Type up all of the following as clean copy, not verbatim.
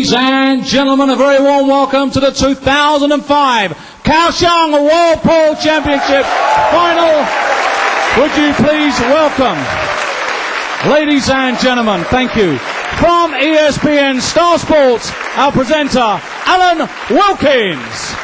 Ladies and gentlemen, a very warm welcome to the 2005 Kaohsiung World Pool Championship Final. Would you please welcome, ladies and gentlemen, thank you, from ESPN Star Sports, our presenter, Alan Wilkins.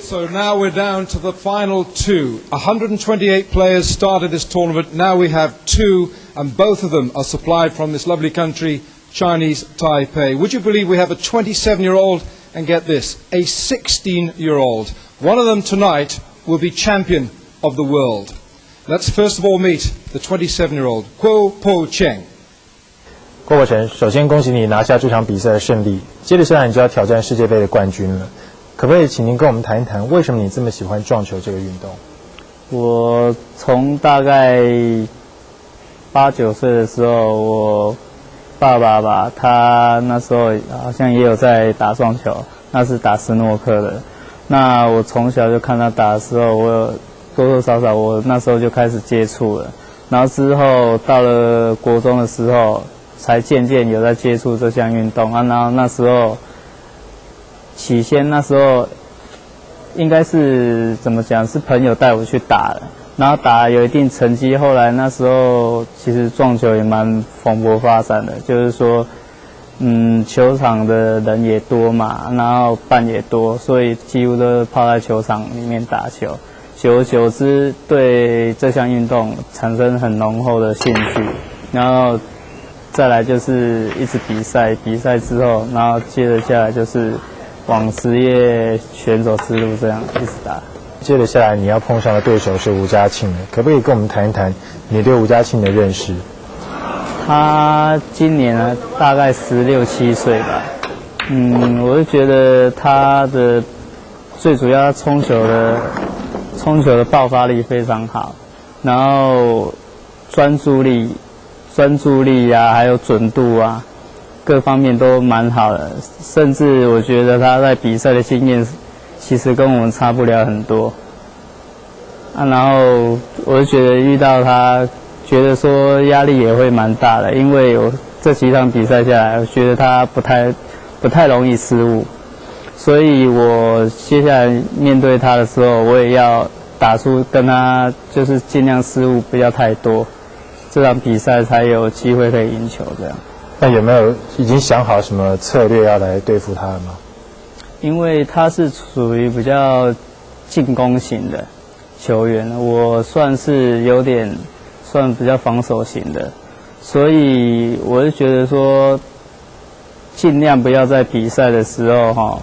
So now we're down to the final two. 128 players started this tournament. Now we have two, and both of them are supplied from this lovely country, Chinese Taipei. Would you believe we have a 27-year-old, and get this, a 16-year-old. One of them tonight will be champion of the world. Let's first of all meet the 27-year-old, Cheng. 郭伯成，首先恭喜你拿下这场比赛的胜利，接着下来你就要挑战世界杯的冠军了。可不可以请您跟我们谈一谈，为什么你这么喜欢撞球这个运动？我从大概8、9岁的时候，我爸爸吧，他那时候好像也有在打撞球，那是打斯诺克的。那我从小就看他打的时候，我有多多少少我那时候就开始接触了。然后之后到了国中的时候，才渐渐有在接触这项运动啊。然后那时候。起先那时候应该是怎么讲？是朋友带我去打的，然后打有一定成绩。后来那时候其实撞球也蛮蓬勃发展的，就是说，球场的人也多嘛，然后伴也多，所以几乎都泡在球场里面打球。久而久之，对这项运动产生很浓厚的兴趣，然后再来就是一直比赛，比赛之后，然后接着下来就是。往职业选手之路这样一直打。接着下来你要碰上的对手是吴家庆的，可不可以跟我们谈一谈你对吴家庆的认识？他今年呢大概16、17岁吧。我就觉得他的最主要冲球的爆发力非常好，然后专注力啊，还有准度啊。各方面都蛮好的，甚至我觉得他在比赛的经验其实跟我们差不了很多。然后我就觉得遇到他，觉得说压力也会蛮大的，因为我这几场比赛下来，我觉得他不太容易失误，所以我接下来面对他的时候，我也要打出跟他就是尽量失误不要太多，这场比赛才有机会可以赢球这样。那有没有已经想好什么策略要来对付他了吗？因为他是属于比较进攻型的球员，我算是算比较防守型的，所以我就觉得说，尽量不要在比赛的时候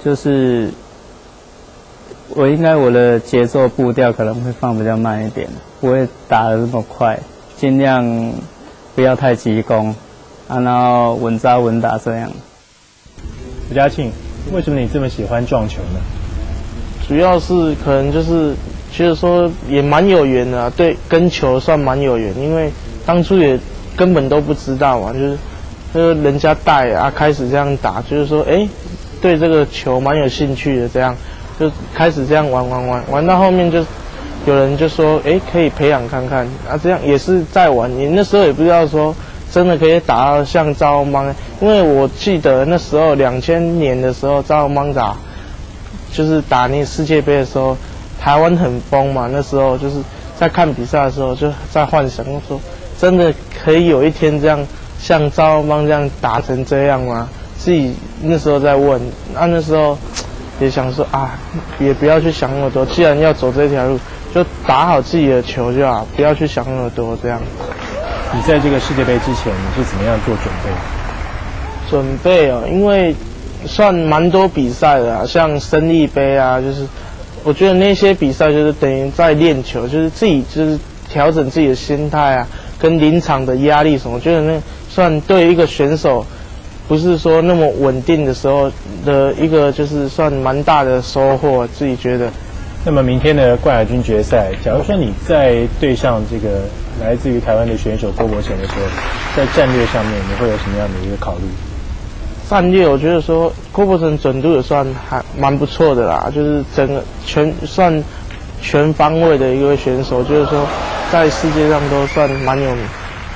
就是我的节奏步调可能会放比较慢一点，不会打得那么快，尽量。不要太急攻，然后稳扎稳打这样。吴家庆，为什么你这么喜欢撞球呢？主要是可能就是觉得说也蛮有缘的对，跟球算蛮有缘，因为当初也根本都不知道嘛，就是人家带开始这样打，就是说对这个球蛮有兴趣的，这样就开始这样玩到后面就。有人就说，可以培养看看这样也是在玩。你那时候也不知道说真的可以打到像赵邦，因为我记得那时候2000年的时候，赵邦就是打那世界杯的时候，台湾很疯嘛。那时候就是在看比赛的时候，就在幻想说，真的可以有一天这样像赵邦这样打成这样吗？自己那时候在问，那时候也想说也不要去想那么多，既然要走这条路。就打好自己的球就好，不要去想那么多。这样。你在这个世界杯之前，你是怎么样做准备？准备因为算蛮多比赛的像生力杯就是我觉得那些比赛就是等于在练球，就是自己就是调整自己的心态跟临场的压力什么，我觉得那算对一个选手不是说那么稳定的时候的一个就是算蛮大的收获，自己觉得。那么明天的冠亚军决赛，假如说你在对上这个来自于台湾的选手郭伯成的时候，在战略上面你会有什么样的一个考虑？战略我觉得说郭伯城准度也算还蛮不错的啦，就是整个算全方位的一位选手，就是说在世界上都算蛮有名。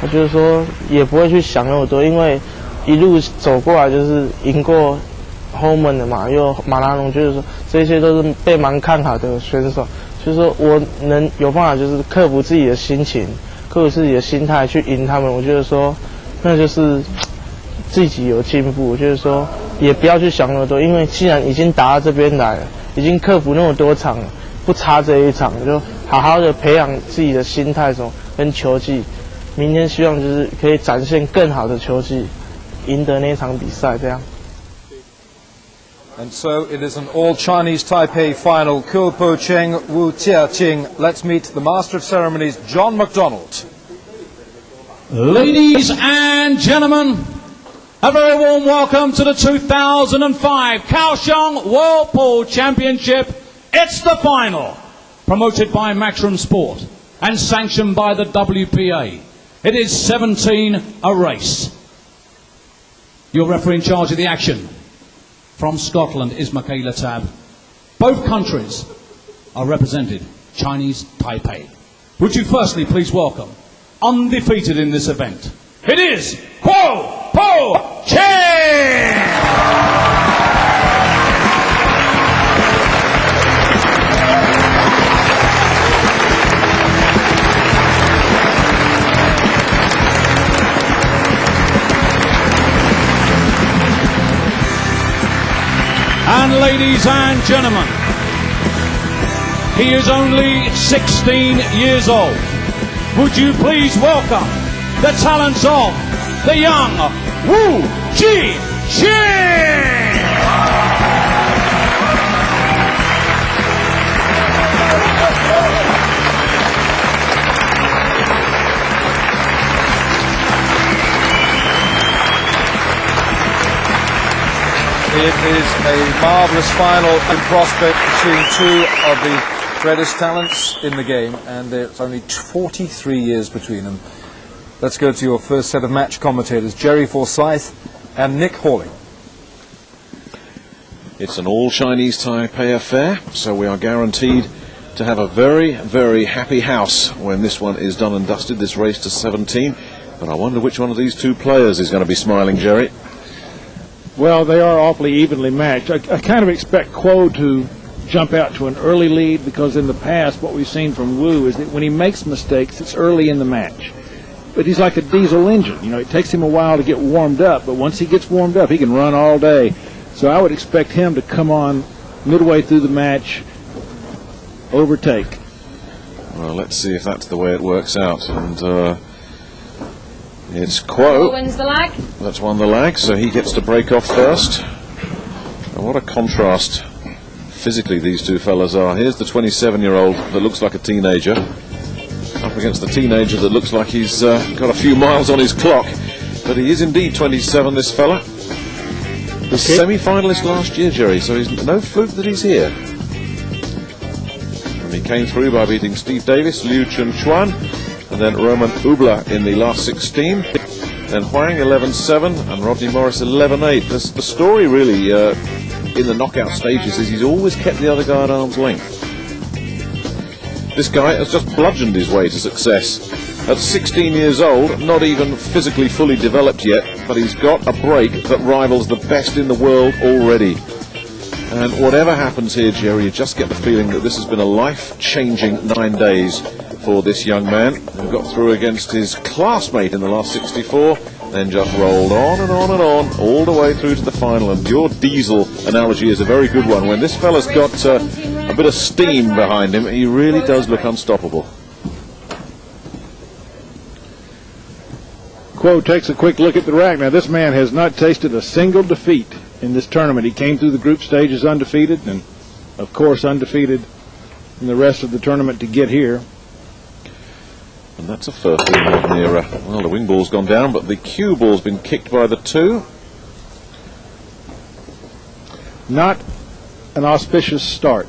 我就是说也不会去想那么多，因为一路走过来就是赢过Holman的嘛，又马拉松，就是说这些都是被蛮看好的选手。就是说我能有办法，就是克服自己的心情，克服自己的心态去赢他们。我觉得说那就是自己有进步。就是说也不要去想那么多，因为既然已经打到这边来了，已经克服那么多场了，不差这一场，就好好的培养自己的心态跟球技。明天希望就是可以展现更好的球技，赢得那场比赛这样。And so it is an all-Chinese Taipei final. Po Cheng, Chia Ching. Let's meet the Master of Ceremonies, John McDonald. Ladies and gentlemen, a very warm welcome to the 2005 Kaohsiung World Pool Championship. It's the final, promoted by Matchroom Sport and sanctioned by the WPA. It is 17 a race. Your referee in charge of the action from Scotland is Michaela Tab. Both countries are represented, Chinese Taipei. Would you firstly please welcome, undefeated in this event, it is Po Cheng! And ladies and gentlemen, he is only 16 years old. Would you please welcome the talents of the young Chia Ching! It is a marvellous final in prospect between two of the greatest talents in the game, and there's only 43 years between them. Let's go to your first set of match commentators, Jerry Forsyth and Nick Hawley. It's an all-Chinese Taipei affair, so we are guaranteed to have a very, very happy house when this one is done and dusted, this race to 17. But I wonder which one of these two players is going to be smiling, Jerry. Well, they are awfully evenly matched. I kind of expect Kuo to jump out to an early lead, because in the past what we've seen from Wu is that when he makes mistakes, it's early in the match. But he's like a diesel engine. You know, it takes him a while to get warmed up, but once he gets warmed up, he can run all day. So I would expect him to come on midway through the match, overtake. Well, let's see if that's the way it works out. And it's Kuo. Wins the lag. That's won the lag, so he gets to break off first. And what a contrast physically these two fellas are. Here's the 27-year-old that looks like a teenager, up against the teenager that looks like he's got a few miles on his clock. But he is indeed 27, this fella. The semi-finalist last year, Jerry, so he's no fluke that he's here. And he came through by beating Steve Davis, Liu Chun-chuan, and then Roman Ubla in the last 16. Then Huang 11-7 and Rodney Morris 11-8. The story really in the knockout stages is he's always kept the other guy at arm's length. This guy has just bludgeoned his way to success. At 16 years old, not even physically fully developed yet, but he's got a break that rivals the best in the world already. And whatever happens here, Jerry, you just get the feeling that this has been a life-changing 9 days for this young man, who got through against his classmate in the last 64, then just rolled on and on and on, all the way through to the final. And your diesel analogy is a very good one. When this fella's got a bit of steam behind him, he really does look unstoppable. Kuo takes a quick look at the rack. Now, this man has not tasted a single defeat in this tournament. He came through the group stages undefeated, and of course undefeated in the rest of the tournament to get here. And that's a first in the modern era. Well, the wing ball's gone down, but the cue ball's been kicked by the two. Not an auspicious start.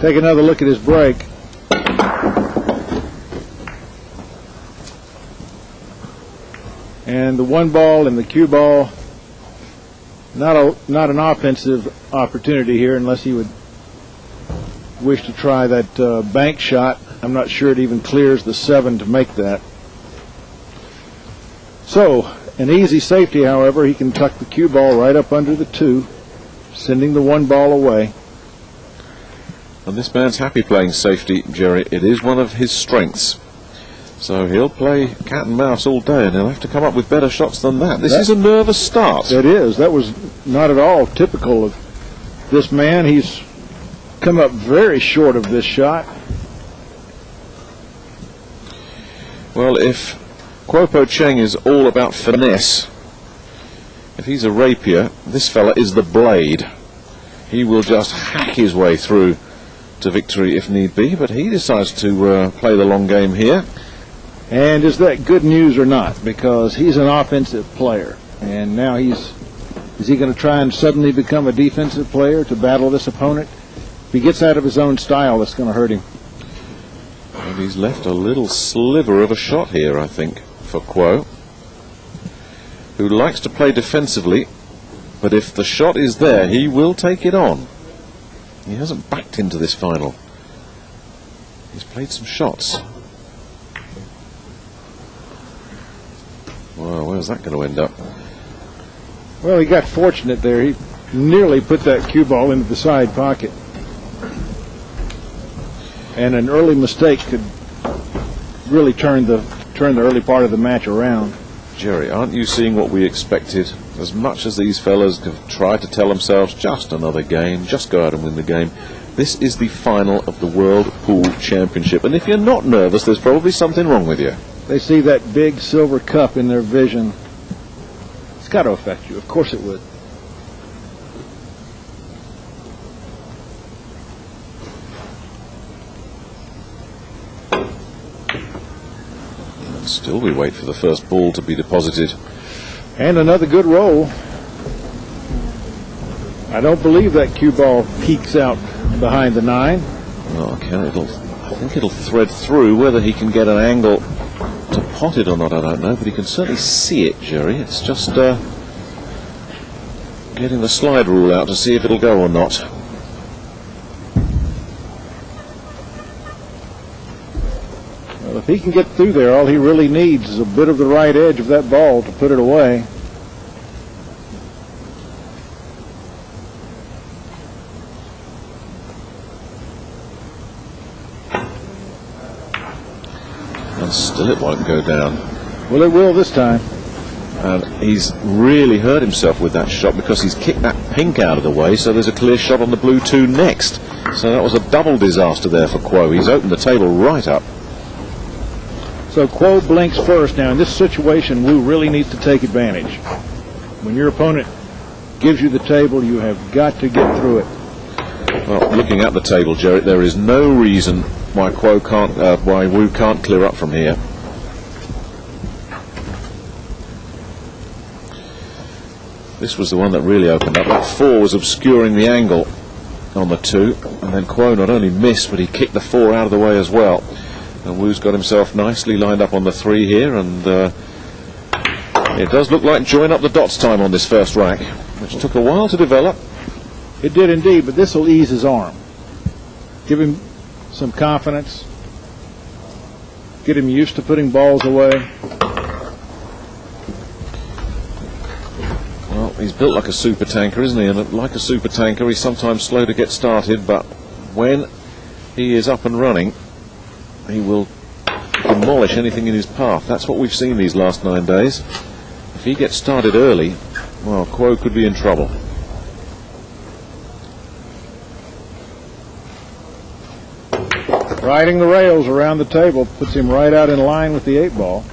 Take another look at his break. And the one ball and the cue ball, not an offensive opportunity here unless he would wish to try that bank shot. I'm not sure it even clears the 7 to make that. So, an easy safety, however. He can tuck the cue ball right up under the 2, sending the one ball away. And this man's happy playing safety, Jerry. It is one of his strengths. So he'll play cat and mouse all day, and he'll have to come up with better shots than that. This is a nervous start. It is. That was not at all typical of this man. He's come up very short of this shot. Well, if Kwopo Cheng is all about finesse, if he's a rapier, this fella is the blade. He will just hack his way through to victory if need be, but he decides to play the long game here. And is that good news or not? Because he's an offensive player, and now is he going to try and suddenly become a defensive player to battle this opponent? If he gets out of his own style, that's going to hurt him. And he's left a little sliver of a shot here, I think, for Kwo, who likes to play defensively, but if the shot is there, he will take it on. He hasn't backed into this final. He's played some shots. Wow, where's that going to end up? Well, he got fortunate there. He nearly put that cue ball into the side pocket. And an early mistake could really turn the early part of the match around. Jerry, aren't you seeing what we expected? As much as these fellas have tried to tell themselves, just another game, just go out and win the game, this is the final of the World Pool Championship. And if you're not nervous, there's probably something wrong with you. They see that big silver cup in their vision. It's got to affect you. Of course it would. And still we wait for the first ball to be deposited. And another good roll. I don't believe that cue ball peeks out behind the 9. Oh, okay, I think it'll thread through. Whether he can get an angle to pot it or not, I don't know, but he can certainly see it, Jerry. It's just getting the slide rule out to see if it'll go or not. Well, if he can get through there, all he really needs is a bit of the right edge of that ball to put it away. And still it won't go down. Well, it will this time. And he's really hurt himself with that shot because he's kicked that pink out of the way, so there's a clear shot on the blue 2 next. So that was a double disaster there for Kwo. He's opened the table right up. So Kwo blinks first. Now, in this situation, Wu really needs to take advantage. When your opponent gives you the table, you have got to get through it. Well, looking at the table, Jerry, there is no reason why why Wu can't clear up from here. This was the one that really opened up. That 4 was obscuring the angle on the 2, and then Kwo not only missed, but he kicked the 4 out of the way as well. And Wu's got himself nicely lined up on the 3 here, and it does look like join up the dots time on this first rack, which took a while to develop. It did indeed, but this will ease his arm. Give him some confidence. Get him used to putting balls away. Well, he's built like a super tanker, isn't he? And like a super tanker, he's sometimes slow to get started, but when he is up and running, he will demolish anything in his path. That's what we've seen these last 9 days. If he gets started early, well, Kwo could be in trouble. Riding the rails around the table puts him right out in line with the 8 ball.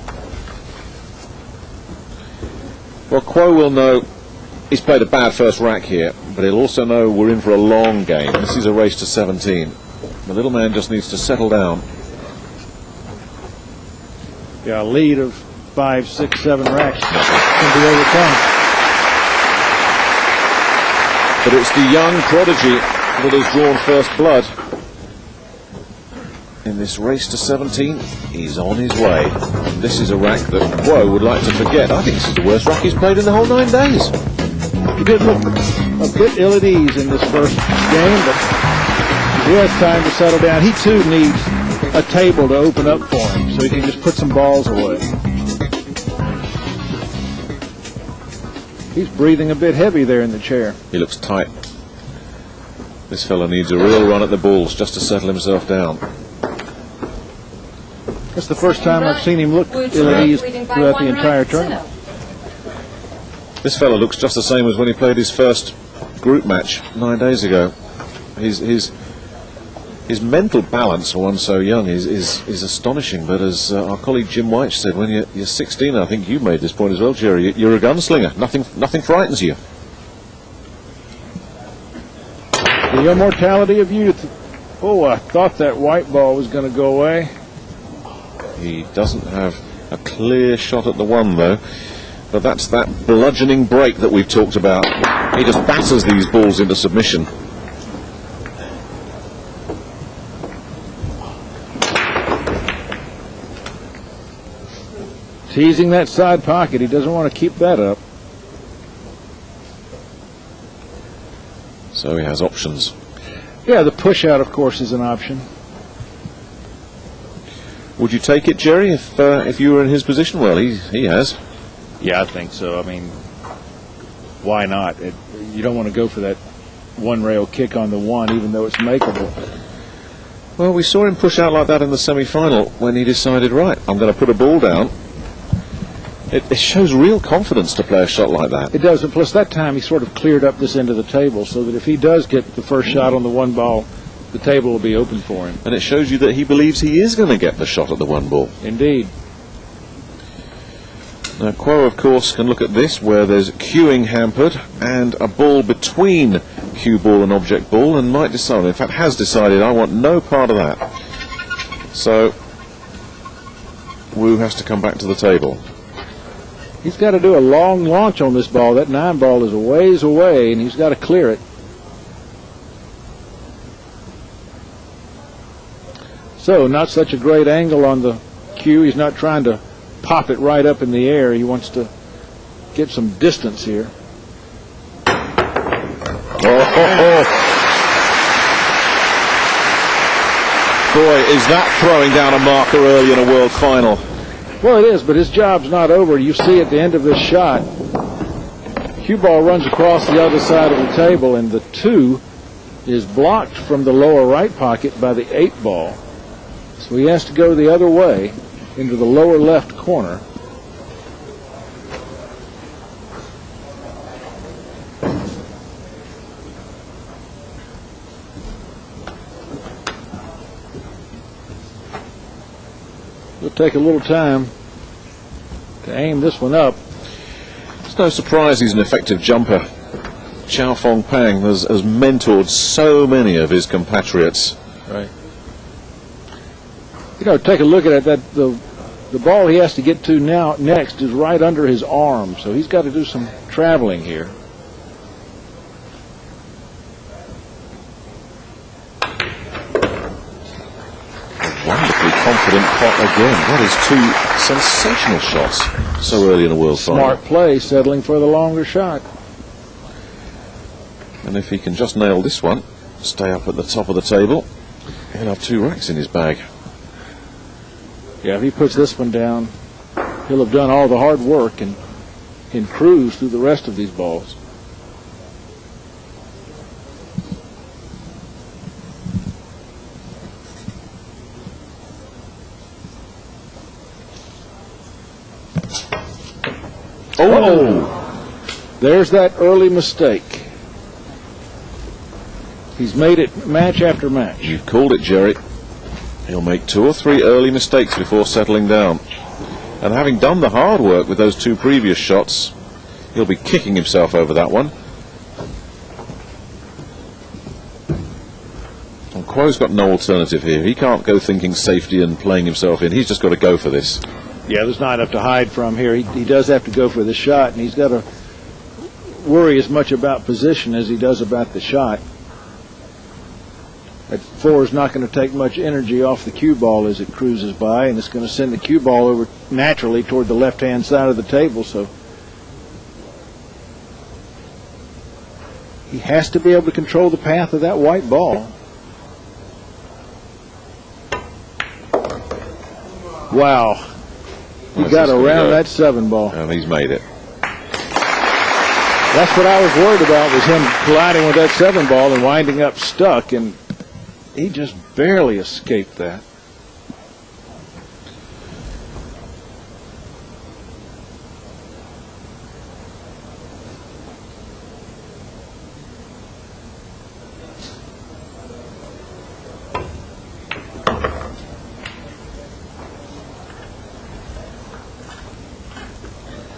Well, Kwo will know he's played a bad first rack here, but he'll also know we're in for a long game. This is a race to 17. The little man just needs to settle down. Yeah, a lead of 5, 6, 7 racks can be overcome. But it's the young prodigy that has drawn first blood in this race to 17, he's on his way. And this is a rack that Kuo would like to forget. I think this is the worst rack he's played in the whole 9 days. He did look a bit ill at ease in this first game, but he has time to settle down. He too needs a table to open up for him so he can just put some balls away. He's breathing a bit heavy there in the chair. He looks tight. This fella needs a real run at the balls just to settle himself down. That's the first time I've seen him look ill at ease throughout the entire tournament. This fella looks just the same as when he played his first group match 9 days ago. His mental balance for one so young is astonishing, but as our colleague Jim White said, when you're 16, I think you made this point as well, Jerry, you're a gunslinger. Nothing frightens you. The immortality of youth. Oh, I thought that white ball was going to go away. He doesn't have a clear shot at the one, though. But that's that bludgeoning break that we've talked about. He just batters these balls into submission. Teasing that side pocket. He doesn't want to keep that up. So he has options. Yeah, the push out, of course, is an option. Would you take it, Jerry, if you were in his position? Well, he has. Yeah, I think so. I mean, why not? You don't want to go for that one rail kick on the one, even though it's makeable. Well, we saw him push out like that in the semi-final when he decided, right, I'm going to put a ball down. It shows real confidence to play a shot like that. It does, and plus that time he sort of cleared up this end of the table so that if he does get the first shot on the one ball, the table will be open for him. And it shows you that he believes he is going to get the shot at the one ball. Indeed. Now, Kuo, of course, can look at this where there's cueing hampered and a ball between cue ball and object ball and might decide, in fact has decided, I want no part of that. So, Wu has to come back to the table. He's got to do a long launch on this ball. That 9 ball is a ways away, and he's got to clear it. So, not such a great angle on the cue. He's not trying to pop it right up in the air. He wants to get some distance here. Boy, is that throwing down a marker early in a world final. Well, it is, but his job's not over. You see at the end of this shot, cue ball runs across the other side of the table, and the 2 is blocked from the lower right pocket by the 8 ball. So he has to go the other way into the lower left corner. It'll take a little time to aim this one up. It's no surprise he's an effective jumper. Chow Fong Pang has mentored so many of his compatriots. Right. You know, take a look at it. The ball he has to get to now next is right under his arm, so he's got to do some traveling here. Wonderfully confident pot again. That is 2 sensational shots so early in a world final. Smart play, settling for the longer shot. And if he can just nail this one, stay up at the top of the table, he'll have 2 racks in his bag. Yeah, if he puts this one down, he'll have done all the hard work and can cruise through the rest of these balls. Oh! There's that early mistake. He's made it match after match. You've called it, Jerry. He'll make 2 or 3 early mistakes before settling down. And having done the hard work with those 2 previous shots, he'll be kicking himself over that one. And Kuo's got no alternative here. He can't go thinking safety and playing himself in. He's just got to go for this. Yeah, there's not enough to hide from here. He does have to go for the shot, and he's got to worry as much about position as he does about the shot. That 4 is not going to take much energy off the cue ball as it cruises by, and it's going to send the cue ball over naturally toward the left-hand side of the table. So he has to be able to control the path of that white ball. Wow. He got around that 7 ball. And he's made it. That's what I was worried about, was him colliding with that 7 ball and winding up stuck, and he just barely escaped that.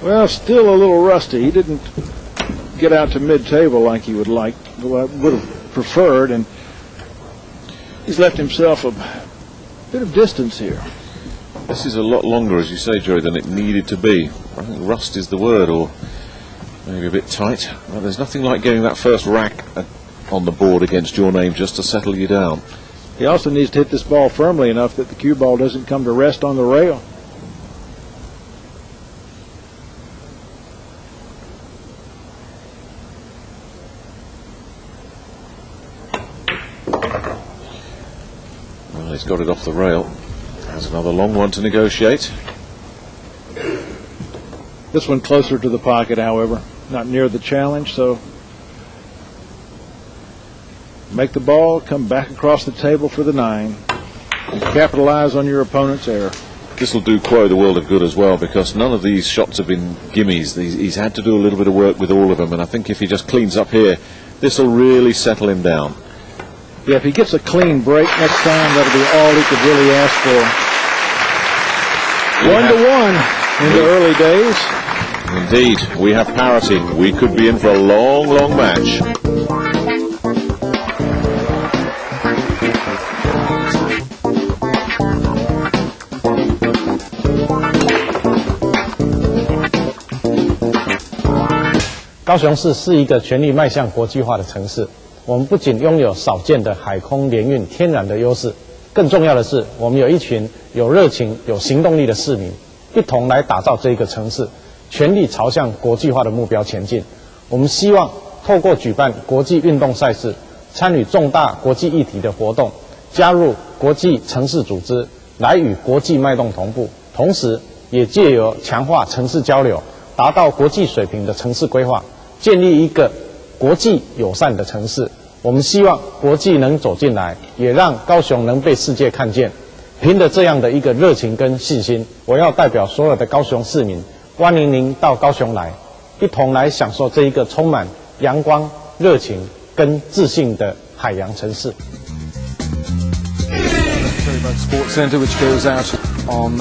Well, still a little rusty. He didn't get out to mid-table like he would like, would have preferred, and he's left himself a bit of distance here. This is a lot longer, as you say, Joey, than it needed to be. I think rust is the word, or maybe a bit tight. Well, there's nothing like getting that first rack on the board against your name just to settle you down. He also needs to hit this ball firmly enough that the cue ball doesn't come to rest on the rail. Well, he's got it off the rail. There's another long one to negotiate. This one closer to the pocket, however, not near the challenge, so make the ball, come back across the table for the 9, and capitalize on your opponent's error. This will do Quo the world of good as well, because none of these shots have been gimmies. He's had to do a little bit of work with all of them, and I think if he just cleans up here, this will really settle him down. Yeah, if he gets a clean break next time, that'll be all he could really ask for. 1-1 in the early days. Indeed, we have parity. We could be in for a long, long match.高雄市是一个全力迈向国际化的城市。我们不仅拥有少见的海空联运天然的优势，更重要的是，我们有一群有热情、有行动力的市民，一同来打造这个城市，全力朝向国际化的目标前进。我们希望透过举办国际运动赛事，参与重大国际议题的活动，加入国际城市组织，来与国际脉动同步，同时也借由强化城市交流，达到国际水平的城市规划，建立一个国际友善的城市。我们希望国际能走进来，也让高雄能被世界看见。凭着这样的一个热情跟信心，我要代表所有的高雄市民，欢迎您到高雄来，一同来享受这一个充满阳光、热情跟自信的海洋城市。Sports Centre, which goes out on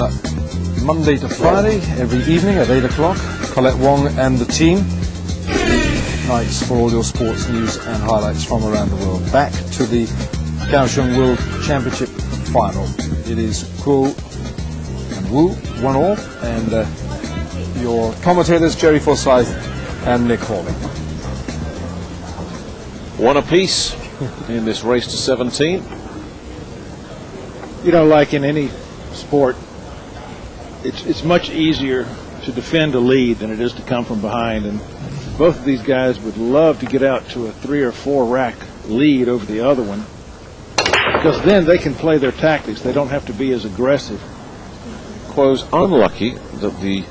Monday to Friday every evening at 8 o'clock. Colette Wong and the team. Nights for all your sports news and highlights from around the world. Back to the Kaohsiung World Championship final. It is Kuo and Wu, 1-1, and your commentators Jerry Forsyth and Nick Hawley. One apiece in this race to 17. You know, like in any sport, it's much easier to defend a lead than it is to come from behind, and both of these guys would love to get out to a 3 or 4 rack lead over the other one, because then they can play their tactics. They don't have to be as aggressive. Quo's unlucky that the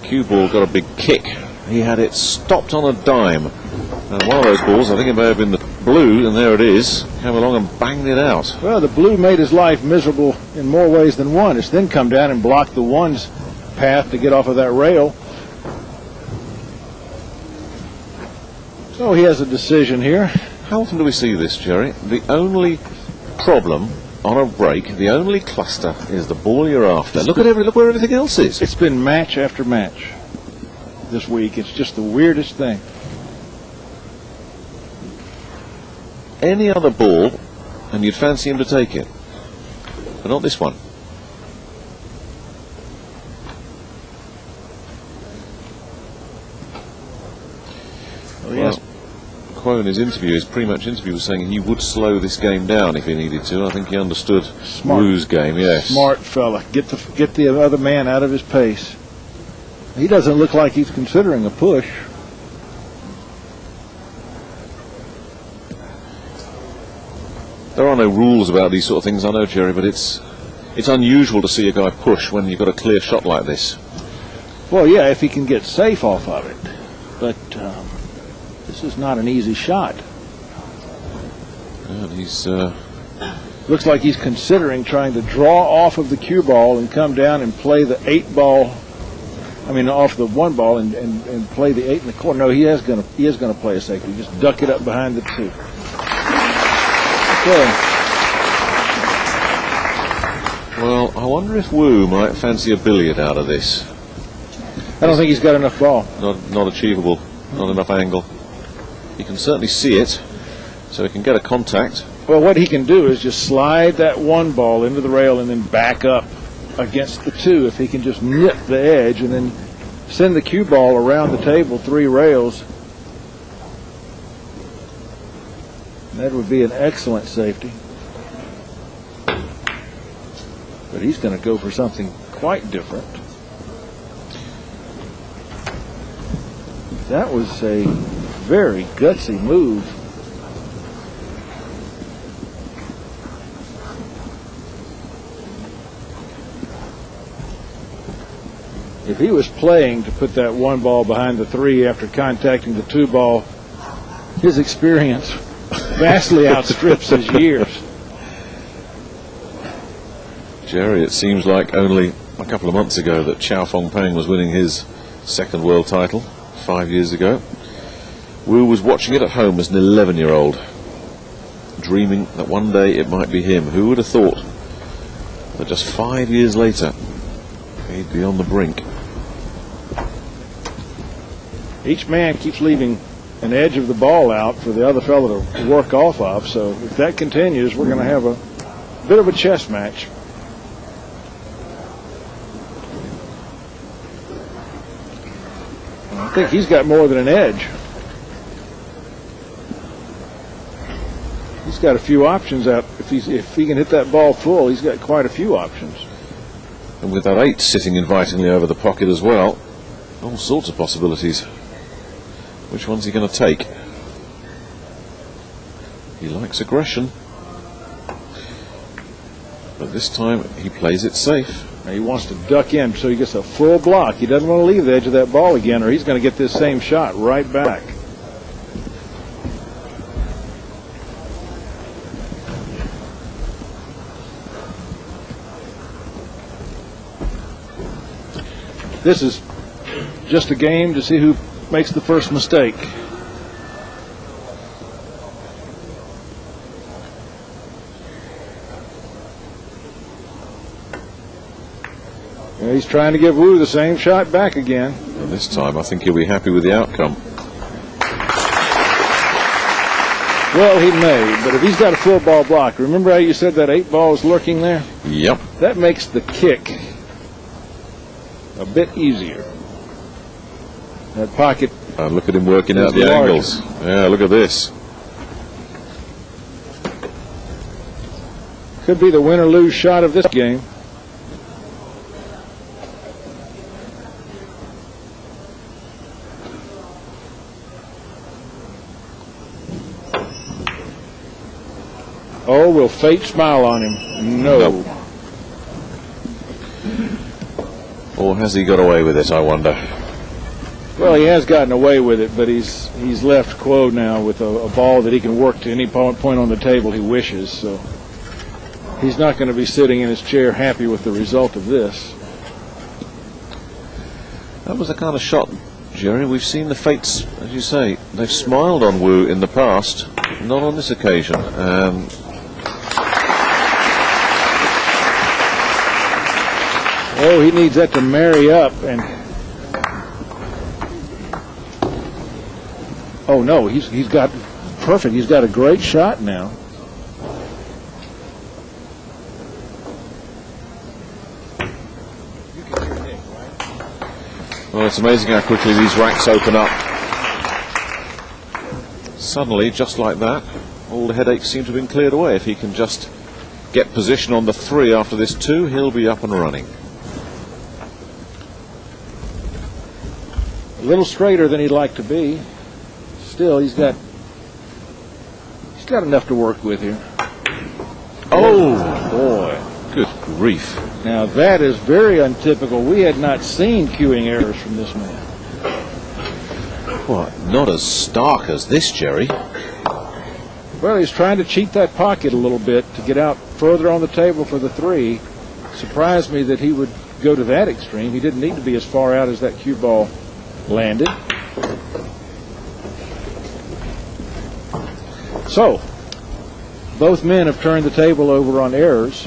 cue ball got a big kick. He had it stopped on a dime, and one of those balls, I think it may have been the blue, and there it is, came along and banged it out. Well, the blue made his life miserable in more ways than one. It's then come down and blocked the one's path to get off of that rail. So he has a decision here. How often do we see this, Jerry? The only problem on a break, the only cluster, is the ball you're after. Look where everything else is. It's been match after match this week. It's just the weirdest thing. Any other ball, and you'd fancy him to take it, but not this one. Kuo in his interview, his pre-match interview, was saying he would slow this game down if he needed to. I think he understood Wu's game, yes. Smart fella. Get the other man out of his pace. He doesn't look like he's considering a push. There are no rules about these sort of things, I know, Jerry, but it's unusual to see a guy push when you've got a clear shot like this. Well, yeah, if he can get safe off of it. But this is not an easy shot. And he's... looks like he's considering trying to draw off of the cue ball and come down and play the 8 ball. I mean, off the 1 ball and play the 8 in the corner. No, he is going to play a safety. Just duck it up behind the 2. Okay. Well, I wonder if Wu might fancy a billiard out of this. I don't think he's got enough ball. Not achievable. Not enough angle. He can certainly see it, so he can get a contact. Well, what he can do is just slide that 1 ball into the rail and then back up against the 2. If he can just nip the edge and then send the cue ball around the table 3 rails, that would be an excellent safety. But he's going to go for something quite different. That was a very gutsy move. If he was playing to put that 1 ball behind the 3 after contacting the 2 ball, his experience vastly outstrips his years. Jerry, it seems like only a couple of months ago that Chow Fong Peng was winning his 2nd world title, 5 years ago. Wu was watching it at home as an 11-year-old, dreaming that one day it might be him. Who would have thought that just 5 years later he'd be on the brink? Each man keeps leaving an edge of the ball out for the other fellow to work off of, so if that continues, we're going to have a bit of a chess match. I think he's got more than an edge. He's got a few options out. If he can hit that ball full, he's got quite a few options. And with that 8 sitting invitingly over the pocket as well, all sorts of possibilities. Which one's he going to take? He likes aggression, but this time he plays it safe. Now he wants to duck in so he gets a full block. He doesn't want to leave the edge of that ball again, or he's going to get this same shot right back. This is just a game to see who makes the first mistake. He's trying to give Wu the same shot back again. And this time I think he'll be happy with the outcome. Well, he may, but if he's got a full ball block, remember how you said that 8 ball is lurking there? Yep. That makes the kick a bit easier. That pocket. Look at him working out the angles. Yeah, look at this. Could be the win or lose shot of this game. Oh, will fate smile on him? No. Nope. Or has he got away with it, I wonder? Well, he has gotten away with it, but he's left Kuo now with a ball that he can work to any point on the table he wishes. So he's not going to be sitting in his chair happy with the result of this. That was the kind of shot, Jerry. We've seen the fates, as you say, they've smiled on Wu in the past, not on this occasion. Oh, he needs that to marry up and. Oh no, he's got perfect. He's got a great shot now. Well, it's amazing how quickly these racks open up. Suddenly, just like that, all the headaches seem to have been cleared away. If he can just get position on the 3 after this 2, he'll be up and running. A little straighter than he'd like to be. Still, he's got enough to work with here. Oh, boy. Good grief. Now, that is very untypical. We had not seen cueing errors from this man. What? Not as stark as this, Jerry. Well, he's trying to cheat that pocket a little bit to get out further on the table for the 3. Surprised me that he would go to that extreme. He didn't need to be as far out as that cue ball landed. So, both men have turned the table over on errors.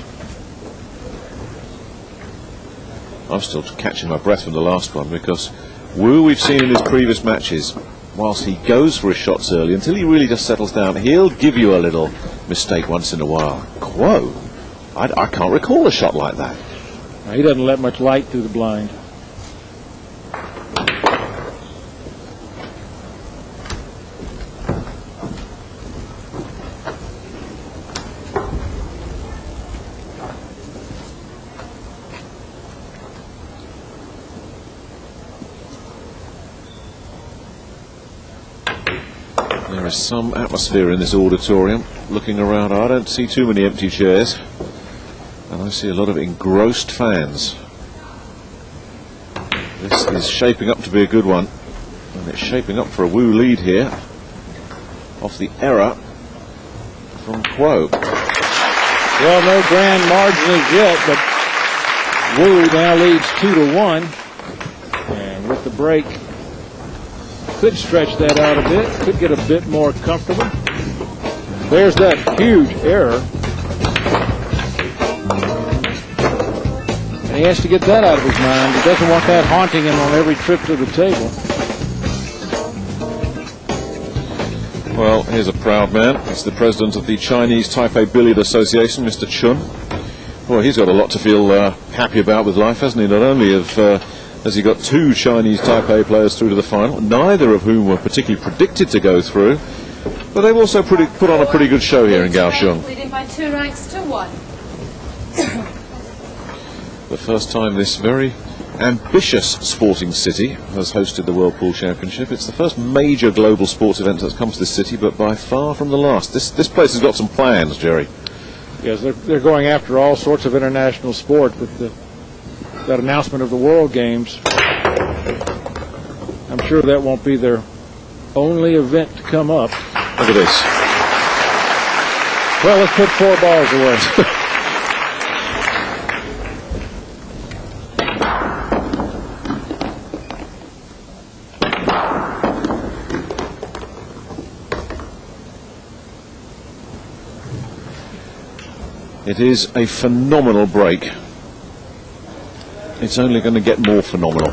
I'm still catching my breath from the last one, because Wu, we've seen in his previous matches, whilst he goes for his shots early, until he really just settles down, he'll give you a little mistake once in a while. Quo, I can't recall a shot like that. Now, he doesn't let much light through the blind. There is some atmosphere in this auditorium. Looking around, I don't see too many empty chairs, and I see a lot of engrossed fans. This is shaping up to be a good one, and it's shaping up for a Wu lead here off the error from Kuo. Well, no grand margin as yet, but Wu now leads 2-1, and with the break, could stretch that out a bit, could get a bit more comfortable. There's that huge error. And he has to get that out of his mind. He doesn't want that haunting him on every trip to the table. Well, here's a proud man. It's the president of the Chinese Taipei Billiard Association, Mr. Chun. Well, he's got a lot to feel happy about with life, hasn't he? Not only has he got 2 Chinese Taipei players through to the final, neither of whom were particularly predicted to go through, but they've also put on a pretty good show here in Kaohsiung. Leading by 2 ranks to 1. The first time this very ambitious sporting city has hosted the World Pool Championship. It's the first major global sports event that's come to this city, but by far from the last. This place has got some plans, Jerry. Yes, they're going after all sorts of international sport with that announcement of the World Games. I'm sure that won't be their only event to come up. Look at this. Well, let's put 4 balls away. It is a phenomenal break. It's only going to get more phenomenal.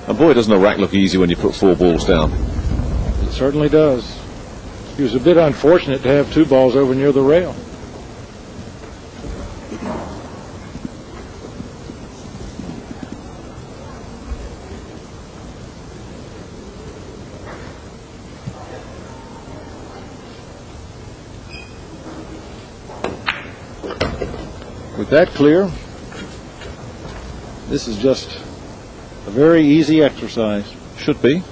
And boy, doesn't a rack look easy when you put 4 balls down. It certainly does. He was a bit unfortunate to have 2 balls over near the rail. With that clear, this is just a very easy exercise. Should be.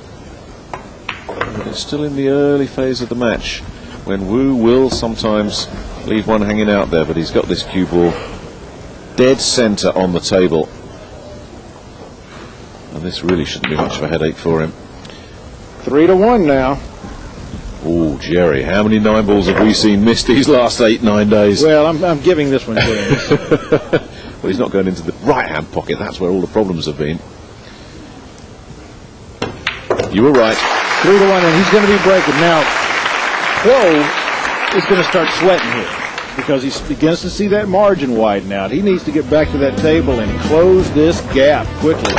But it's still in the early phase of the match, when Wu will sometimes leave one hanging out there, but he's got this cue ball dead centre on the table. And this really shouldn't be much of a headache for him. 3-1 now. Oh, Jerry, how many 9 balls have we seen missed these last 8-9 days? Well, I'm giving this one to him. Well, he's not going into the right-hand pocket. That's where all the problems have been. You were right. 3-1, and he's going to be breaking. Now, Kuo is going to start sweating here because he begins to see that margin widen out. He needs to get back to that table and close this gap quickly.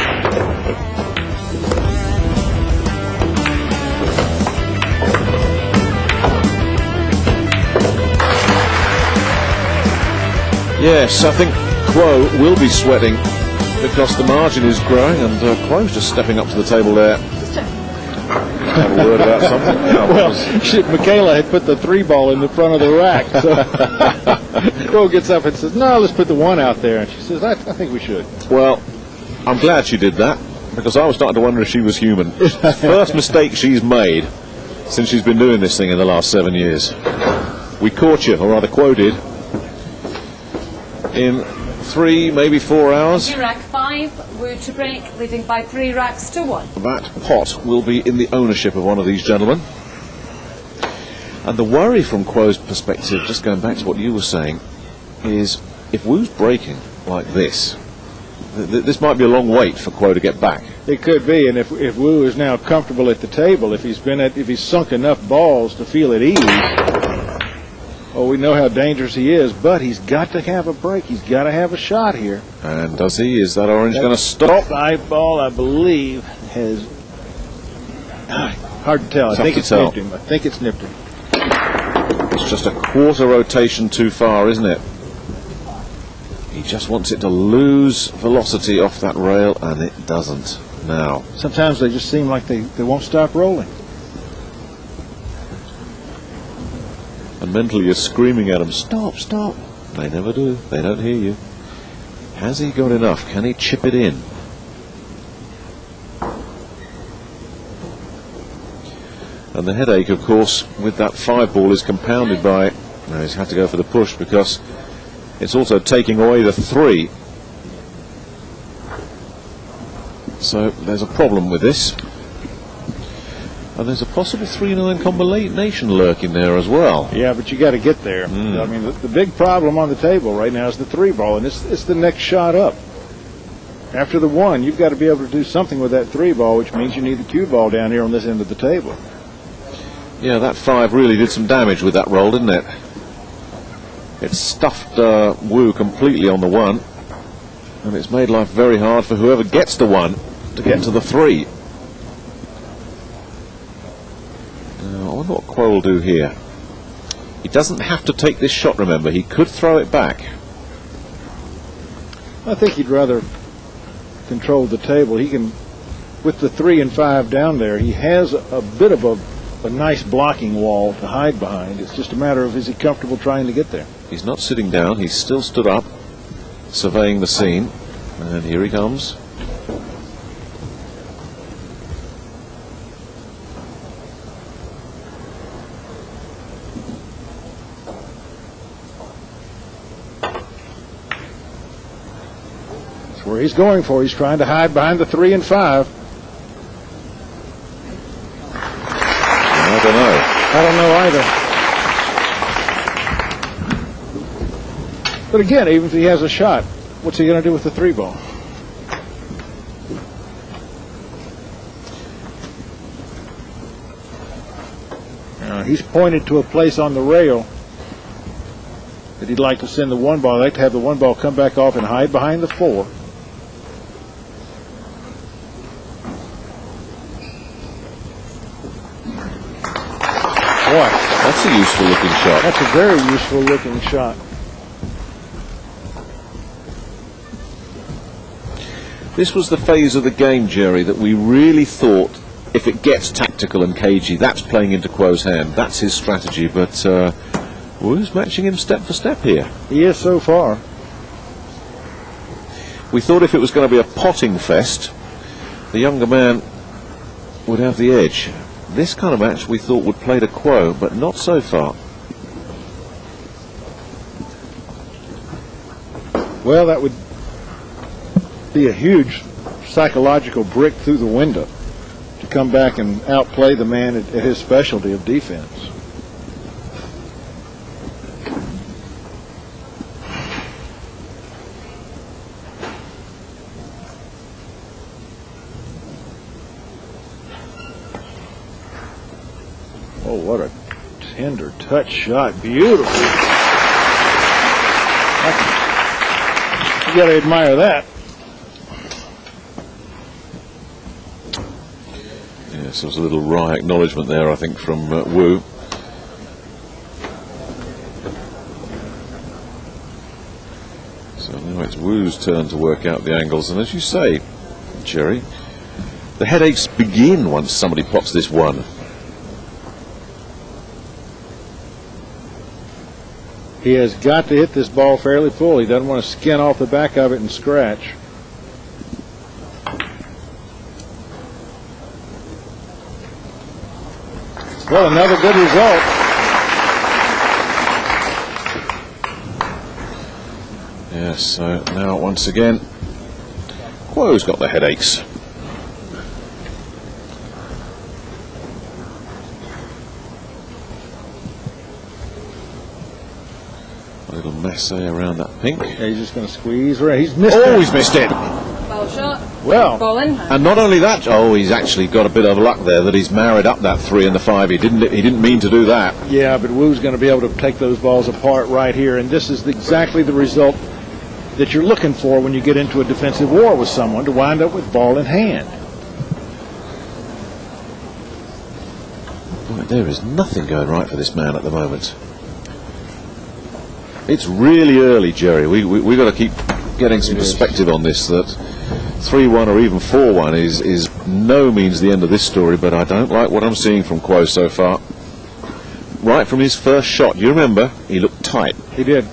Yes, I think Kuo will be sweating because the margin is growing, and Kuo's just stepping up to the table there. have a word about something. No, Well, Michaela had put the 3 ball in the front of the rack. So Quo gets up and says, "No, let's put the 1 out there." And she says, "I think we should." well, I'm glad she did that, because I was starting to wonder if she was human. First mistake she's made since she's been doing this thing in the last 7 years. We caught you, or rather Quo did, in 3, maybe 4 hours. Rack 5, Wu to break, leading by 3 racks to 1. That pot will be in the ownership of one of these gentlemen. And the worry from Quo's perspective, just going back to what you were saying, is if Wu's breaking like this, this might be a long wait for Quo to get back. It could be, and if Wu is now comfortable at the table, if he's sunk enough balls to feel at ease, we know how dangerous he is, but he's got to have a break. He's got to have a shot here. And does he? Is that orange going to stop? 5 ball, I believe, has... hard to tell. I think it's nipped him. I think it's nipped him. It's just a quarter rotation too far, isn't it? He just wants it to lose velocity off that rail, and it doesn't now. Sometimes they just seem like they won't stop rolling. And mentally you're screaming at them, "Stop, stop." They never do. They don't hear you. Has he got enough? Can he chip it in? And the headache, of course, with that 5 ball is compounded by... No, he's had to go for the push because it's also taking away the 3. So there's a problem with this. And there's a possible 3-9 combination lurking there as well. Yeah, but you got to get there. I mean, the big problem on the table right now is the 3 ball, and it's the next shot up. After the 1, you've got to be able to do something with that 3 ball, which means you need the cue ball down here on this end of the table. Yeah, that 5 really did some damage with that roll, didn't it? It stuffed Wu completely on the 1, and it's made life very hard for whoever gets the 1 to get to the 3. Now, I wonder what Quo will do here. He doesn't have to take this shot, remember. He could throw it back. I think he'd rather control the table. He can, with the 3 and 5 down there, he has a bit of a nice blocking wall to hide behind. It's just a matter of, is he comfortable trying to get there? He's not sitting down. He's still stood up, surveying the scene. And here he comes. That's where he's going for. He's trying to hide behind the 3 and 5. I don't know. I don't know either. But again, even if he has a shot, what's he going to do with the 3 ball? He's pointed to a place on the rail that he'd like to send the 1 ball. I'd like to have the 1 ball come back off and hide behind the 4. Boy, That's a useful looking shot. that's a very useful looking shot. This was the phase of the game, Jerry, that we really thought if it gets tactical and cagey, that's playing into Quo's hand. That's his strategy, but Wu's matching him step for step here. He is so far. We thought if it was going to be a potting fest, the younger man would have the edge. This kind of match we thought would play to Quo, but not so far. Well, that would be a huge psychological brick through the window to come back and outplay the man at his specialty of defense. Oh, what a tender touch shot. Beautiful. You got to admire that. Yes, there was a little wry acknowledgement there, I think, from Wu. So now it's Wu's turn to work out the angles, and as you say, Jerry, The headaches begin once somebody pops this one. He has got to hit this ball fairly full. He doesn't want to skin off the back of it and scratch. Well, another good result. Yes, so now once again, Kuo's got the headaches. A little massé around that pink. Yeah, he's just going to squeeze right. He's missed Oh, it. he's missed it. Well shot. Well, Ball in. And not only that, he's actually got a bit of luck there that he's married up that 3 and the 5. He didn't mean to do that. yeah, but Wu's going to be able to take those balls apart right here, and this is exactly the result that you're looking for when you get into a defensive war with someone, to wind up with ball in hand. Boy, there is nothing going right for this man at the moment. It's really early, Jerry. We got to keep getting some perspective on this. That 3-1 or even 4-1 is no means the end of this story. But I don't like what I'm seeing from Kuo so far. Right from his first shot, you remember, he looked tight. He did.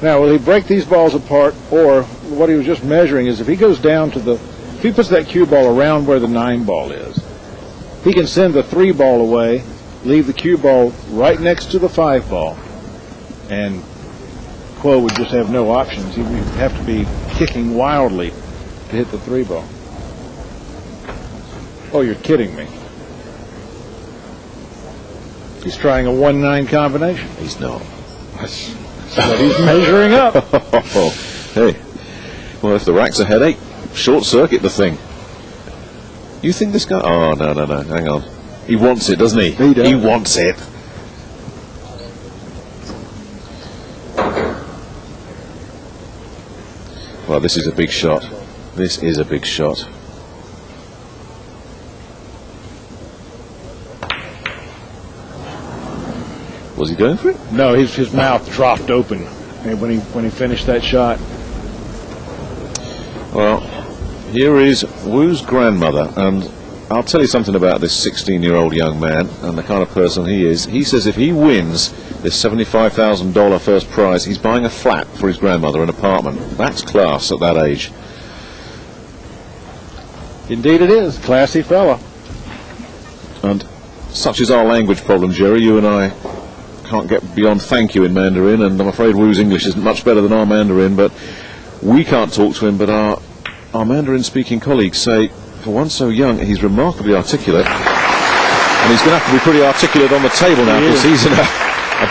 Now, will he break these balls apart, or what he was just measuring is if he goes down to if he puts that cue ball around where the 9 ball is, he can send the 3 ball away, leave the cue ball right next to the 5 ball, and Kuo would just have no options. He would have to be kicking wildly to hit the 3 ball. Oh, you're kidding me. He's trying a 1-9 combination. He's not. But he's measuring up. Hey, well, if the rack's a headache, short circuit the thing. You think this guy? Oh, no, hang on. He wants it, doesn't he? He does. He wants it. Well, this is a big shot. This is a big shot. Was he going for it? No, his mouth dropped open when he finished that shot. Well, here is Wu's grandmother, and I'll tell you something about this 16-year-old young man and the kind of person he is. He says if he wins this $75,000 first prize, he's buying a flat for his grandmother, an apartment. That's class at that age. Indeed it is. Classy fella. And such is our language problem, Jerry. You and I can't get beyond thank you in Mandarin, and I'm afraid Wu's English isn't much better than our Mandarin, but we can't talk to him, but our Mandarin-speaking colleagues say, for one so young, he's remarkably articulate, and he's going to have to be pretty articulate on the table now, because he's in a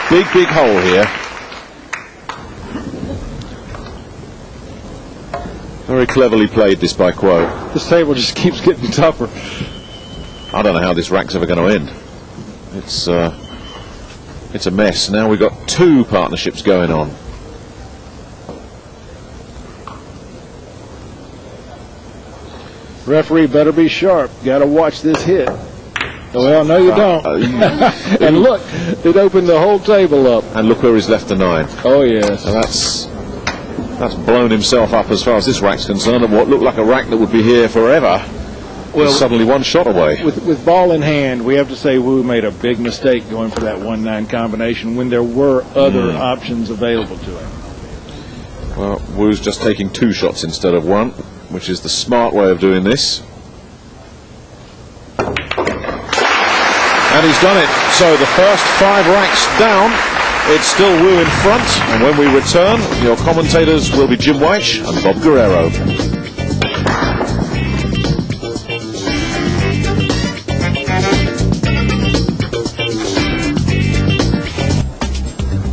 big hole here. Very cleverly played this by Kuo. This table just keeps getting tougher. I don't know how this rack's ever going to end. It's a mess. Now we've got 2 partnerships going on. Referee better be sharp. Got to watch this hit. Well, no, you don't. And look, it opened the whole table up. And look where he's left the 9. Oh, yes. So that's blown himself up as far as this rack's concerned. And what looked like a rack that would be here forever was suddenly 1 shot away. With ball in hand, we have to say Wu made a big mistake going for that 1-9 combination when there were other options available to him. Well, Wu's just taking 2 shots instead of 1, which is the smart way of doing this. And he's done it. So the first 5 racks down. It's still Wu in front. And when we return, your commentators will be Jim White and Bob Guerrero.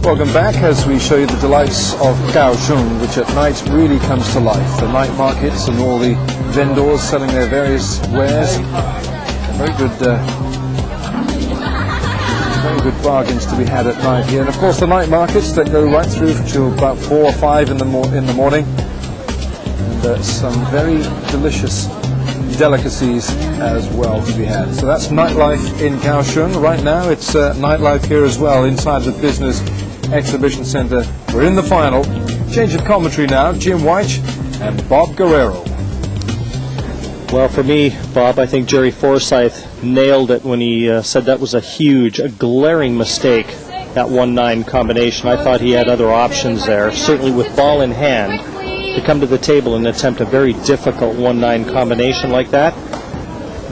Welcome back as we show you the delights of Kaohsiung, which at night really comes to life. The night markets and all the vendors selling their various wares. Very good bargains to be had at night here. And of course the night markets that go right through to about 4 or 5 in the morning. And some very delicious delicacies as well to be had. So that's nightlife in Kaohsiung. Right now it's nightlife here as well inside the business exhibition center. We're in the final. Change of commentary now. Jim White and Bob Guerrero. Well, for me, Bob, I think Jerry Forsyth nailed it when he said that was a glaring mistake, that 1-9 combination. I thought he had other options there, certainly with ball in hand, to come to the table and attempt a very difficult 1-9 combination like that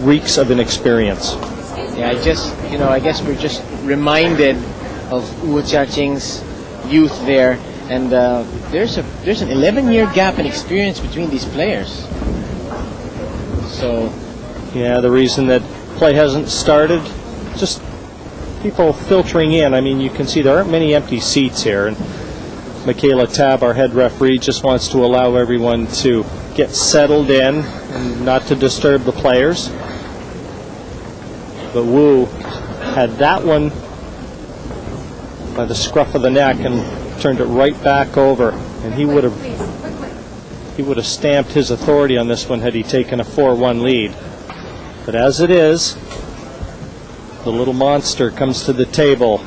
reeks of inexperience. Yeah, I guess we're just reminded of Chia Ching's youth there, and there's an 11-year gap in experience between these players. So, yeah, the reason that play hasn't started, just people filtering in. I mean, you can see there aren't many empty seats here, and Michaela Tab, our head referee, just wants to allow everyone to get settled in and not to disturb the players. But Wu had that one by the scruff of the neck and turned it right back over, and he would have stamped his authority on this one had he taken a 4-1 lead. But as it is, the little monster comes to the table.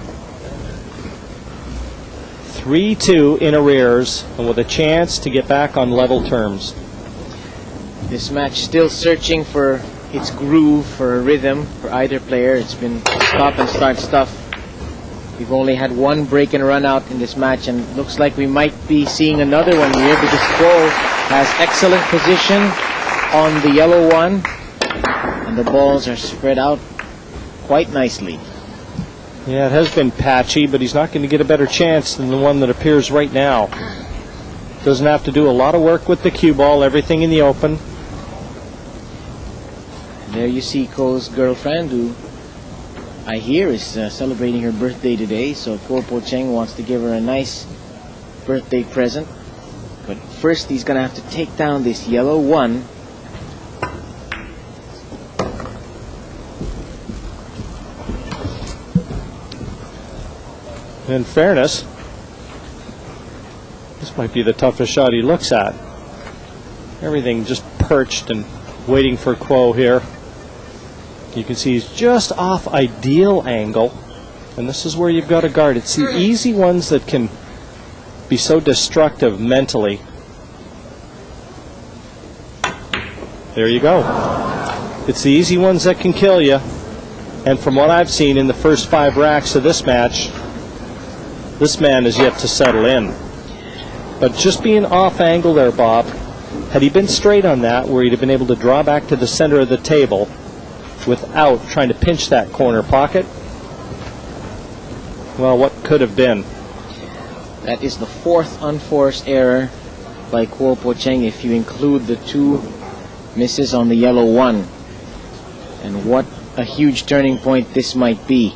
3-2 in arrears, and with a chance to get back on level terms. this match still searching for its groove, for a rhythm for either player. It's been stop and start stuff. We've only had one break and run out in this match, and looks like we might be seeing another one here because Kuo has excellent position on the yellow one, and the balls are spread out quite nicely. Yeah, it has been patchy, but he's not going to get a better chance than the one that appears right now. Doesn't have to do a lot of work with the cue ball, everything in the open. There you see Ko's girlfriend, who I hear is celebrating her birthday today, so Kuo Cheng wants to give her a nice birthday present. But first he's going to have to take down this yellow one. In fairness, this might be the toughest shot he looks at. Everything just perched and waiting for Kuo here. You can see he's just off ideal angle, and this is where you've got to guard. It's the easy ones that can be so destructive mentally. There you go. It's the easy ones that can kill you, and from what I've seen in the first 5 racks of this match, this man is yet to settle in. But just being off angle there, Bob, had he been straight on that, where he'd have been able to draw back to the center of the table without trying to pinch that corner pocket, well, what could have been? That is the 4th unforced error by Kuo Cheng if you include the 2 misses on the yellow one. And what a huge turning point this might be.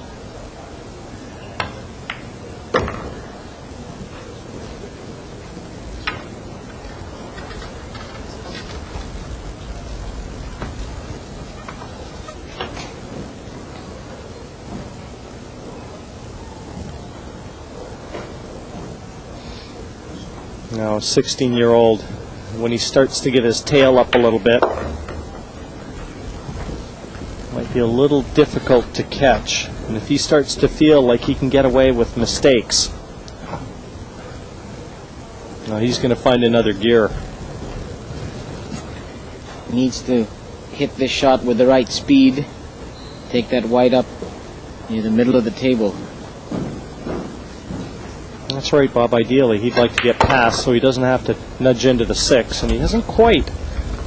Now, 16-year-old, when he starts to get his tail up a little bit, might be a little difficult to catch. And if he starts to feel like he can get away with mistakes, now he's going to find another gear. Needs to hit this shot with the right speed. Take that white up near the middle of the table. That's right, Bob. Ideally, he'd like to get past so he doesn't have to nudge into the 6, and he hasn't quite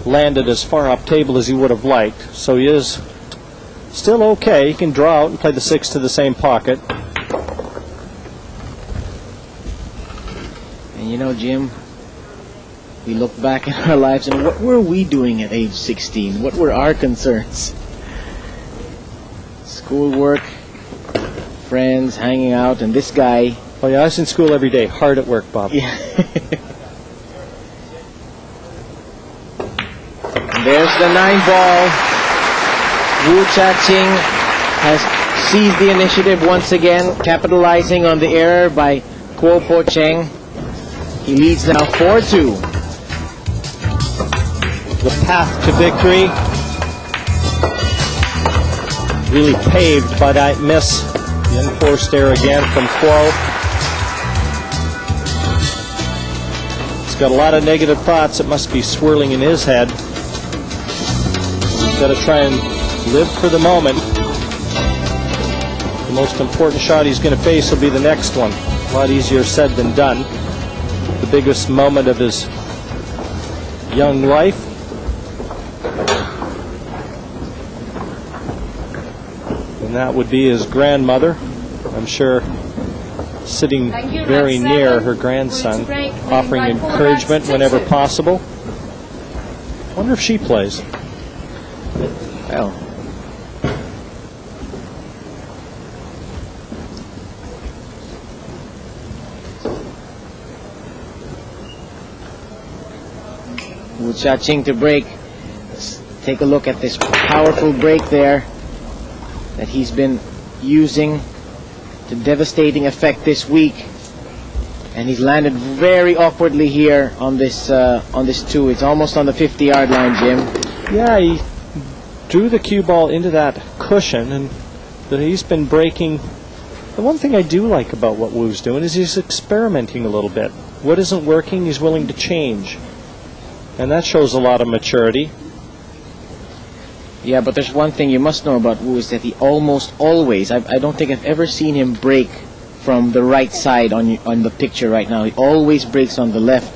landed as far up table as he would have liked, so he is still okay. He can draw out and play the 6 to the same pocket. And you know, Jim, we look back at our lives and what were we doing at age 16? What were our concerns? Schoolwork, friends, hanging out, and this guy. Oh yeah, I was in school every day, hard at work, Bob. Yeah. There's the 9 ball. Chia Ching has seized the initiative once again, capitalizing on the error by Kuo Cheng. He leads now 4-2. The path to victory really paved by that miss. The unforced error again from Kuo. He's got a lot of negative thoughts that must be swirling in his head. Got to try and live for the moment. The most important shot he's going to face will be the next one. A lot easier said than done. The biggest moment of his young life. And that would be his grandmother, I'm sure, sitting very near her grandson, offering encouragement whenever possible. Wonder if she plays. Well, Chia Ching to break. Let's take a look at this powerful break there that he's been using to devastating effect this week, and he's landed very awkwardly here on this two. It's almost on the 50-yard line, Jim. Yeah, he drew the cue ball into that cushion, and that he's been breaking. The one thing I do like about what Wu's doing is he's experimenting a little bit. What isn't working, he's willing to change. And that shows a lot of maturity. Yeah, but there's one thing you must know about Wu is that he almost always, I don't think I've ever seen him break from the right side on the picture right now. He always breaks on the left.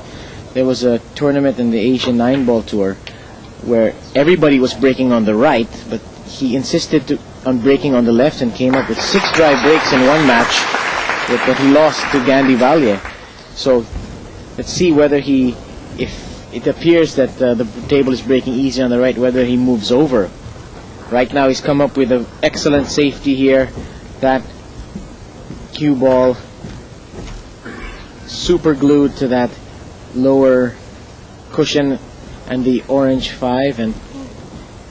There was a tournament in the Asian 9-ball tour where everybody was breaking on the right, but he insisted on breaking on the left and came up with 6 drive breaks in one match that he lost to Gandhi Vallier. So let's see whether if it appears that the table is breaking easy on the right, whether he moves over. Right now he's come up with an excellent safety here. That cue ball super glued to that lower cushion and the orange 5, and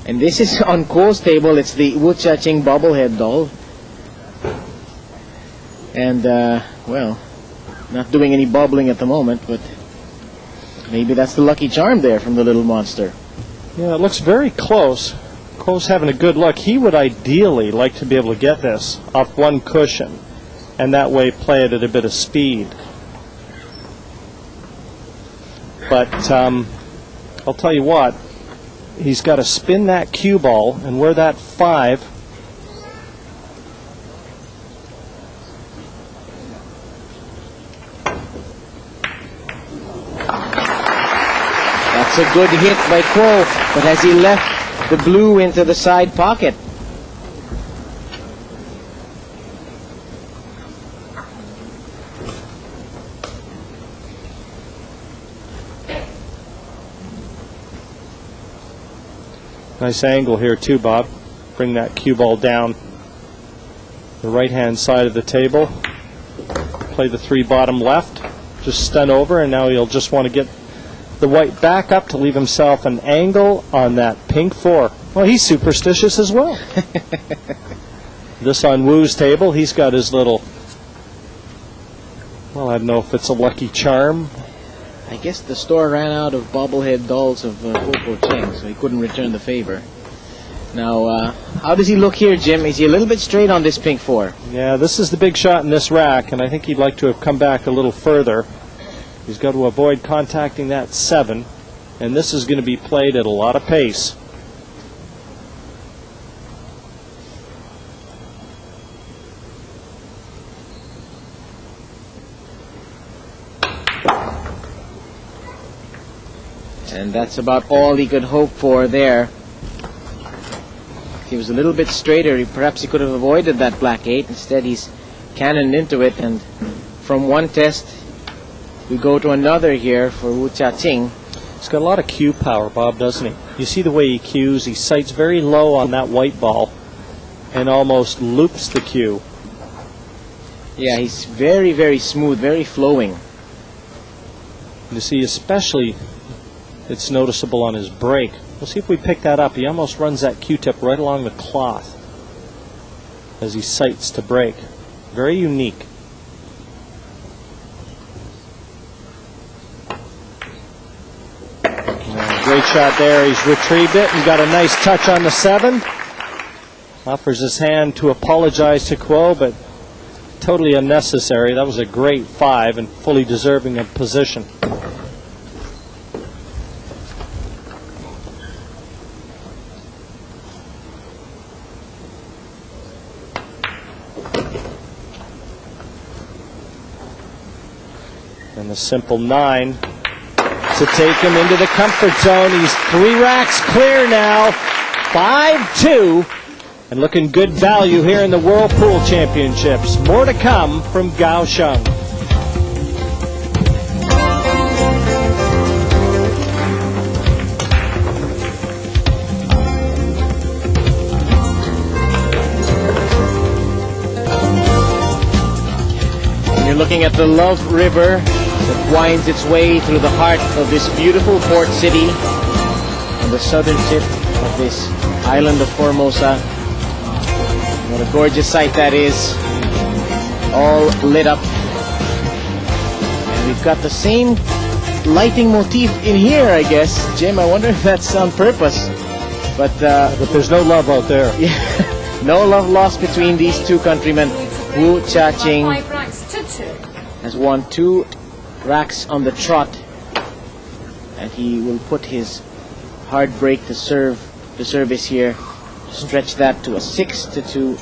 this is on Ko's table. It's the Chia Ching bobblehead doll, and well, not doing any bobbling at the moment, but maybe that's the lucky charm there from the little monster. Yeah, it looks very close. Ko's having a good look. He would ideally like to be able to get this off one cushion and that way play it at a bit of speed. But I'll tell you what, he's got to spin that cue ball, and where that 5 That's a good hit by Ko, but has he left the blue into the side pocket? Nice angle here too, Bob. Bring that cue ball down the right-hand side of the table. Play the 3 bottom left. Just stun over, and now he'll just want to get the white back up to leave himself an angle on that pink 4. Well, he's superstitious as well. This on Wu's table, he's got his little, well, I don't know if it's a lucky charm. I guess the store ran out of bobblehead dolls of Cheng, so he couldn't return the favor. Now, how does he look here, Jim? Is he a little bit straight on this pink 4? Yeah, this is the big shot in this rack, and I think he'd like to have come back a little further. He's got to avoid contacting that 7, and this is going to be played at a lot of pace. And that's about all he could hope for there. If he was a little bit straighter, perhaps he could have avoided that black 8. Instead, he's cannoned into it, and from one test, we go to another here for Chia Ching. He's got a lot of cue power, Bob, doesn't he? You see the way he cues. He sights very low on that white ball and almost loops the cue. Yeah, he's very, very smooth, very flowing. You see, especially, it's noticeable on his break. We'll see if we pick that up. He almost runs that Q-tip right along the cloth as he sights to break. Very unique. Great shot there. He's retrieved it and got a nice touch on the 7. Offers his hand to apologize to Ko, but totally unnecessary. That was a great 5 and fully deserving of position. And the simple 9 to take him into the comfort zone. He's 3 racks clear now. 5-2. And looking good value here in the World Pool Championships. More to come from Kaohsiung. You're looking at the Love River that winds its way through the heart of this beautiful port city on the southern tip of this island of Formosa. What a gorgeous sight that is, all lit up. And we've got the same lighting motif in here, I guess. Jim, I wonder if that's on purpose. But there's no love out there. Yeah, no love lost between these two countrymen. Wu Chia Ching has won 2 racks on the trot, and he will put his hard break to service here, stretch that to a 6-2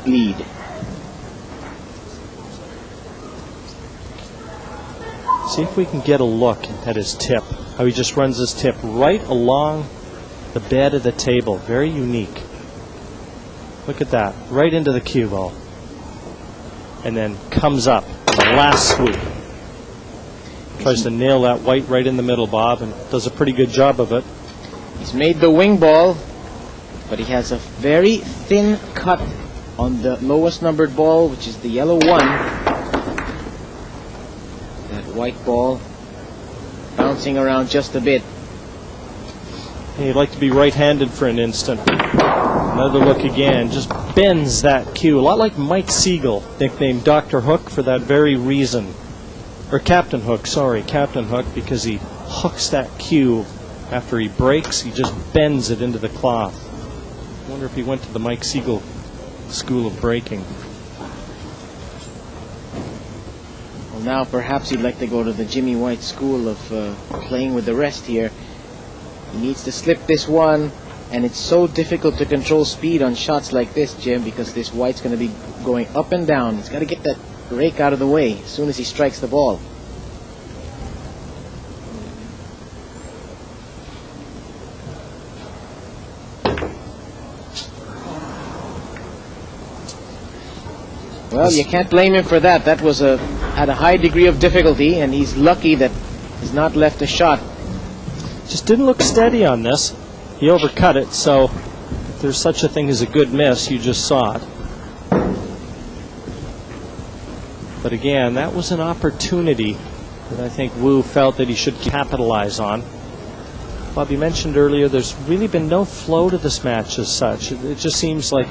lead. See if we can get a look at his tip, how he just runs his tip right along the bed of the table. Very unique. Look at that, right into the cue ball. And then comes up on the last swoop. Tries to nail that white right in the middle, Bob, and does a pretty good job of it. He's made the wing ball, but he has a very thin cut on the lowest numbered ball, which is the yellow 1. That white ball bouncing around just a bit. He'd like to be right-handed for an instant. Another look again, just bends that cue. A lot like Mike Siegel, nicknamed Dr. Hook for that very reason. Or Captain Hook, sorry, Captain Hook, because he hooks that cue after he breaks. He just bends it into the cloth. I wonder if he went to the Mike Siegel School of Breaking. Well, now perhaps he'd like to go to the Jimmy White School of playing with the rest here. He needs to slip this one, and it's so difficult to control speed on shots like this, Jim, because this White's going to be going up and down. He's got to get that rake out of the way as soon as he strikes the ball. Well, you can't blame him for that. That was at a high degree of difficulty, and he's lucky that he's not left a shot. Just didn't look steady on this. He overcut it, so if there's such a thing as a good miss, you just saw it. But again, that was an opportunity that I think Wu felt that he should capitalize on. Bob, you mentioned earlier there's really been no flow to this match as such. It just seems like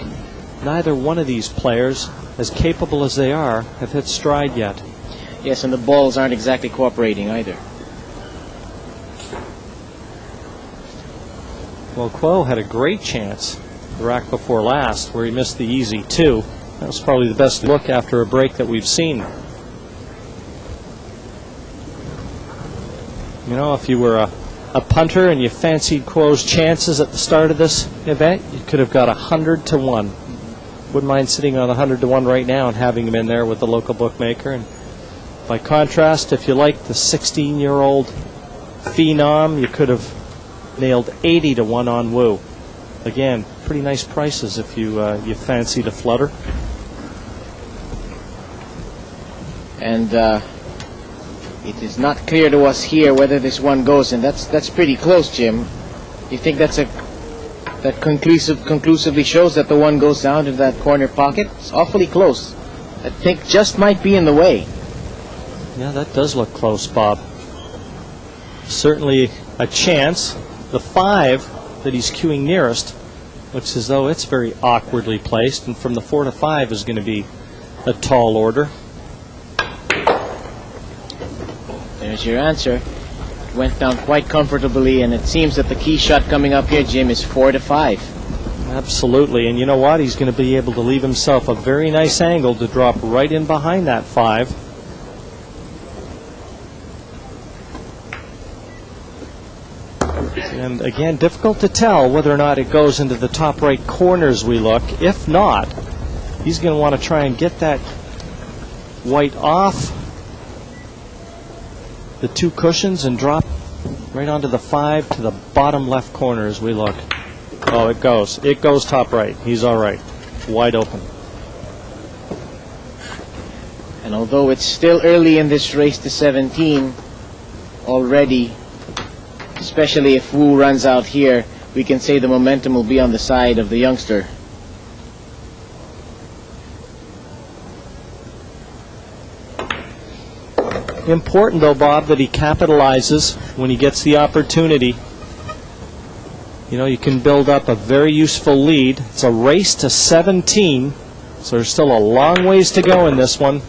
neither one of these players, as capable as they are, have hit stride yet. Yes, and the balls aren't exactly cooperating either. Well, Kuo had a great chance the rack before last where he missed the easy 2. That was probably the best look after a break that we've seen. You know, if you were a punter and you fancied Kuo's chances at the start of this event, you could have got 100-1. Wouldn't mind sitting on 100-1 right now and having him in there with the local bookmaker. And by contrast, if you like the 16-year-old phenom, you could have nailed 80-1 on Wu. Again, pretty nice prices if you fancied a flutter. And it is not clear to us here whether this one goes, and that's pretty close, Jim. You think that conclusively shows that the one goes down to that corner pocket? It's awfully close. I think just might be in the way. Yeah, that does look close, Bob. Certainly a chance. The 5 that he's queuing nearest looks as though it's very awkwardly placed, and from the 4 to 5 is going to be a tall order. There's your answer. Went down quite comfortably, and it seems that the key shot coming up here, Jim, is 4 to 5. Absolutely, and you know what? He's going to be able to leave himself a very nice angle to drop right in behind that 5. And again, difficult to tell whether or not it goes into the top right corners we look. If not, he's going to want to try and get that white off the two cushions and drop right onto the 5 to the bottom left corner as we look. Oh, it goes. It goes top right. He's all right. Wide open. And although it's still early in this race to 17, already, especially if Wu runs out here, we can say the momentum will be on the side of the youngster. Important, though, Bob, that he capitalizes when he gets the opportunity. You know, you can build up a very useful lead. It's a race to 17, so there's still a long ways to go in this one.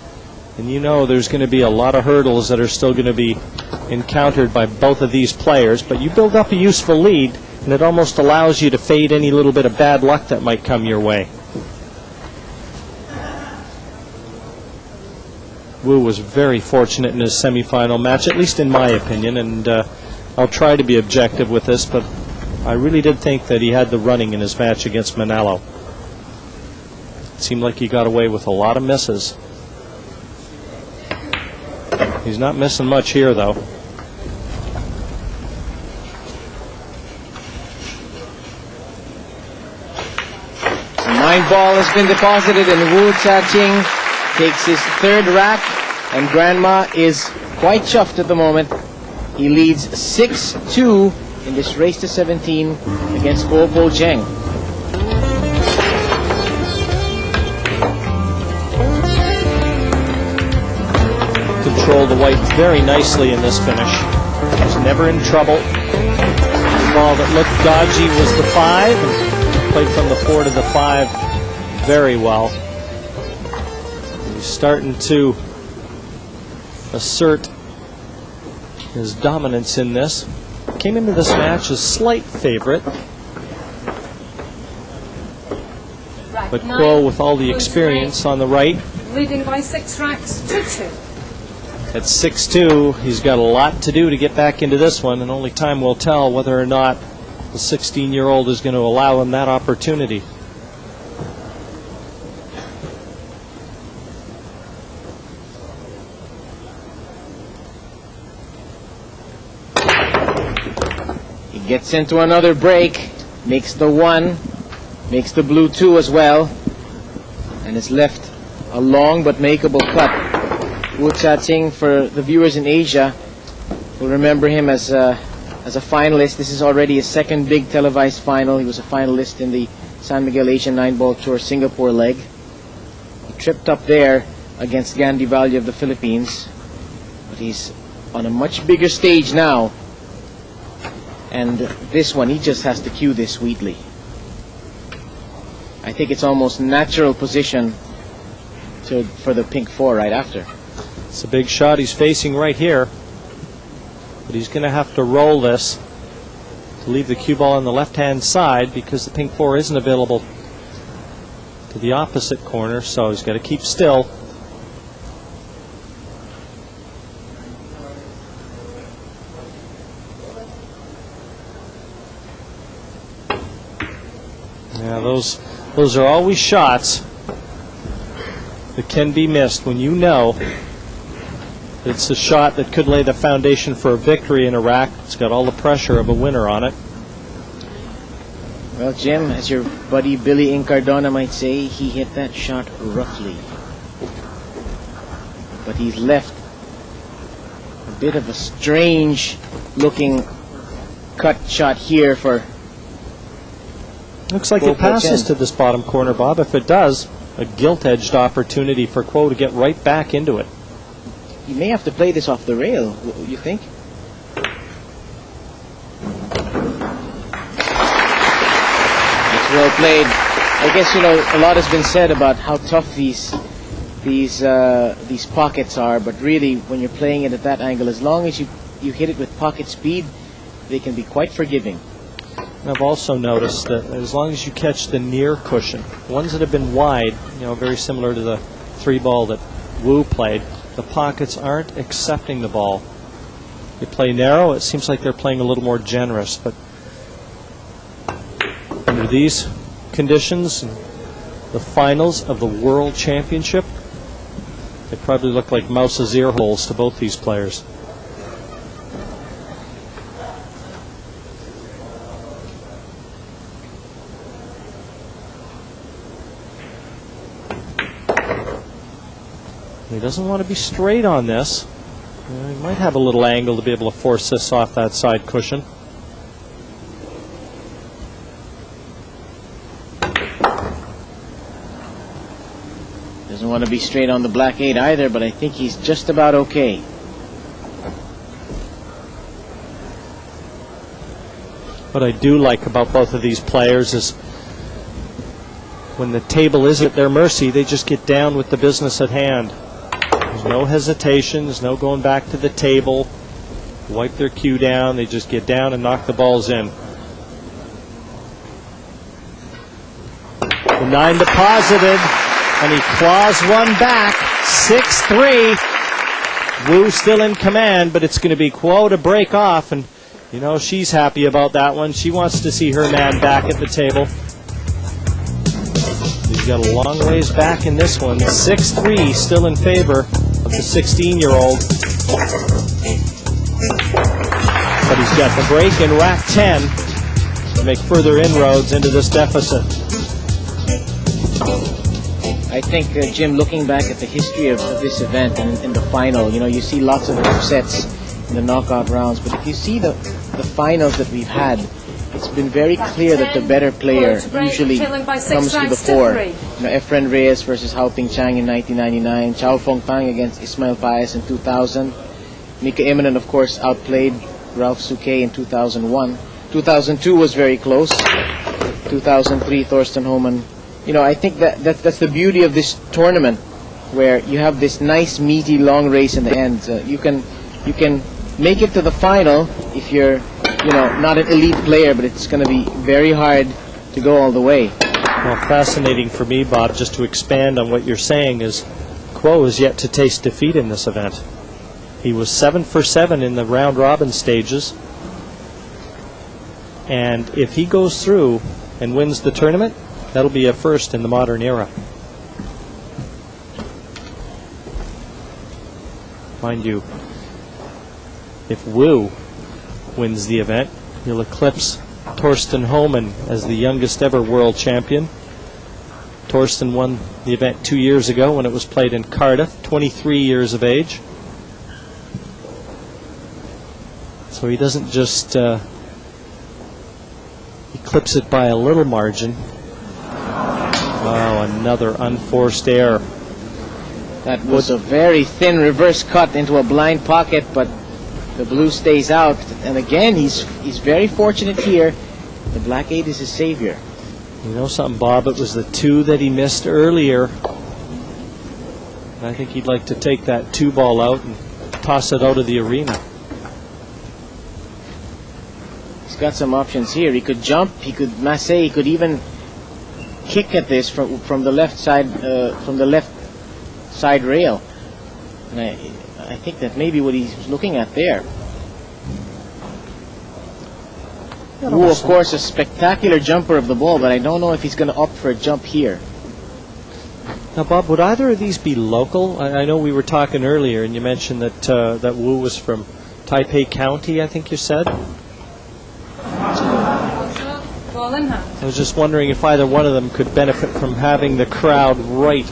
And you know there's going to be a lot of hurdles that are still going to be encountered by both of these players. But you build up a useful lead, and it almost allows you to fade any little bit of bad luck that might come your way. Wu was very fortunate in his semifinal match, at least in my opinion, and I'll try to be objective with this, but I really did think that he had the running in his match against Manalo. It seemed like he got away with a lot of misses. He's not missing much here, though. The 9 ball has been deposited, and Wu Chia Ching takes his 3rd rack, and Grandma is quite chuffed at the moment. He leads 6-2 in this race to 17 against Cheng. Control the white very nicely in this finish. He's never in trouble. The ball that looked dodgy was the 5, and played from the 4 to the 5 very well. He's starting to assert his dominance in this. Came into this match a slight favorite, but Kuo, with all the experience on the right, leading by 6 racks to 2. At 6-2, he's got a lot to do to get back into this one, and only time will tell whether or not the 16-year-old is going to allow him that opportunity. He gets into another break, makes the 1, makes the blue 2 as well, and is left a long but makeable cut. Wu Chia Ching, for the viewers in Asia, will remember him as a finalist. This is already his 2nd big televised final. He was a finalist in the San Miguel Asian 9-ball Tour Singapore leg. He tripped up there against Gandhi Valli of the Philippines, but he's on a much bigger stage now. And this one, he just has to cue this sweetly. I think it's almost natural position for the pink 4 right after. It's a big shot he's facing right here, but he's going to have to roll this to leave the cue ball on the left-hand side because the pink 4 isn't available to the opposite corner, so he's got to keep still. Yeah, those are always shots that can be missed when you know it's a shot that could lay the foundation for a victory in a rack. It's got all the pressure of a winner on it. Well, Jim, as your buddy Billy Incardona might say, he hit that shot roughly. But he's left a bit of a strange looking cut shot here for... Looks like it passes to this bottom corner, Bob. If it does, a gilt-edged opportunity for Kuo to get right back into it. You may have to play this off the rail, you think? It's well played. I guess, you know, a lot has been said about how tough these pockets are, but really, when you're playing it at that angle, as long as you hit it with pocket speed, they can be quite forgiving. And I've also noticed that as long as you catch the near cushion, the ones that have been wide, you know, very similar to the 3-ball that Wu played, the pockets aren't accepting the ball. You play narrow, it seems like they're playing a little more generous, but under these conditions, the finals of the World Championship, they probably look like mouse's ear holes to both these players. He doesn't want to be straight on this. He might have a little angle to be able to force this off that side cushion. Doesn't want to be straight on the black 8 either, but I think he's just about okay. What I do like about both of these players is when the table is at their mercy, they just get down with the business at hand. There's no hesitation, there's no going back to the table, wipe their cue down, they just get down and knock the balls in. The 9 deposited, and he claws one back, 6-3. Wu still in command, but it's going to be Kuo to break off, and you know she's happy about that one. She wants to see her man back at the table. He's got a long ways back in this one. 6-3 still in favor of the 16-year-old. But he's got the break in rack 10 to make further inroads into this deficit. I think, Jim, looking back at the history of this event and in the final, you know, you see lots of upsets in the knockout rounds, but if you see the finals that we've had, it's been very clear that the better player usually comes to the fore. You know, Efren Reyes versus Hao Ping Chang in 1999, Chao Fong Tang against Ismail Paez in 2000, Mika Immonen, of course, outplayed Ralph Souquet in 2001. 2002 was very close. 2003, Thorsten Homan. You know, I think that's the beauty of this tournament, where you have this nice, meaty, long race in the end. You can make it to the final if you're, you know, not an elite player, but it's going to be very hard to go all the way. Well, fascinating for me, Bob, just to expand on what you're saying, is Kuo is yet to taste defeat in this event. He was 7 for 7 in the round robin stages, and if he goes through and wins the tournament, that'll be a first in the modern era. Mind you, if Wu wins the event, he'll eclipse Thorsten Homan as the youngest ever world champion. Thorsten won the event 2 years ago when it was played in Cardiff, 23 years of age. So he doesn't just eclipse it by a little margin. Oh, another unforced error. That was a very thin reverse cut into a blind pocket, but the blue stays out. And again, he's very fortunate here. The black 8 is his savior. You know something, Bob? It was the 2 that he missed earlier. And I think he'd like to take that 2 ball out and toss it out of the arena. He's got some options here. He could jump, he could masse, he could even kick at this from the left side rail. And I think that may be what he's looking at there. Wu, of course, a spectacular jumper of the ball, but I don't know if he's going to opt for a jump here. Now, Bob, would either of these be local? I know we were talking earlier, and you mentioned that that Wu was from Taipei County, I think you said. I was just wondering if either one of them could benefit from having the crowd right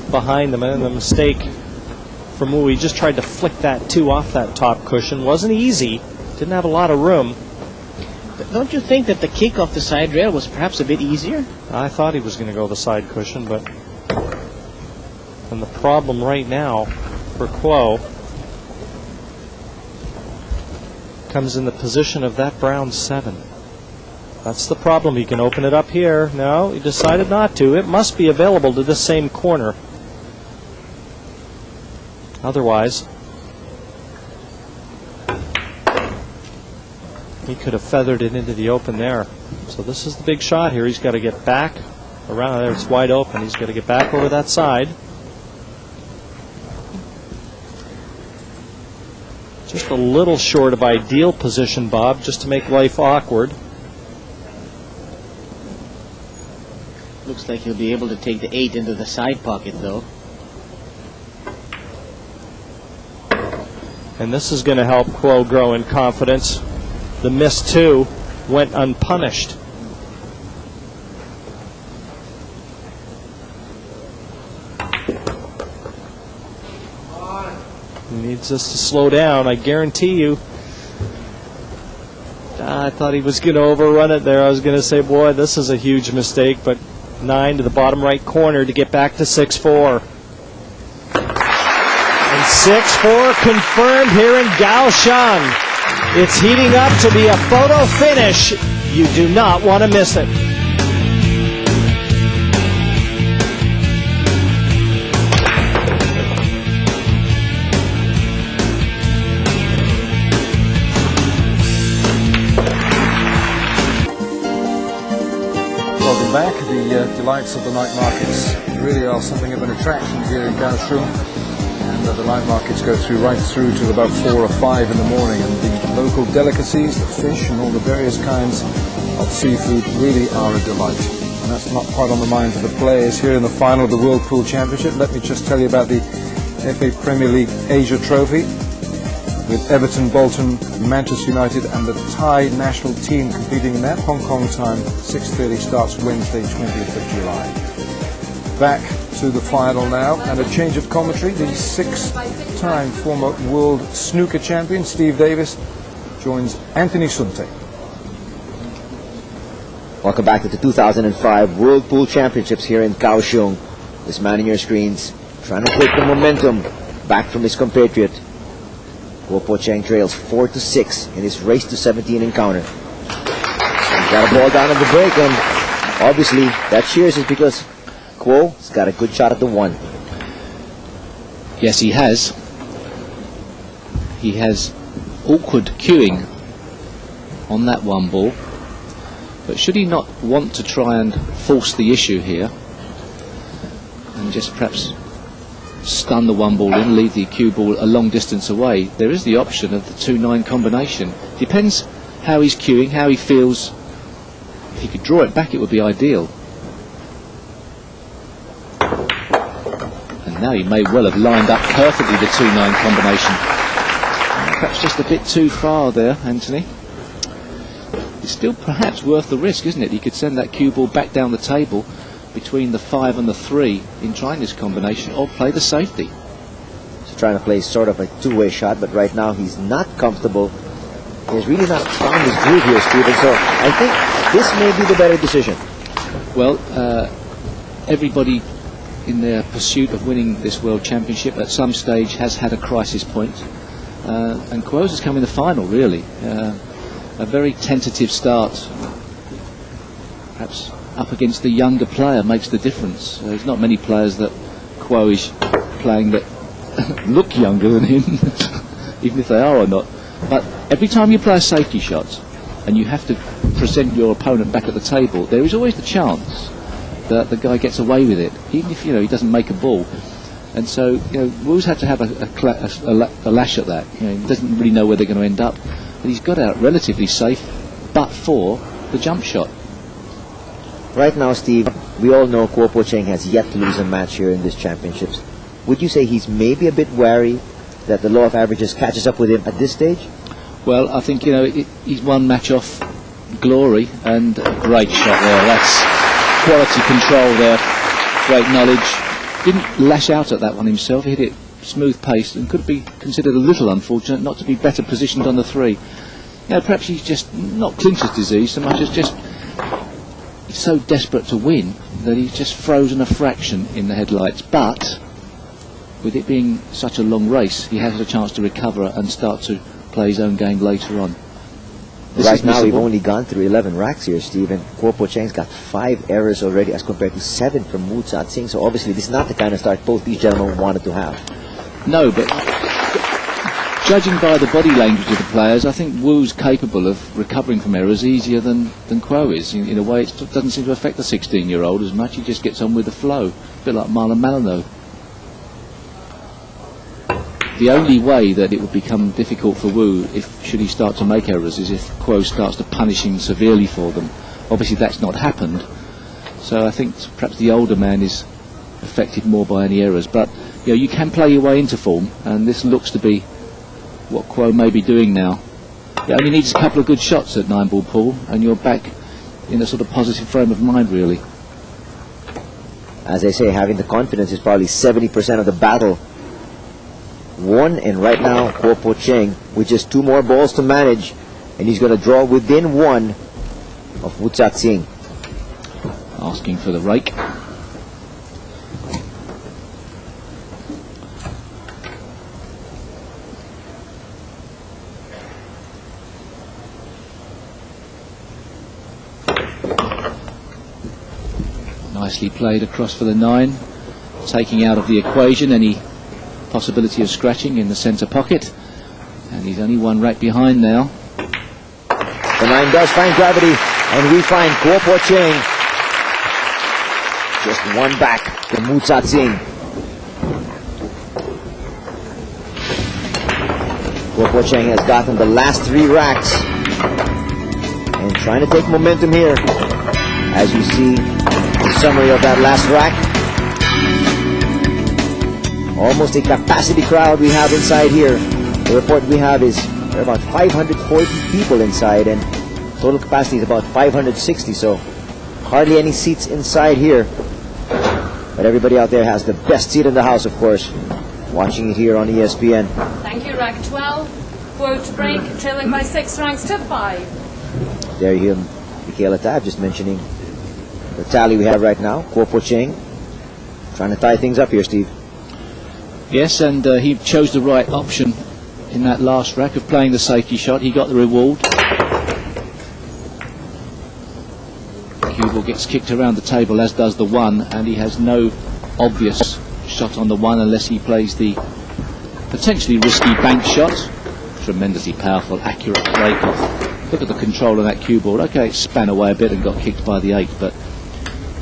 behind them. And the mistake from Wu, he just tried to flick that 2 off that top cushion. Wasn't easy. Didn't have a lot of room. Don't you think that the kick off the side rail was perhaps a bit easier? I thought he was going to go the side cushion, but... And the problem right now for Kuo comes in the position of that brown 7. That's the problem. He can open it up here. No, he decided not to. It must be available to this same corner. Otherwise, he could have feathered it into the open there. So this is the big shot here. He's got to get back around there. It's wide open. He's got to get back over that side. Just a little short of ideal position, Bob, just to make life awkward. Looks like he'll be able to take the 8 into the side pocket, though. And this is going to help Kuo grow in confidence. The miss 2 went unpunished. He needs us to slow down, I guarantee you. I thought he was going to overrun it there. I was going to say, boy, this is a huge mistake, but 9 to the bottom right corner to get back to 6-4. And 6-4 confirmed here in Kaohsiung. It's heating up to be a photo finish. You do not want to miss it. Welcome back. The delights of the night markets really are something of an attraction here in Kaohsiung. And the night markets go right through to about 4 or 5 in the morning. And the local delicacies, the fish and all the various kinds of seafood really are a delight. And that's not quite on the minds of the players here in the final of the World Pool Championship. Let me just tell you about the FA Premier League Asia Trophy, with Everton, Bolton, Manchester United and the Thai national team competing in that. Hong Kong time, 6:30, starts Wednesday, 20th of July. Back to the final now, and a change of commentary. The 6-time former world snooker champion, Steve Davis, joins Anthony Sunte. Welcome back to the 2005 World Pool Championships here in Kaohsiung. This man on your screens trying to take the momentum back from his compatriot. Guo Cheng trails 4-6 in his race to 17 encounter. He's got a ball down at the break, and obviously that cheers is because Guo's got a good shot at the 1. Yes, he has. He has awkward cueing on that 1 ball. But should he not want to try and force the issue here and just perhaps stun the 1 ball in, leave the cue ball a long distance away, there is the option of the 2-9 combination. Depends how he's cueing, how he feels. If he could draw it back, it would be ideal. And now he may well have lined up perfectly the 2-9 combination. Perhaps just a bit too far there, Anthony. It's still perhaps worth the risk, isn't it? He could send that cue ball back down the table between the 5 and the 3 in trying this combination, or play the safety. He's trying to play sort of a 2-way shot, but right now he's not comfortable. He's really not found his groove here, Stephen, so I think this may be the better decision. Well, everybody in their pursuit of winning this World Championship at some stage has had a crisis point, and Guo's has come in the final, really. A very tentative start, perhaps up against the younger player makes the difference. There's not many players that Guo is playing that look younger than him, even if they are or not. But every time you play a safety shot and you have to present your opponent back at the table, there is always the chance that the guy gets away with it, even if he doesn't make a ball. And so Wu's had to have a lash at that. He doesn't really know where they're going to end up, but he's got out relatively safe, but for the jump shot. Right now, Steve, we all know Guo Cheng has yet to lose a match here in these championships. Would you say he's maybe a bit wary that the law of averages catches up with him at this stage? Well, I think he's one match off glory, and a great shot there. That's quality control there, great knowledge. Didn't lash out at that one himself. He hit it smooth paced and could be considered a little unfortunate not to be better positioned on the 3. Perhaps he's just not clincher's disease so much as just he's so desperate to win that he's just frozen a fraction in the headlights. But with it being such a long race, he has a chance to recover and start to play his own game later on. Right now we've only gone through 11 racks here, Steve, and Guo Cheng's got 5 errors already as compared to 7 from Wu Tsing. So obviously this is not the kind of start both these gentlemen wanted to have. No, but judging by the body language of the players, I think Wu's capable of recovering from errors easier than Guo is. In a way, it doesn't seem to affect the 16-year-old as much. He just gets on with the flow, a bit like Marlon Malino. The only way that it would become difficult for Wu, should he start to make errors, is if Guo starts to punish him severely for them. Obviously that's not happened, so I think perhaps the older man is affected more by any errors. But you can play your way into form, and this looks to be what Guo may be doing now. It only needs a couple of good shots at 9-ball pool, and you're back in a sort of positive frame of mind, really. As they say, having the confidence is probably 70% of the battle. 1, and right now Kuo Cheng with just 2 more balls to manage, and he's going to draw within 1 of Wu Tsing. Asking for the rake. Nicely played across for the 9, taking out of the equation any possibility of scratching in the centre pocket, and he's only 1 rack behind now. The 9 does find gravity, and we find Kuo Cheng just 1 back from Wu Tsing. Kuo Cheng has gotten the last 3 racks and trying to take momentum here. As you see the summary of that last rack, almost a capacity crowd we have inside here. The report we have is there are about 540 people inside, and total capacity is about 560, so hardly any seats inside here. But everybody out there has the best seat in the house, of course, watching it here on ESPN. Thank you, rack 12. Quote break, trailing by 6 ranks to 5. There you hear Michaela Tab just mentioning the tally we have right now. Kuo Cheng trying to tie things up here, Steve. Yes, and he chose the right option in that last rack of playing the safety shot. He got the reward. Cue ball gets kicked around the table, as does the 1, and he has no obvious shot on the 1 unless he plays the potentially risky bank shot. Tremendously powerful, accurate break off. Look at the control on that cue ball. Okay, it span away a bit and got kicked by the 8, but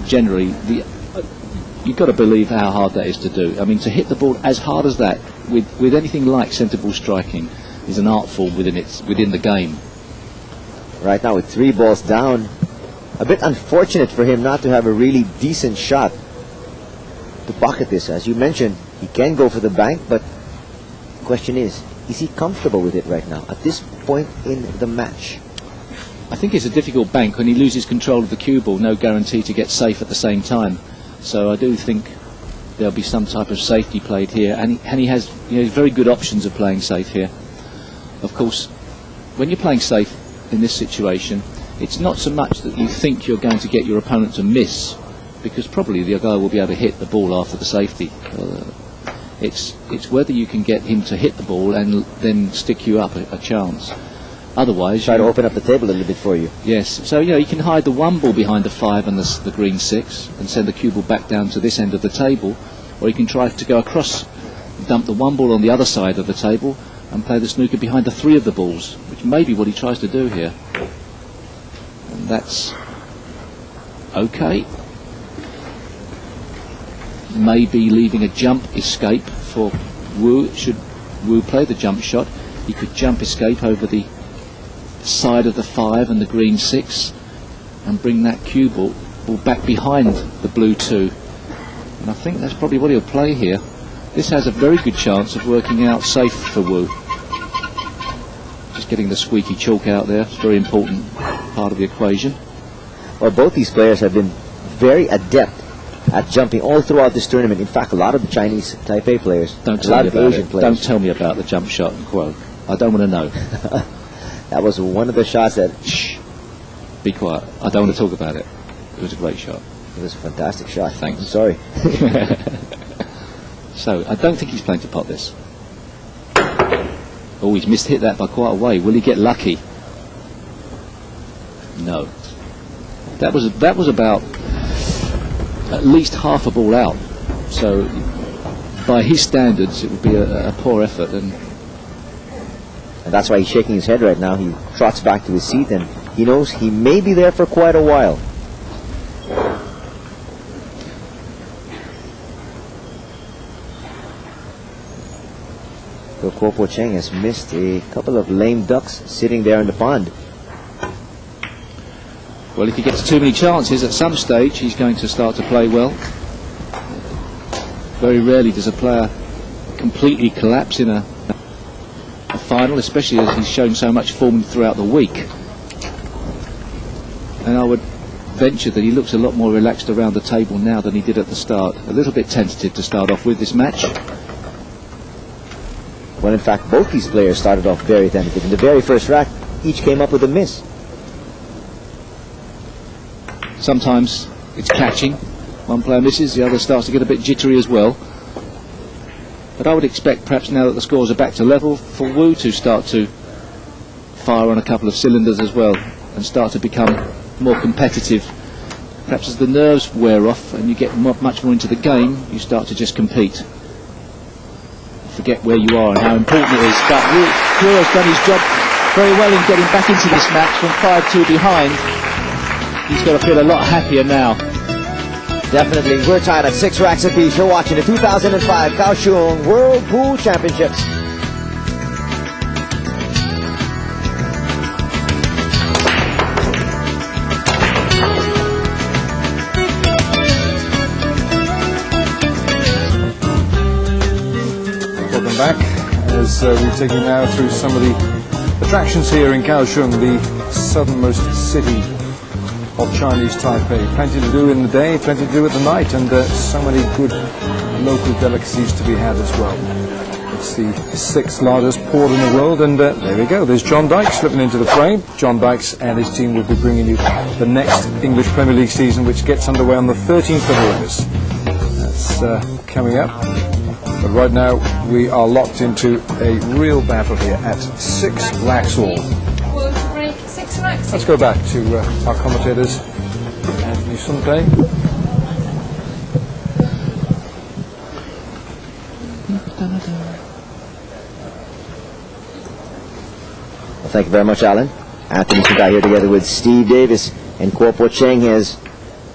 generally you've got to believe how hard that is to do. I mean, to hit the ball as hard as that with anything like centre ball striking is an art form within the game. Right now with 3 balls down, a bit unfortunate for him not to have a really decent shot to pocket this. As you mentioned, he can go for the bank, but the question is he comfortable with it right now at this point in the match? I think it's a difficult bank when he loses control of the cue ball. No guarantee to get safe at the same time. So I do think there'll be some type of safety played here, and he has very good options of playing safe here. Of course, when you're playing safe in this situation, it's not so much that you think you're going to get your opponent to miss, because probably the guy will be able to hit the ball after the safety. It's whether you can get him to hit the ball and then stick you up a chance. Otherwise, try to open up the table a little bit for you. Yes, so you can hide the 1 ball behind the 5 and the green 6 and send the cue ball back down to this end of the table, or you can try to go across, dump the 1 ball on the other side of the table and play the snooker behind the 3 of the balls, which may be what he tries to do here. And that's okay. Maybe leaving a jump escape for Wu. Should Wu play the jump shot, he could jump escape over the side of the 5 and the green 6 and bring that cue ball back behind the blue 2. And I think that's probably what he'll play here. This has a very good chance of working out safe for Wu. Just getting the squeaky chalk out there. It's a very important part of the equation. Well, both these players have been very adept at jumping all throughout this tournament. In fact, a lot of the Chinese Taipei players, don't a lot of Asian players. Don't tell me about the jump shot, Kuo. I don't want to know. That was one of the shots that... Shh. Be quiet. I don't want to talk about it. It was a great shot. It was a fantastic shot. Thanks. I'm sorry. So, I don't think he's playing to pot this. Oh, he's missed-hit that by quite a way. Will he get lucky? No. That was about at least half a ball out. So, by his standards, it would be a poor effort. And that's why he's shaking his head right now. He trots back to his seat, and he knows he may be there for quite a while. So Kuo Cheng has missed a couple of lame ducks sitting there in the pond. Well, if he gets too many chances at some stage, he's going to start to play well. Very rarely does a player completely collapse in a final, especially as he's shown so much form throughout the week. And I would venture that he looks a lot more relaxed around the table now than he did at the start. A little bit tentative to start off with this match. When in fact both these players started off very tentative. In the very first rack, each came up with a miss. Sometimes it's catching. One player misses, the other starts to get a bit jittery as well. But I would expect, perhaps now that the scores are back to level, for Wu to start to fire on a couple of cylinders as well and start to become more competitive. Perhaps as the nerves wear off and you get much more into the game, you start to just compete. Forget where you are and how important it is. But Wu has done his job very well in getting back into this match from 5-2 behind. He's got to feel a lot happier now. Definitely. We're tied at 6 racks apiece. You're watching the 2005 Kaohsiung World Pool Championships. Welcome back as we take you now through some of the attractions here in Kaohsiung, the southernmost city of Chinese Taipei. Plenty to do in the day, plenty to do at the night, and so many good local delicacies to be had as well. It's the 6th largest port in the world, and there we go. There's John Dykes slipping into the frame. John Dykes and his team will be bringing you the next English Premier League season, which gets underway on the 13th of August. That's coming up. But right now we are locked into a real battle here at 6 racks all. Let's go back to our commentators, Anthony Sunday. Well, thank you very much, Alan. Anthony Sunday here together with Steve Davis, and Kuo Cheng has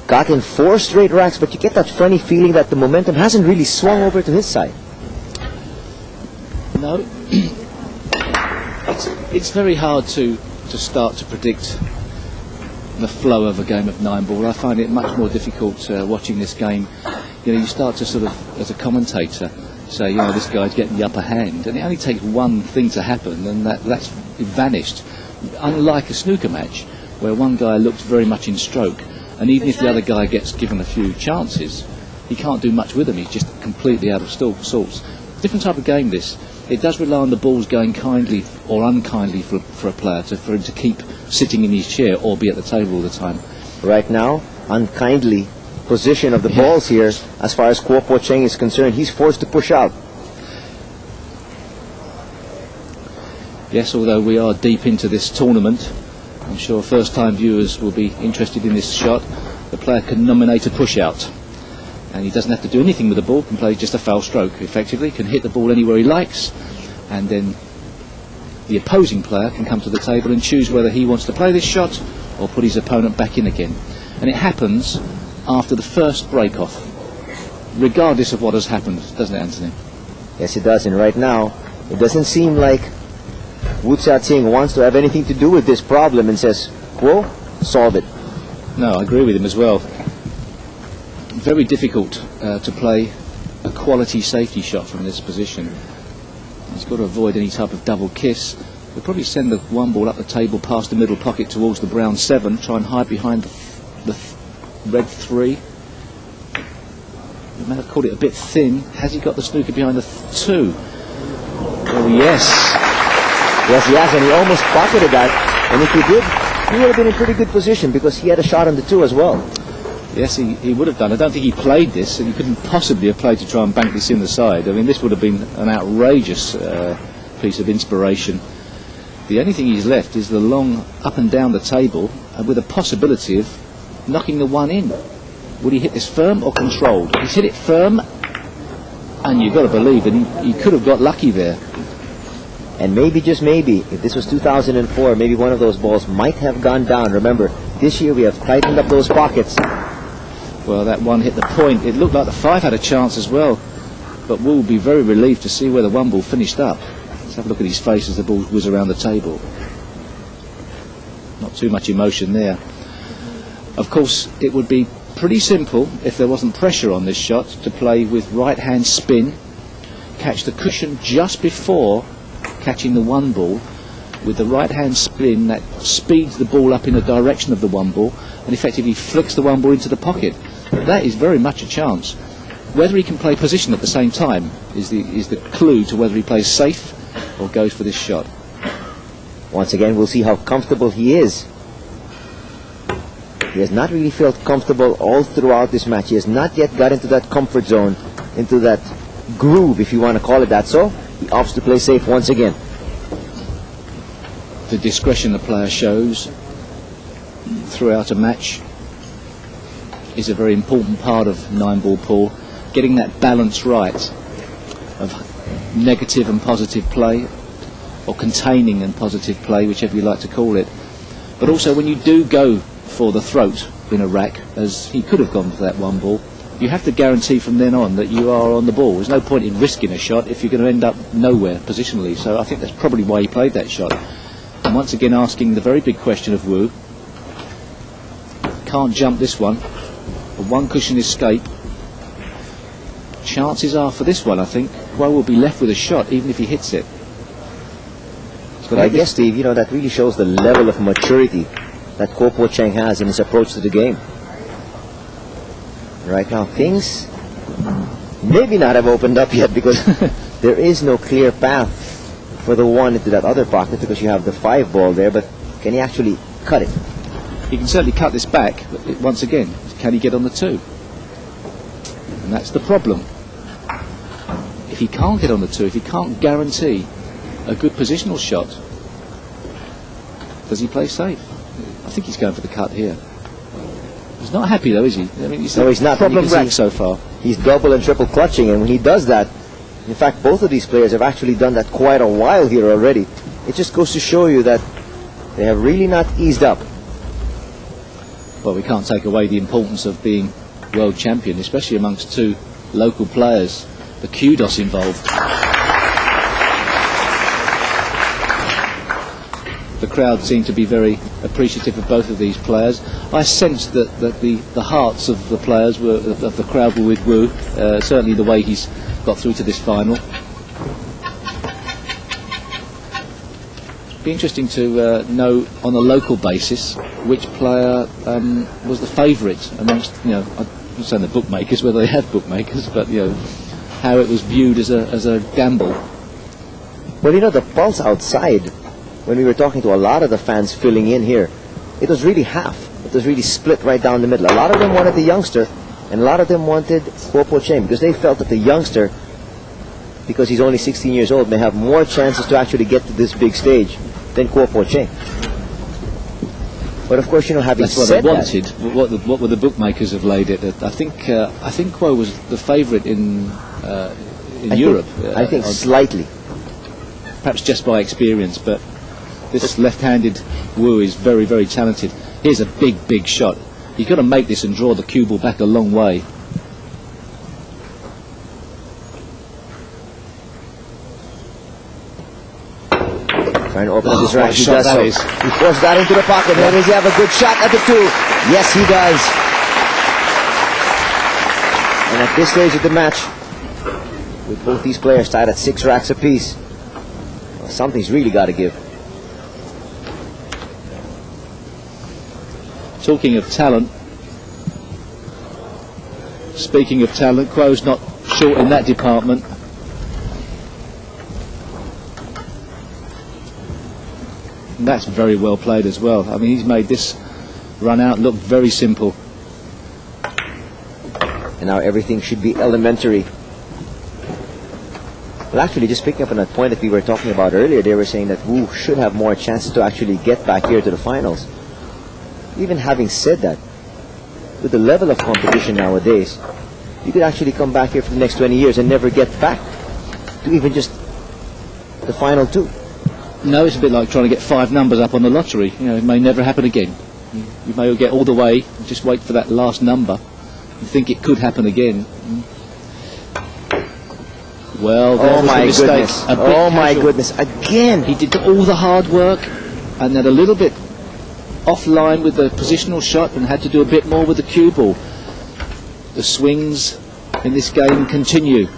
gotten 4 straight racks, but you get that funny feeling that the momentum hasn't really swung over to his side. No, it's very hard to start to predict the flow of a game of 9-ball. I find it much more difficult watching this game. You know, you start to sort of, as a commentator, say, you know, this guy's getting the upper hand, and it only takes one thing to happen, and that's vanished. Unlike a snooker match, where one guy looks very much in stroke, and even if the other guy gets given a few chances, he can't do much with them. He's just completely out of sorts. Different type of game, this. It does rely on the balls going kindly or unkindly for a player, for him to keep sitting in his chair or be at the table all the time. Right now, unkindly position of the balls here, as far as Kuo Cheng is concerned, he's forced to push out. Yes, although we are deep into this tournament, I'm sure first-time viewers will be interested in this shot. The player can nominate a push-out, and he doesn't have to do anything with the ball, can play just a foul stroke effectively, can hit the ball anywhere he likes, and then the opposing player can come to the table and choose whether he wants to play this shot or put his opponent back in again. And it happens after the first break-off, regardless of what has happened, doesn't it, Anthony? Yes, it does, and right now, it doesn't seem like Chia Ching wants to have anything to do with this problem and says, Kuo, solve it. No, I agree with him as well. Very difficult to play a quality safety shot from this position. He's got to avoid any type of double kiss. He'll probably send the 1-ball up the table past the middle pocket towards the brown 7, try and hide behind the red 3. He may have called it a bit thin. Has he got the snooker behind the 2? Oh yes. Yes, he has, and he almost pocketed that. And if he did, he would have been in pretty good position because he had a shot on the 2 as well. Yes, he would have done. I don't think he played this, and he couldn't possibly have played to try and bank this in the side. I mean, this would have been an outrageous piece of inspiration. The only thing he's left is the long up and down the table, with a possibility of knocking the 1 in. Would he hit this firm or controlled? He's hit it firm, and you've got to believe that he could have got lucky there. And maybe, just maybe, if this was 2004, maybe one of those balls might have gone down. Remember, this year we have tightened up those pockets. Well, that 1 hit the point. It looked like the 5 had a chance as well. But Wu will be very relieved to see where the 1-ball finished up. Let's have a look at his face as the ball whiz around the table. Not too much emotion there. Of course, it would be pretty simple if there wasn't pressure on this shot to play with right-hand spin, catch the cushion just before catching the 1-ball with the right-hand spin that speeds the ball up in the direction of the 1-ball and effectively flicks the 1-ball into the pocket. That is very much a chance. whether he can play position at the same time is the clue to whether he plays safe or goes for this shot. Once again, we'll see how comfortable he is. He has not really felt comfortable all throughout this match. He has not yet got into that comfort zone, into that groove, if you want to call it that. So he opts to play safe once again. The discretion a player shows throughout a match is a very important part of 9-ball pool. Getting that balance right of negative and positive play, or containing and positive play, whichever you like to call it. But also when you do go for the throat in a rack, as he could have gone for that 1 ball, you have to guarantee from then on that you are on the ball. There's no point in risking a shot if you're going to end up nowhere positionally. So I think that's probably why he played that shot. And once again asking the very big question of Wu. Can't jump this one. A 1 cushion escape. Chances are for this one, I think, Wu will be left with a shot even if he hits it. But I guess, Steve, you know, that really shows the level of maturity that Kuo Cheng has in his approach to the game. Right now, things maybe not have opened up yet because there is no clear path for the 1 into that other pocket because you have the 5 ball there, but can he actually cut it? He can certainly cut this back, but once again, can he get on the 2? And that's the problem. If he can't get on the 2, if he can't guarantee a good positional shot, does he play safe? I think he's going for the cut here. He's not happy though, is he? I mean, No, he's not. Problem rack so far. He's double and triple clutching, and when he does that, in fact, both of these players have actually done that quite a while here already. It just goes to show you that they have really not eased up. Well, we can't take away the importance of being world champion, especially amongst 2 local players. The kudos involved. The crowd seemed to be very appreciative of both of these players. I sensed that the hearts of the players were of the crowd were with Wu. Certainly the way he's got through to this final. Be interesting to know on a local basis which player was the favourite amongst, you know, I'm not saying the bookmakers, whether they have bookmakers, but you know how it was viewed as a gamble. Well, you know, the pulse outside, when we were talking to a lot of the fans filling in here, it was really half. It was really split right down the middle. A lot of them wanted the youngster, and a lot of them wanted Kuo Cheng because they felt that the youngster, because he's only 16 years old, may have more chances to actually get to this big stage than Kuo Cheng. But of course, you know, having that's what said they wanted. that, what were the bookmakers have laid it at? I think Kuo was the favourite in Europe. I think slightly. Perhaps just by experience, but this left-handed Wu is very, very talented. Here's a big, big shot. You've got to make this and draw the cue ball back a long way. Trying to open up his rack. He shot does that so. is. He forced that into the pocket. Now does he have a good shot at the 2? Yes, he does. And at this stage of the match, with both these players tied at 6 racks apiece, well, something's really got to give. Talking of talent, speaking of talent, Kuo's not short in that department. And that's very well played as well. I mean, he's made this run out look very simple. And now everything should be elementary. Well, actually, just picking up on that point that we were talking about earlier, they were saying that Wu should have more chances to actually get back here to the finals. Even having said that, with the level of competition nowadays, you could actually come back here for the next 20 years and never get back to even just the final 2. No, it's a bit like trying to get 5 numbers up on the lottery. You know, it may never happen again. You may get all the way, just wait for that last number, and think it could happen again. Well, there was a mistake. Goodness. Oh my goodness, again! He did all the hard work, and then a little bit offline with the positional shot, and had to do a bit more with the cue ball. The swings in this game continue.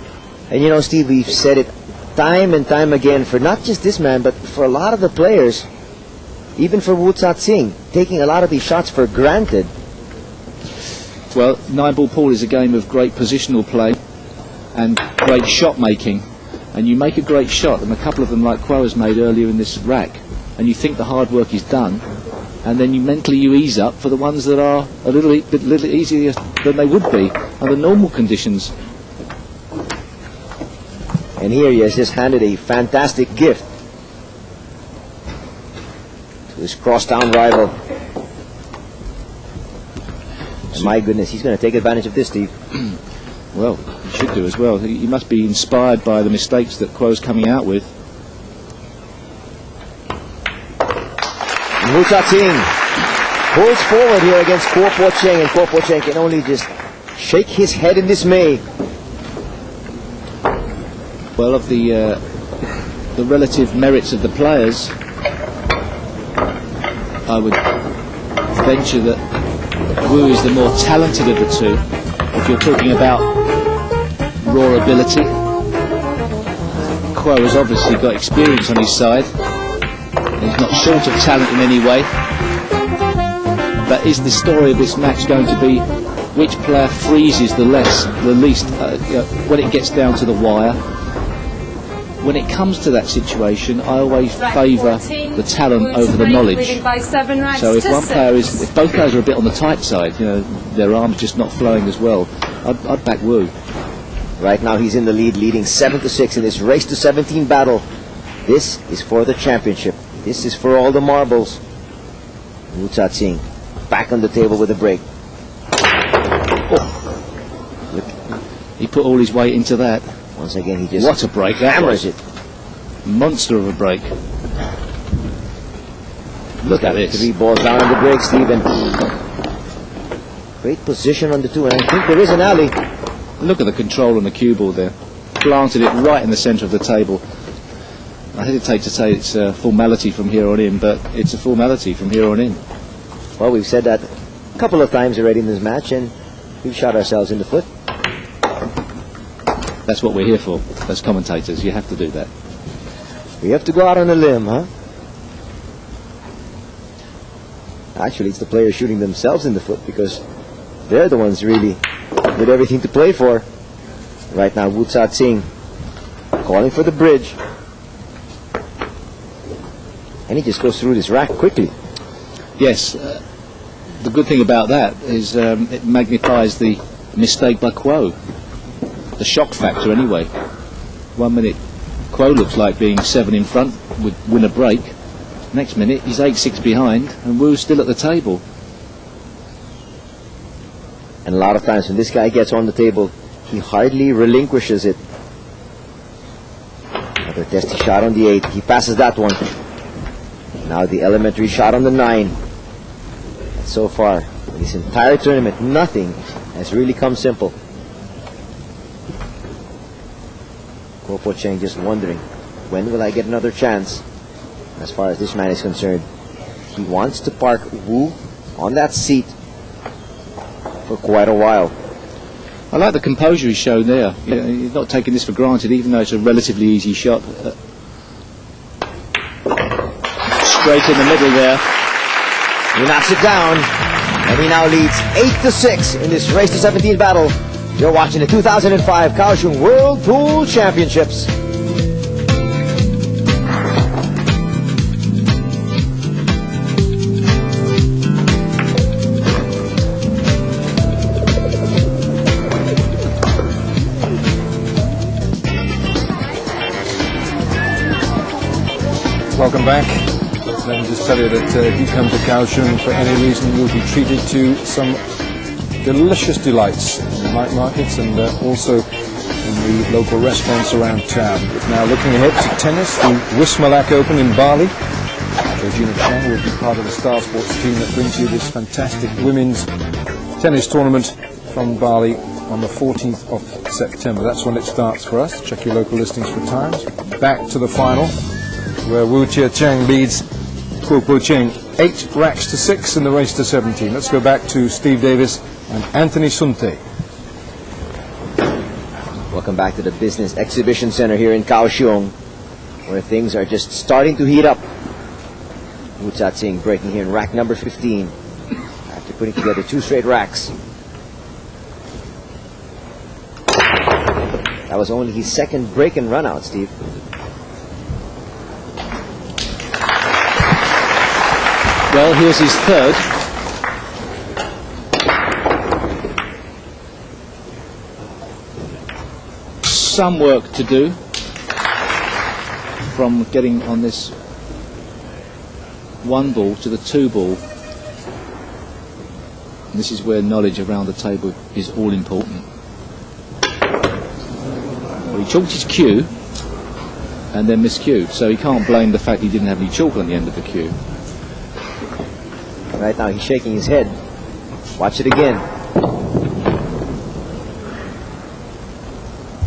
And you know, Steve, we've said it time and time again for not just this man, but for a lot of the players, even for Wu Tsing, taking a lot of these shots for granted. Well, 9-ball pool is a game of great positional play. and great shot making. And you make a great shot, and a couple of them like Kuo has made earlier in this rack, and you think the hard work is done, and then you ease up for the ones that are a little easier than they would be under normal conditions. And here he has just handed a fantastic gift to his crosstown rival. And my goodness, he's going to take advantage of this, Steve. Well, he should do as well. He must be inspired by the mistakes that Kuo's coming out with. Chia Ching pulls forward here against Kuo Cheng, and Kuo Cheng can only just shake his head in dismay. Well, of the relative merits of the players, I would venture that Wu is the more talented of the two. If you're talking about raw ability, Kuo has obviously got experience on his side. He's not short of talent in any way. But is the story of this match going to be which player freezes the least when it gets down to the wire? When it comes to that situation, I always favour the talent over the knowledge. So if both players are a bit on the tight side, their arms just not flowing as well, I'd back Wu. Right now he's in the lead, leading 7-6 in this race to 17 battle. This is for the championship. This is for all the marbles. Chia Ching back on the table with a break. Oh. He put all his weight into that. Once again, he just what a break that hammers it. Monster of a break. Look at this. 3 balls down on the break, Stephen. Great position on the 2, and I think there is an alley. Look at the control on the cue ball there. Planted it right in the centre of the table. I hesitate to say it's a formality from here on in, but it's a formality from here on in. Well, we've said that a couple of times already in this match, and we've shot ourselves in the foot. That's what we're here for, as commentators. You have to do that. We have to go out on a limb, huh? Actually, it's the players shooting themselves in the foot, because they're the ones really with everything to play for. Right now, Chia Ching calling for the bridge. And he just goes through this rack quickly. Yes, the good thing about that is it magnifies the mistake by Kuo. The shock factor anyway. 1 minute Kuo looks like being 7 in front, would win a break. Next minute he's 8-6 behind and Wu's still at the table. And a lot of times when this guy gets on the table, he hardly relinquishes it. Another testy shot on the 8. He passes that one. Now the elementary shot on the 9. And so far, in this entire tournament, nothing has really come simple. Kuo Cheng just wondering, when will I get another chance? As far as this man is concerned, he wants to park Wu on that seat for quite a while. I like the composure he's shown there. He's not taking this for granted, even though it's a relatively easy shot. Straight in the middle there. He knocks it down, and he now leads 8-6 in this race to 17 battle. You're watching the 2005 Kaohsiung World Pool Championships. Welcome back. Let me just tell you that if you come to Kaohsiung for any reason, you'll be treated to some delicious delights in the night markets and also in the local restaurants around town. Now looking ahead to tennis, the Wismalak Open in Bali. Georgina Cheng will be part of the Star Sports team that brings you this fantastic women's tennis tournament from Bali on the 14th of September. That's when it starts for us. Check your local listings for times. Back to the final, where Chia Ching leads Kuo Cheng 8-6 in the race to 17. Let's go back to Steve Davis and Anthony Sunte. Welcome back to the Business Exhibition Center here in Kaohsiung, where things are just starting to heat up. Chia Ching breaking here in rack number 15 after putting together 2 straight racks. That That was only his second break and run out, Steve. Well, here's his third. Some work to do from getting on this 1 ball to the 2 ball. And this is where knowledge around the table is all important. Well, he chalked his cue and then miscued, so he can't blame the fact he didn't have any chalk on the end of the cue. Right now he's shaking his head. Watch it again.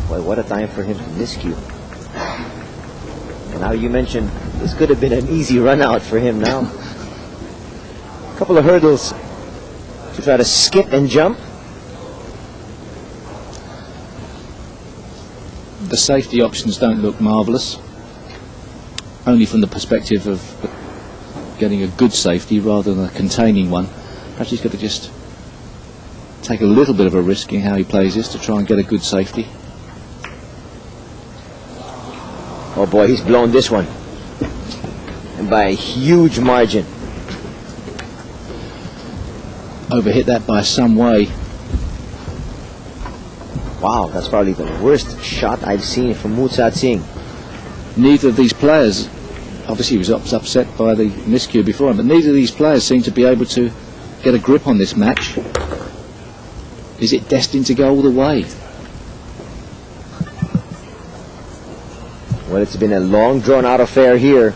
Boy, what a time for him to miscue. And now you mentioned this could have been an easy run out for him now. A couple of hurdles to try to skip and jump. The safety options don't look marvellous, only from the perspective of getting a good safety rather than a containing one. Perhaps he's got to just take a little bit of a risk in how he plays this to try and get a good safety. Oh boy, he's blown this one. And by a huge margin. Overhit that by some way. Wow, that's probably the worst shot I've seen from Chia Ching. Neither of these players, obviously he was upset by the miscue before him, but neither of these players seem to be able to get a grip on this match. Is it destined to go all the way? Well, it's been a long, drawn-out affair here.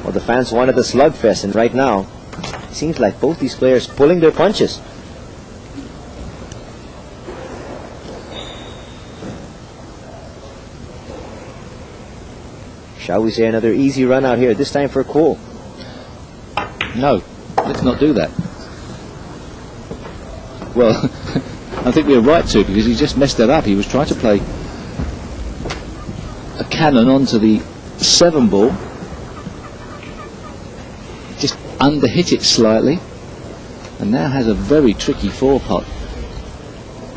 Well, the fans wanted a slugfest, and right now, it seems like both these players pulling their punches. Shall we say another easy run out here, this time for Cole? No, let's not do that. Well, I think we're right to, because he just messed that up. He was trying to play a cannon onto the 7 ball, just underhit it slightly, and now has a very tricky 4 pot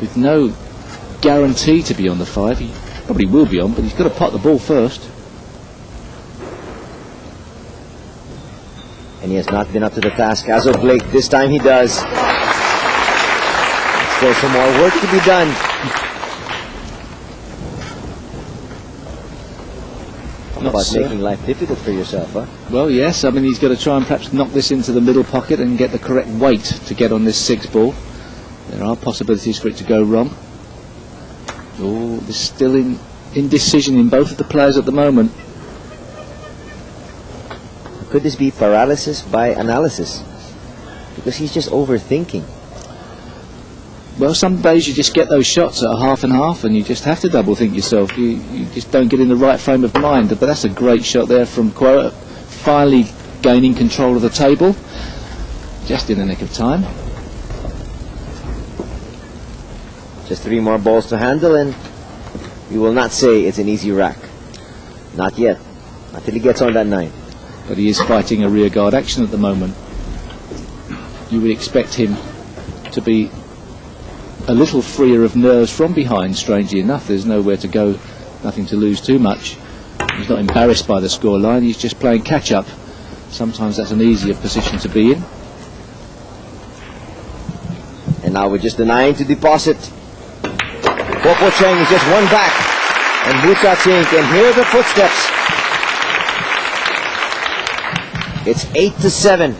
with no guarantee to be on the 5. He probably will be on, but he's got to pot the ball first. And he has not been up to the task as of late. This time he does. Still some more work to be done. Not about making life difficult for yourself, huh? Well, yes. I mean, he's got to try and perhaps knock this into the middle pocket and get the correct weight to get on this 6 ball. There are possibilities for it to go wrong. Oh, there's still indecision in both of the players at the moment. Could this be paralysis by analysis? Because he's just overthinking. Well, some days you just get those shots at a half and half, and you just have to double think yourself. You just don't get in the right frame of mind. But that's a great shot there from Quora, finally gaining control of the table, just in the nick of time. Just 3 more balls to handle, and you will not say it's an easy rack. Not yet, until he gets on that 9. But he is fighting a rearguard action at the moment. You would expect him to be a little freer of nerves from behind, strangely enough. There's nowhere to go, nothing to lose too much. He's not embarrassed by the scoreline, he's just playing catch-up. Sometimes that's an easier position to be in. And now with just the 9 to deposit, Cheng is just 1 back. And Chia Ching can hear the footsteps. It's 8-7.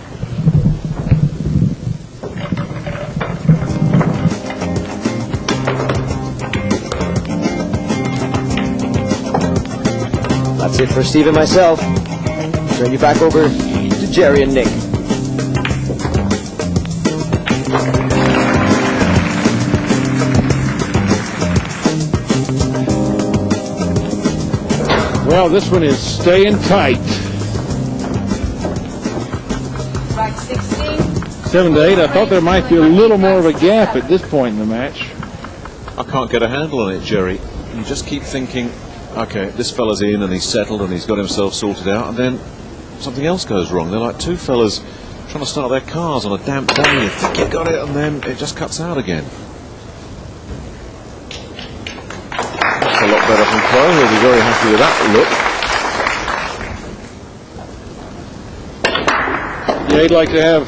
That's it for Steve and myself. Turn you back over to Jerry and Nick. Well, this one is staying tight. Track 16. 7-8. I thought there might be a little more of a gap at this point in the match. I can't get a handle on it, Jerry. You just keep thinking, okay, this fella's in and he's settled and he's got himself sorted out, and then something else goes wrong. They're like 2 fellas trying to start their cars on a damp day. You think you got it, and then it just cuts out again. a lot better from Pro. He'll be very happy with that look. Yeah, he'd like to have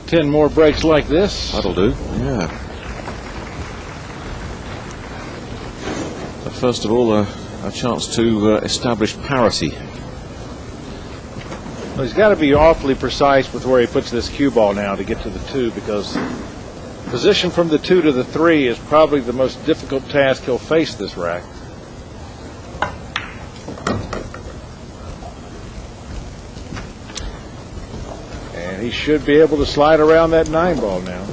10 more breaks like this. That'll do, yeah. But first of all, a chance to establish parity. Well, he's got to be awfully precise with where he puts this cue ball now to get to the 2, because position from the 2 to the 3 is probably the most difficult task he'll face this rack. And he should be able to slide around that 9 ball now.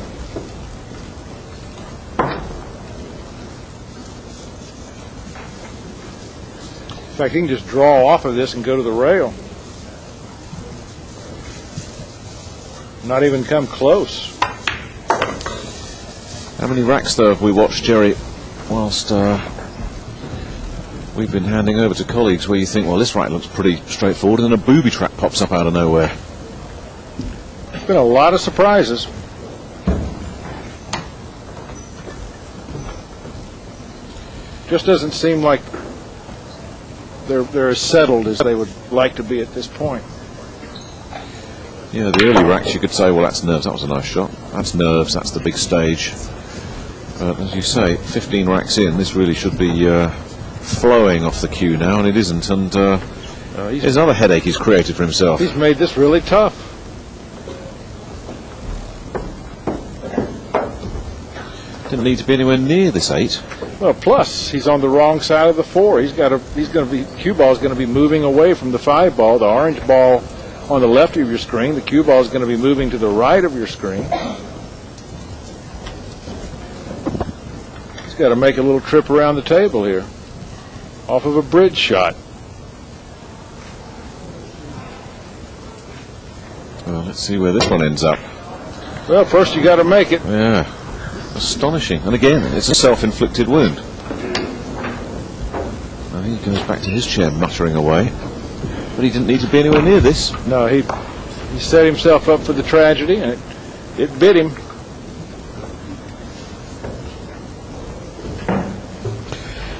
In fact, he can just draw off of this and go to the rail. Not even come close. How many racks, though, have we watched, Jerry, whilst we've been handing over to colleagues, where you think, well, this rack looks pretty straightforward, and then a booby trap pops up out of nowhere? There's been a lot of surprises. Just doesn't seem like they're as settled as they would like to be at this point. Yeah, the early racks, you could say, well, that's nerves. That was a nice shot. That's nerves. That's the big stage. But as you say, 15 racks in, this really should be flowing off the cue now, and it isn't. And there's another headache he's created for himself. He's made this really tough. Didn't need to be anywhere near this 8. Well, plus he's on the wrong side of the 4. Cue ball is going to be moving away from the 5 ball. The orange ball on the left of your screen. The cue ball is going to be moving to the right of your screen. He's got to make a little trip around the table here, off of a bridge shot. Well, let's see where this one ends up. Well, first you got to make it. Yeah, astonishing. And again, it's a self-inflicted wound. I think he goes back to his chair muttering away. But he didn't need to be anywhere near this. No, he set himself up for the tragedy, and it bit him.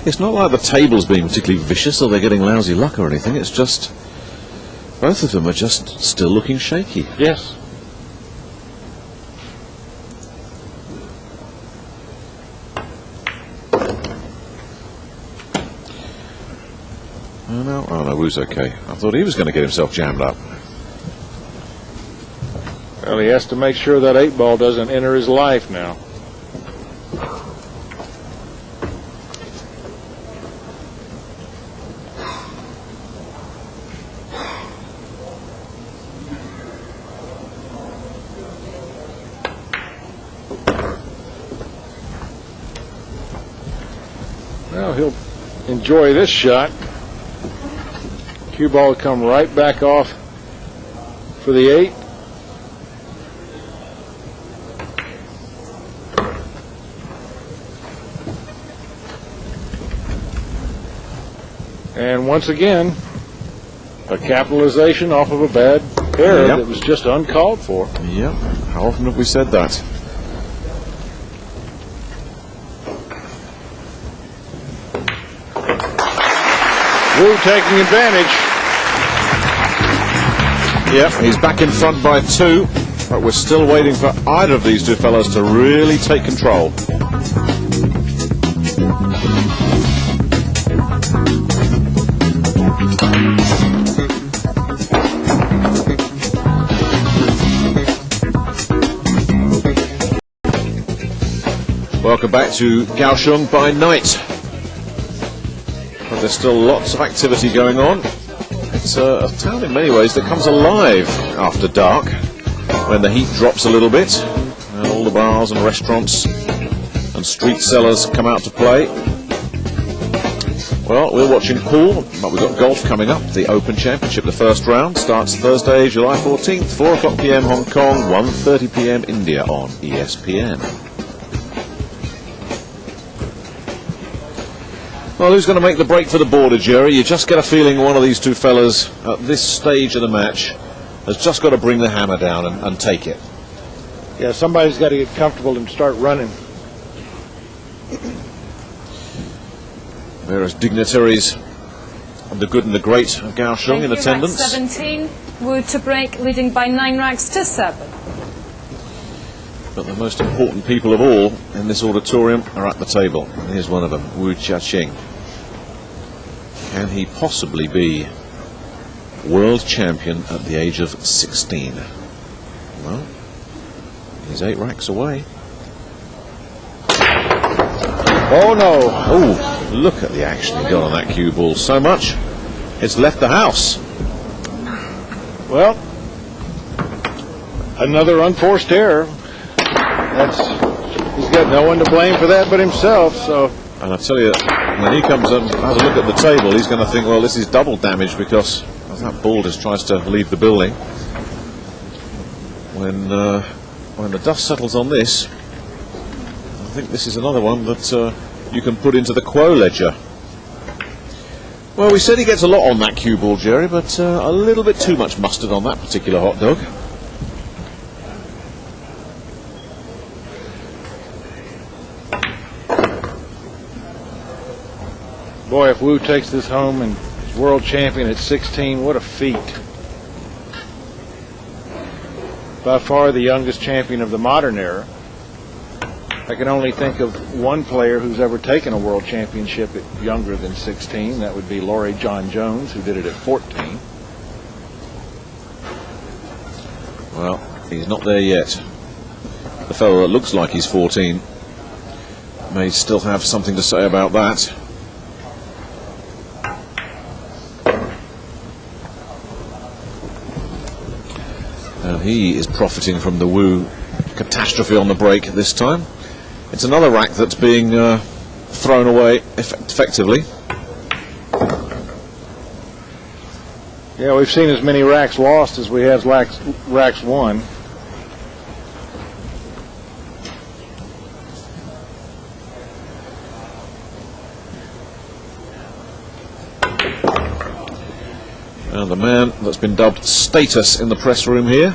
It's not like the table's being particularly vicious or they're getting lousy luck or anything. It's just both of them are just still looking shaky. Yes. Oh no, Wu's okay. I thought he was going to get himself jammed up. Well, he has to make sure that 8 ball doesn't enter his life now. Well, he'll enjoy this shot. Cue ball will come right back off for the 8. And once again, a capitalization off of a bad error that was just uncalled for. Yep. How often have we said that? Wu taking advantage. Yep, he's back in front by 2, but we're still waiting for either of these 2 fellows to really take control. Welcome back to Kaohsiung by night. But there's still lots of activity going on. It's a town in many ways that comes alive after dark, when the heat drops a little bit and all the bars and restaurants and street sellers come out to play. Well, we're watching pool, but we've got golf coming up. The Open Championship, the first round, starts Thursday, July 14th, 4 o'clock p.m. Hong Kong, 1:30 p.m. India on ESPN. Well, who's going to make the break for the border, Jerry? You just get a feeling one of these 2 fellas at this stage of the match has just got to bring the hammer down and take it. Yeah, somebody's got to get comfortable and start running. Various dignitaries of the good and the great of Kaohsiung in attendance. Rack 17, Wu to break, leading by 9 racks to 7. But the most important people of all in this auditorium are at the table. And here's one of them, Chia Ching. Can he possibly be world champion at the age of 16? Well, he's 8 racks away. Oh no! Oh, look at the action he got on that cue ball. So much, it's left the house. Well, another unforced error. He's got no one to blame for that but himself. So, and I tell you, when he comes up and has a look at the table, he's going to think, well, this is double damage because that ball just tries to leave the building. When the dust settles on this, I think this is another one that you can put into the Quo ledger. Well, we said he gets a lot on that cue ball, Jerry, but a little bit too much mustard on that particular hot dog. boy, if Wu takes this home and is world champion at 16, what a feat. By far the youngest champion of the modern era. I can only think of one player who's ever taken a world championship at younger than 16. That would be Laurie John Jones, who did it at 14. Well, he's not there yet. The fellow that looks like he's 14 may still have something to say about that. And he is profiting from the Wu catastrophe on the break this time. It's another rack that's being thrown away effectively. Yeah, we've seen as many racks lost as we have racks won. And the man that's been dubbed status in the press room here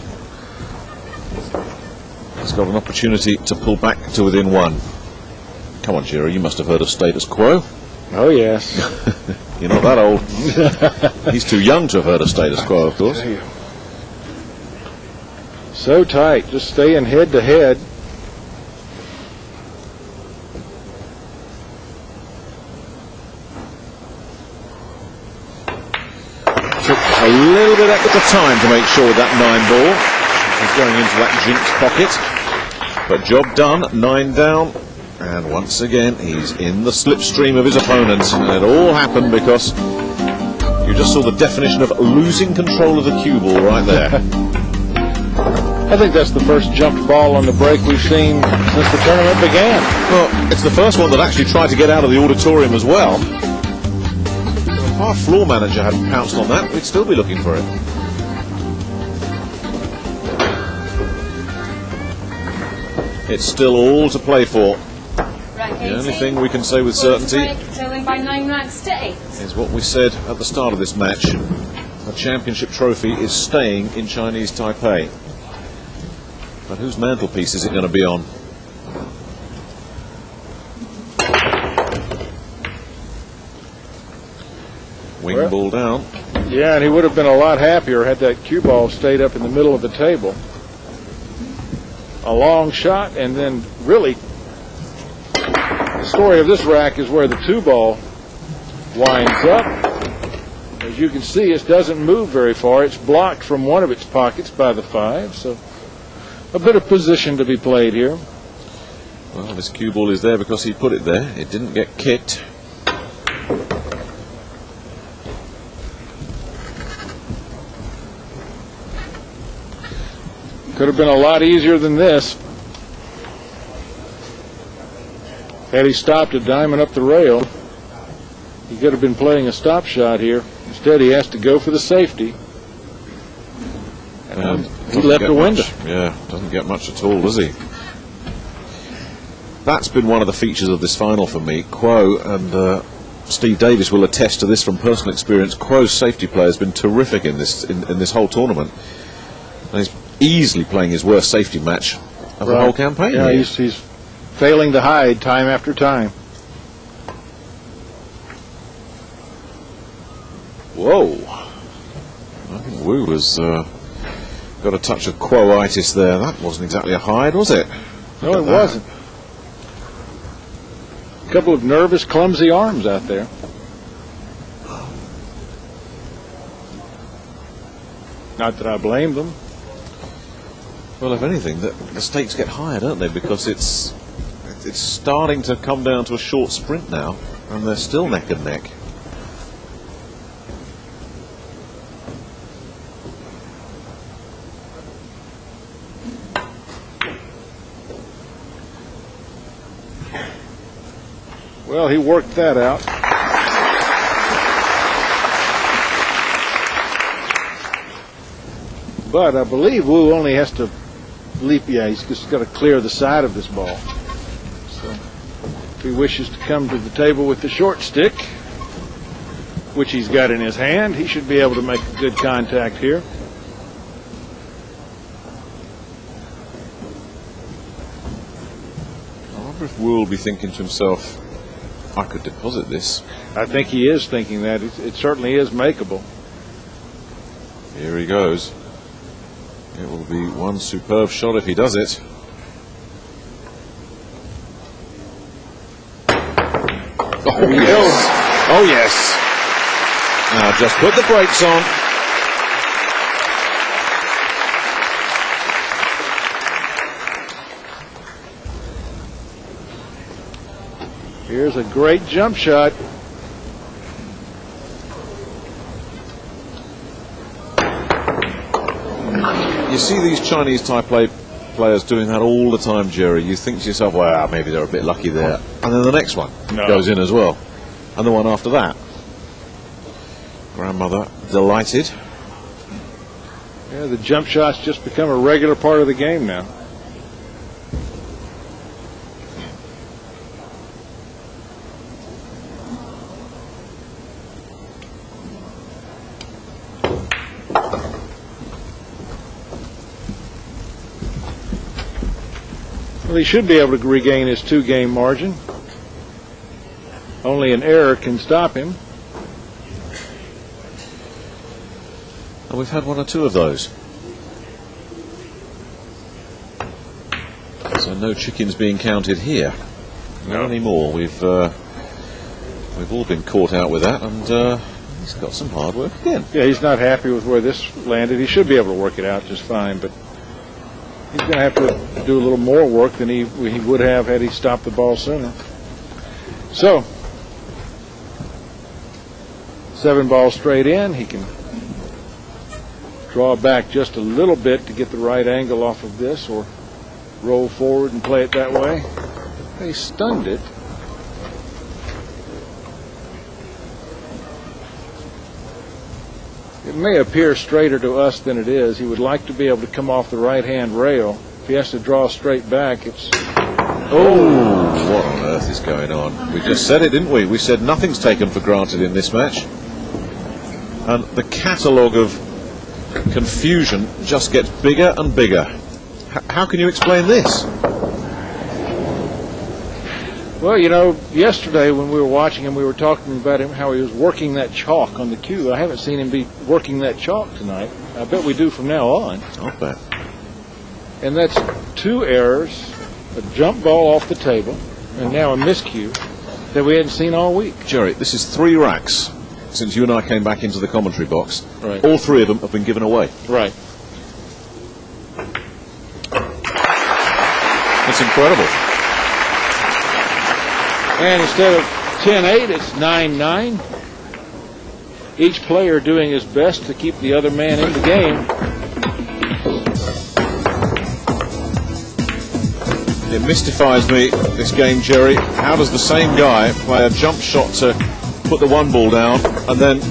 has got an opportunity to pull back to within one. Come on, Jerry, you must have heard of status quo. Oh, yes. You're not that old. He's too young to have heard of status quo, of course. So tight, just staying head to head. Took a little bit extra time to make sure that 9 ball is going into that jinx pocket. But job done, 9 down. And once again, he's in the slipstream of his opponent. And it all happened because you just saw the definition of losing control of the cue ball right there. I think that's the first jumped ball on the break we've seen since the tournament began. Well, it's the first one that actually tried to get out of the auditorium as well. If our floor manager hadn't pounced on that, we'd still be looking for it. It's still all to play for. The only thing we can say with certainty trailing by 9 racks to 8. is what we said at the start of this match. The championship trophy is staying in Chinese Taipei. But whose mantelpiece is it going to be on? Wing ball down. Yeah, and he would have been a lot happier had that cue ball stayed up in the middle of the table. A long shot, and then really the story of this rack is where the 2 ball winds up. As you can see, it doesn't move very far. It's blocked from one of its pockets by the 5, so a bit of position to be played here. Well, this cue ball is there because he put it there. It didn't get kicked. Could have been a lot easier than this. Had he stopped a diamond up the rail, he could have been playing a stop shot here. Instead, he has to go for the safety. And he left a window. Yeah, doesn't get much at all, does he? That's been one of the features of this final for me. Quo and Steve Davis will attest to this from personal experience. Quo's safety play has been terrific in this whole tournament. And he's easily playing his worst safety match of the whole campaign. Yeah, he's failing to hide time after time. Whoa. I think Wu has got a touch of quo-itis there. That wasn't exactly a hide, was it? No, it wasn't. A couple of nervous, clumsy arms out there. Not that I blame them. Well, if anything, the stakes get higher, don't they? Because it's starting to come down to a short sprint now, and they're still neck and neck. Well, he worked that out. But I believe Wu only has to leap. Yeah, he's just got to clear the side of this ball. So if he wishes to come to the table with the short stick, which he's got in his hand, he should be able to make good contact here. I wonder if Wu will be thinking to himself, I could deposit this. I think he is thinking that. It certainly is makeable. Here he goes. It will be one superb shot if he does it. Oh, yes. Oh, yes. Now just put the brakes on. Here's a great jump shot. You see these Chinese Thai players doing that all the time, Jerry. You think to yourself, well, maybe they're a bit lucky there. And then the next one goes in as well. And the one after that. Grandmother delighted. Yeah, the jump shot's just become a regular part of the game now. Well, he should be able to regain his 2-game margin. Only an error can stop him. And we've had one or two of those. So no chickens being counted here. Not anymore. We've all been caught out with that, and he's got some hard work again. Yeah, he's not happy with where this landed. He should be able to work it out just fine, but he's going to have to do a little more work than he would have had he stopped the ball sooner. So, 7 balls straight in. He can draw back just a little bit to get the right angle off of this, or roll forward and play it that way. They stunned it. It may appear straighter to us than it is. He would like to be able to come off the right-hand rail. If he has to draw straight back, it's... Oh, what on earth is going on? We just said it, didn't we? We said nothing's taken for granted in this match. And the catalogue of confusion just gets bigger and bigger. How can you explain this? Well, you know, yesterday when we were watching him, we were talking about him, how he was working that chalk on the cue. I haven't seen him be working that chalk tonight. I bet we do from now on. I'll bet. And that's 2 errors, a jump ball off the table, and now a miscue that we hadn't seen all week. Jerry, this is 3 racks since you and I came back into the commentary box. Right. All 3 of them have been given away. Right. It's incredible. And instead of 10-8, it's 9-9. Each player doing his best to keep the other man in the game. It mystifies me, this game, Jerry. How does the same guy play a jump shot to put the 1 ball down and then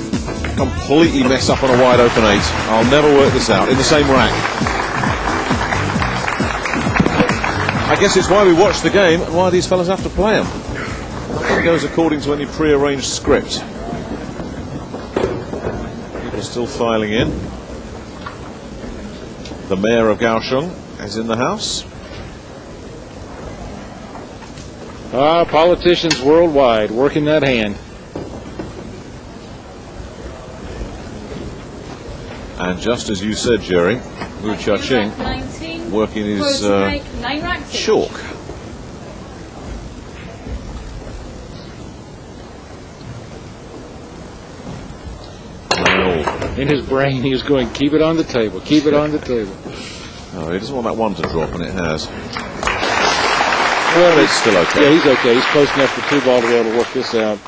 completely mess up on a wide open 8? I'll never work this out in the same rack. I guess it's why we watch the game and why these fellas have to play them. Nothing goes according to any pre-arranged script. People still filing in. The mayor of Kaohsiung is in the house. Politicians worldwide working that hand. And just as you said, Jerry, Chia Ching working his chalk. In his brain, he was going, keep it on the table, keep it on the table. Oh, he doesn't want that one to drop, and it has. Well, it's still okay. Yeah, he's okay. He's close enough for 2 ball to be able to work this out.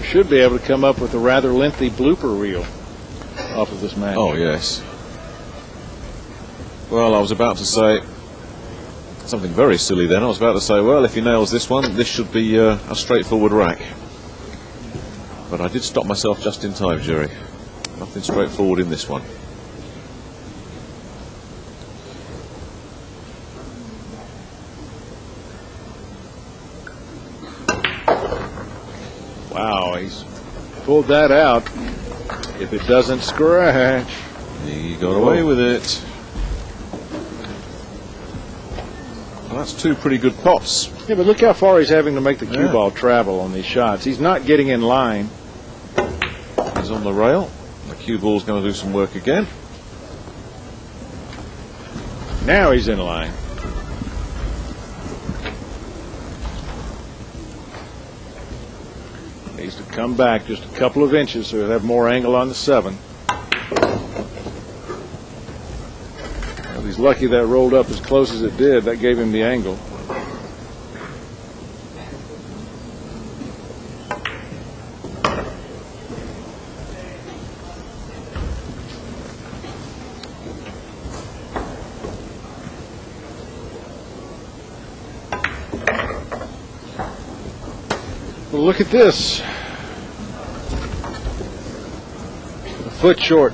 Should be able to come up with a rather lengthy blooper reel off of this match. Oh, yes. Well, I was about to say something very silly then. I was about to say, well, if he nails this one, this should be a straightforward rack. But I did stop myself just in time, Jerry. Nothing straightforward in this one. Wow, he's pulled that out. If it doesn't scratch. He got away with it. Well, that's 2 pretty good pots. Yeah, but look how far he's having to make the cue ball travel on these shots. He's not getting in line. He's on the rail. The cue ball's going to do some work again. Now he's in line. Needs to come back just a couple of inches so he'll have more angle on the 7. Well, he's lucky that rolled up as close as it did. That gave him the angle. Well, look at this. A foot short.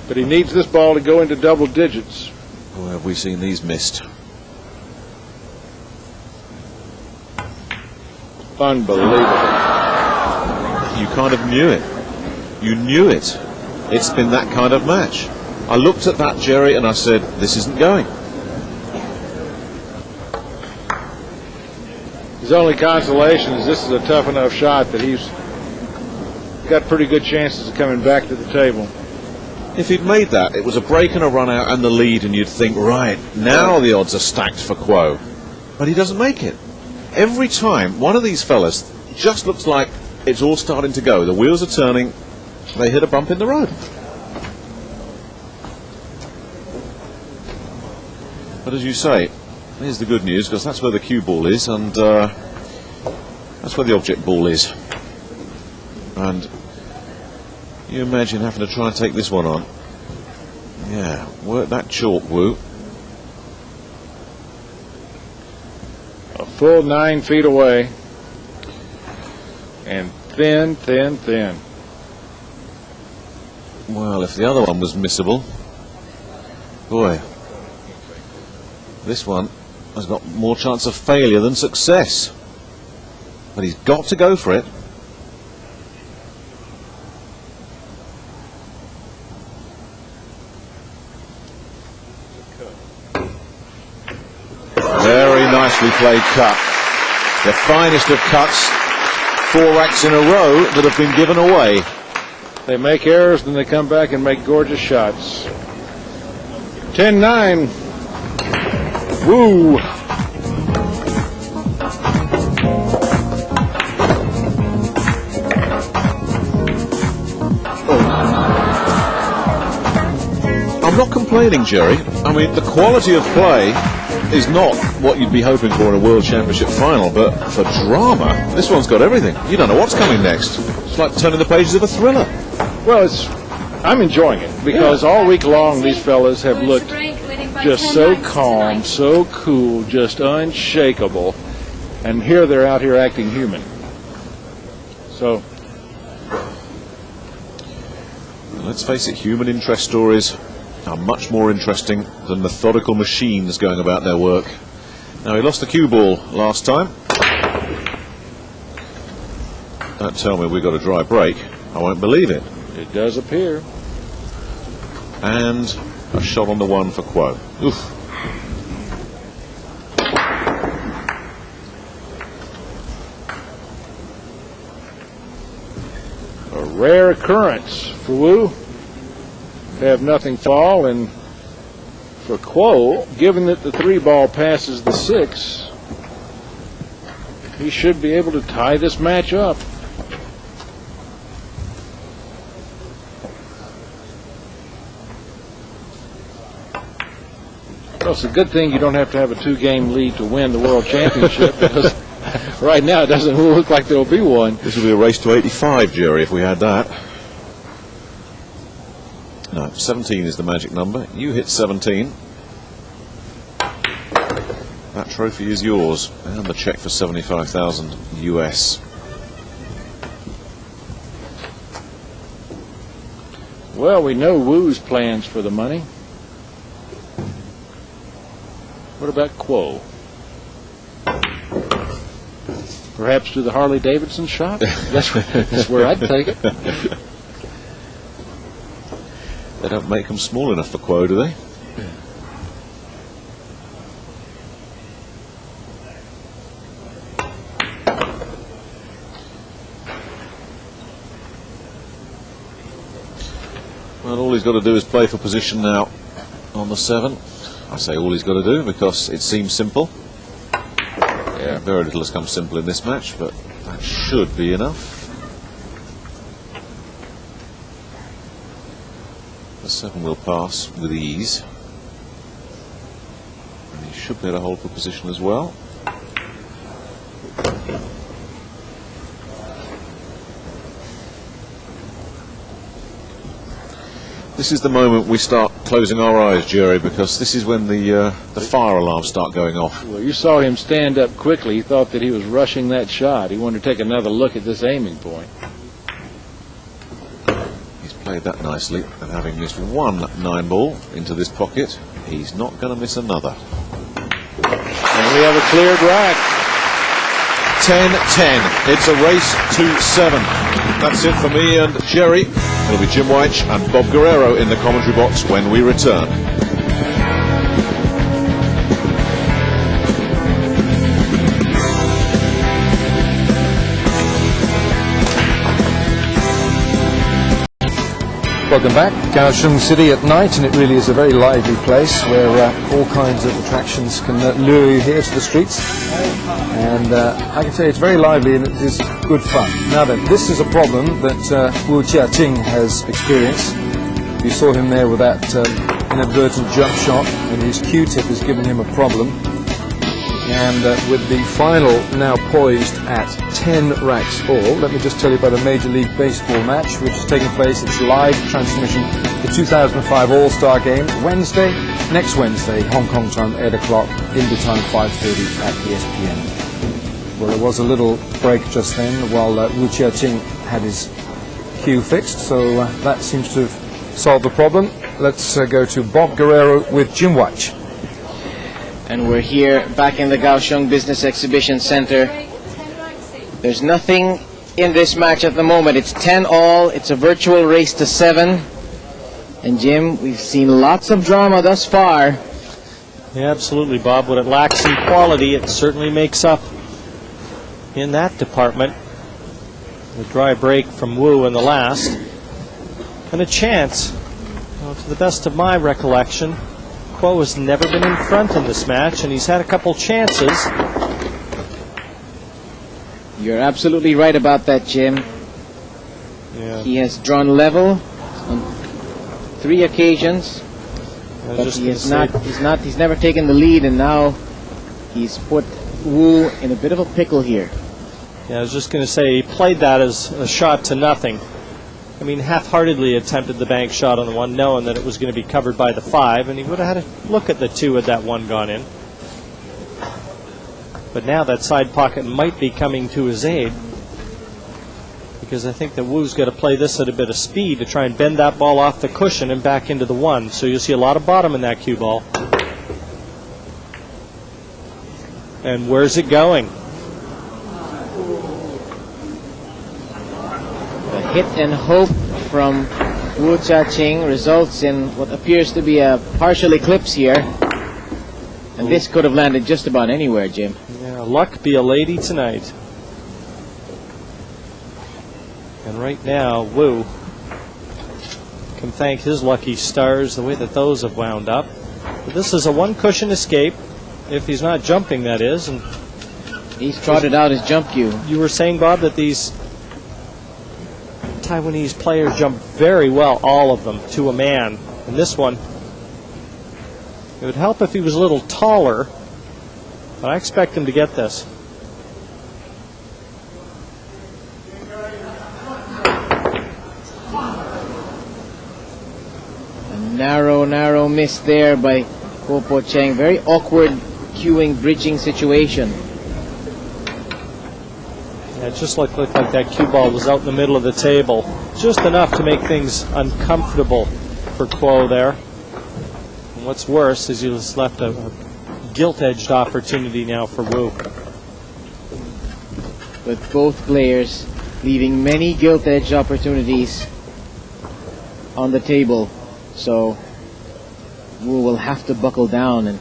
But he needs this ball to go into double digits. Oh, have we seen these missed? Unbelievable. You kind of knew it. You knew it. It's been that kind of match. I looked at that, Jerry, and I said, this isn't going. His only consolation is this is a tough enough shot that he's got pretty good chances of coming back to the table. If he'd made that, it was a break and a run out and the lead, and you'd think, right, now the odds are stacked for Quo. But he doesn't make it. Every time, one of these fellas just looks like it's all starting to go. The wheels are turning. They hit a bump in the road. But as you say, here's the good news, because that's where the cue ball is, and that's where the object ball is. And you imagine having to try and take this one on. Yeah, work that chalk, Wu. A full 9 feet away. And thin, thin, thin. Well, if the other one was missable, boy, this one has got more chance of failure than success. But he's got to go for it. Very nicely played cut. The finest of cuts. 4 racks in a row that have been given away. They make errors, then they come back and make gorgeous shots. 10-9. Woo! I'm not complaining, Jerry. I mean, the quality of play is not what you'd be hoping for in a World Championship final, but for drama, this one's got everything. You don't know what's coming next. It's like turning the pages of a thriller. Well, I'm enjoying it, because all week long these fellas have looked just so calm, so cool, just unshakable, and here they're out here acting human. So, let's face it, human interest stories are much more interesting than methodical machines going about their work. Now, he lost the cue ball last time. Don't tell me we got a dry break. I won't believe it. It does appear. And a shot on the one for Kuo. Oof. A rare occurrence for Wu. Have nothing fall, and for Kuo, given that the 3-ball passes the 6, he should be able to tie this match up. Well, it's a good thing you don't have to have a 2-game lead to win the World Championship, because right now it doesn't look like there'll be one. This will be a race to 85, Jerry, if we had that. No, 17 is the magic number. You hit 17. That trophy is yours, and the check for 75,000 US. Well, we know Wu's plans for the money. What about Kuo? Perhaps to the Harley Davidson shop? That's where I'd take it. They don't make them small enough for Kuo, do they? Well, all he's got to do is play for position now on the 7. I say all he's got to do because it seems simple. Yeah, very little has come simple in this match, but that should be enough. The 7 will pass with ease. And he should be able to hold for position as well. This is the moment we start closing our eyes, Jerry, because this is when the fire alarms start going off. Well, you saw him stand up quickly. He thought that he was rushing that shot. He wanted to take another look at this aiming point. He's played that nicely, and having missed one 9-ball into this pocket, he's not going to miss another. And we have a cleared rack. 10-10. It's a race to 7. That's it for me and Jerry. It'll be Jim Weich and Bob Guerrero in the commentary box when we return. Welcome back. Kaohsiung City at night, and it really is a very lively place where all kinds of attractions can lure you here to the streets. And I can tell you it's very lively and it is good fun. Now then, this is a problem that Chia Ching has experienced. You saw him there with that inadvertent jump shot, and his Q-tip has given him a problem. And with the final now poised at 10 racks all, let me just tell you about a Major League Baseball match which is taking place. It's live transmission, the 2005 All-Star Game, next Wednesday, Hong Kong time, 8 o'clock, India time, 5:30 at ESPN. Well, there was a little break just then while Chia Ching had his cue fixed, so that seems to have solved the problem. Let's go to Bob Guerrero with Jim Weich. And we're here back in the Kaohsiung Business Exhibition Center. There's nothing in this match at the moment. It's 10-all. It's a virtual race to 7. And Jim, we've seen lots of drama thus far. Yeah, absolutely, Bob. What it lacks in quality, it certainly makes up in that department. A dry break from Wu in the last. And a chance, to the best of my recollection, Kuo has never been in front in this match, and he's had a couple chances. You're absolutely right about that, Jim. Yeah. He has drawn level on 3 occasions, but he's never taken the lead, and now he's put Wu in a bit of a pickle here. Yeah, I was just going to say, he played that as a shot to nothing. I mean, half-heartedly attempted the bank shot on the 1, knowing that it was going to be covered by the 5, and he would have had a look at the 2 had that 1 gone in. But now that side pocket might be coming to his aid, because I think that Wu's got to play this at a bit of speed to try and bend that ball off the cushion and back into the 1. So you'll see a lot of bottom in that cue ball. And where's it going? A hit and hope from Chia Ching results in what appears to be a partial eclipse here. And this could have landed just about anywhere, Jim. Yeah, luck be a lady tonight. And right now, Wu can thank his lucky stars the way that those have wound up. But this is a one-cushion escape, if he's not jumping, that is. And he's trotted out his jump cue. You were saying, Bob, that these Taiwanese players jump very well, all of them, to a man. And this one, it would help if he was a little taller, but I expect him to get this. A narrow miss there by Kuo Cheng. Very awkward cueing, bridging situation. Yeah, it just looked like that cue ball was out in the middle of the table. Just enough to make things uncomfortable for Kuo there. And what's worse is he just left a gilt-edged opportunity now for Wu. With both players leaving many gilt-edged opportunities on the table. So Wu will have to buckle down. And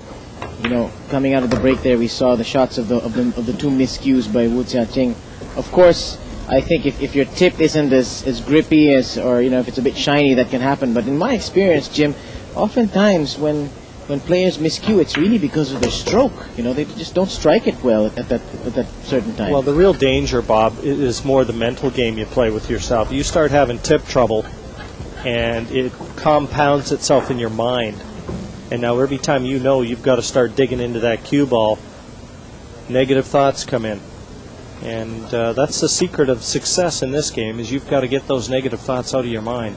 you know, coming out of the break there, we saw the shots of the two miscues by Chia Ching. Of course, I think if your tip isn't as grippy as, or you know, if it's a bit shiny, that can happen. But in my experience, Jim, oftentimes when players miscue, it's really because of their stroke. You know, they just don't strike it well at that certain time. Well, the real danger, Bob, is more the mental game you play with yourself. You start having tip trouble, and it compounds itself in your mind. And now every time you know you've got to start digging into that cue ball, negative thoughts come in. And that's the secret of success in this game, is you've got to get those negative thoughts out of your mind.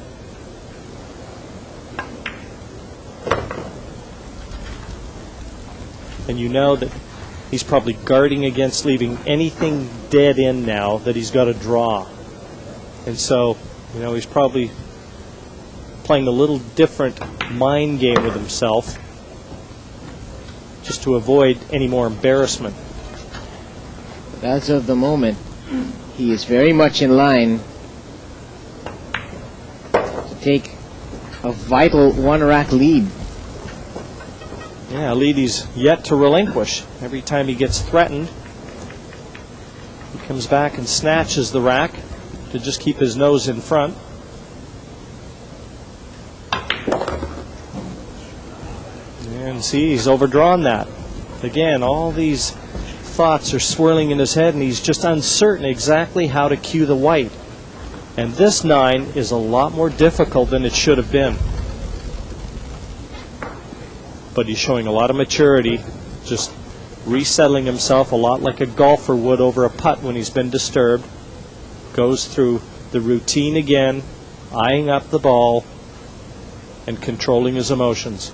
And you know that he's probably guarding against leaving anything dead in now that he's got to draw. And so, you know, he's probably playing a little different mind game with himself just to avoid any more embarrassment. As of the moment, he is very much in line to take a vital one-rack lead. Yeah, a lead he's yet to relinquish. Every time he gets threatened, he comes back and snatches the rack to just keep his nose in front. And see, he's overdrawn that. Again, all these thoughts are swirling in his head, and he's just uncertain exactly how to cue the white. And this 9 is a lot more difficult than it should have been. But he's showing a lot of maturity, just resettling himself a lot like a golfer would over a putt when he's been disturbed. Goes through the routine again, eyeing up the ball and controlling his emotions.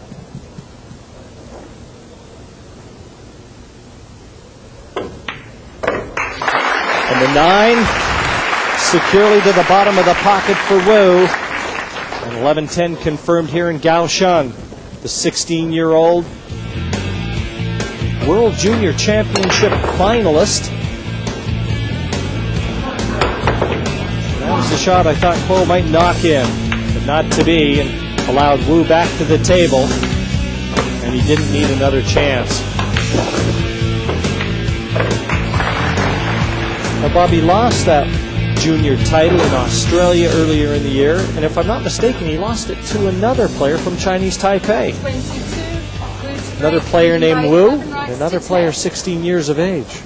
And the 9 securely to the bottom of the pocket for Wu. And 11-10 confirmed here in Kaohsiung. The 16-year-old World Junior Championship finalist. That was the shot I thought Kuo might knock in, but not to be, and allowed Wu back to the table, and he didn't need another chance. Now, Bobby lost that junior title in Australia earlier in the year, and if I'm not mistaken, he lost it to another player from Chinese Taipei. Another player named Wu, and another player 16 years of age.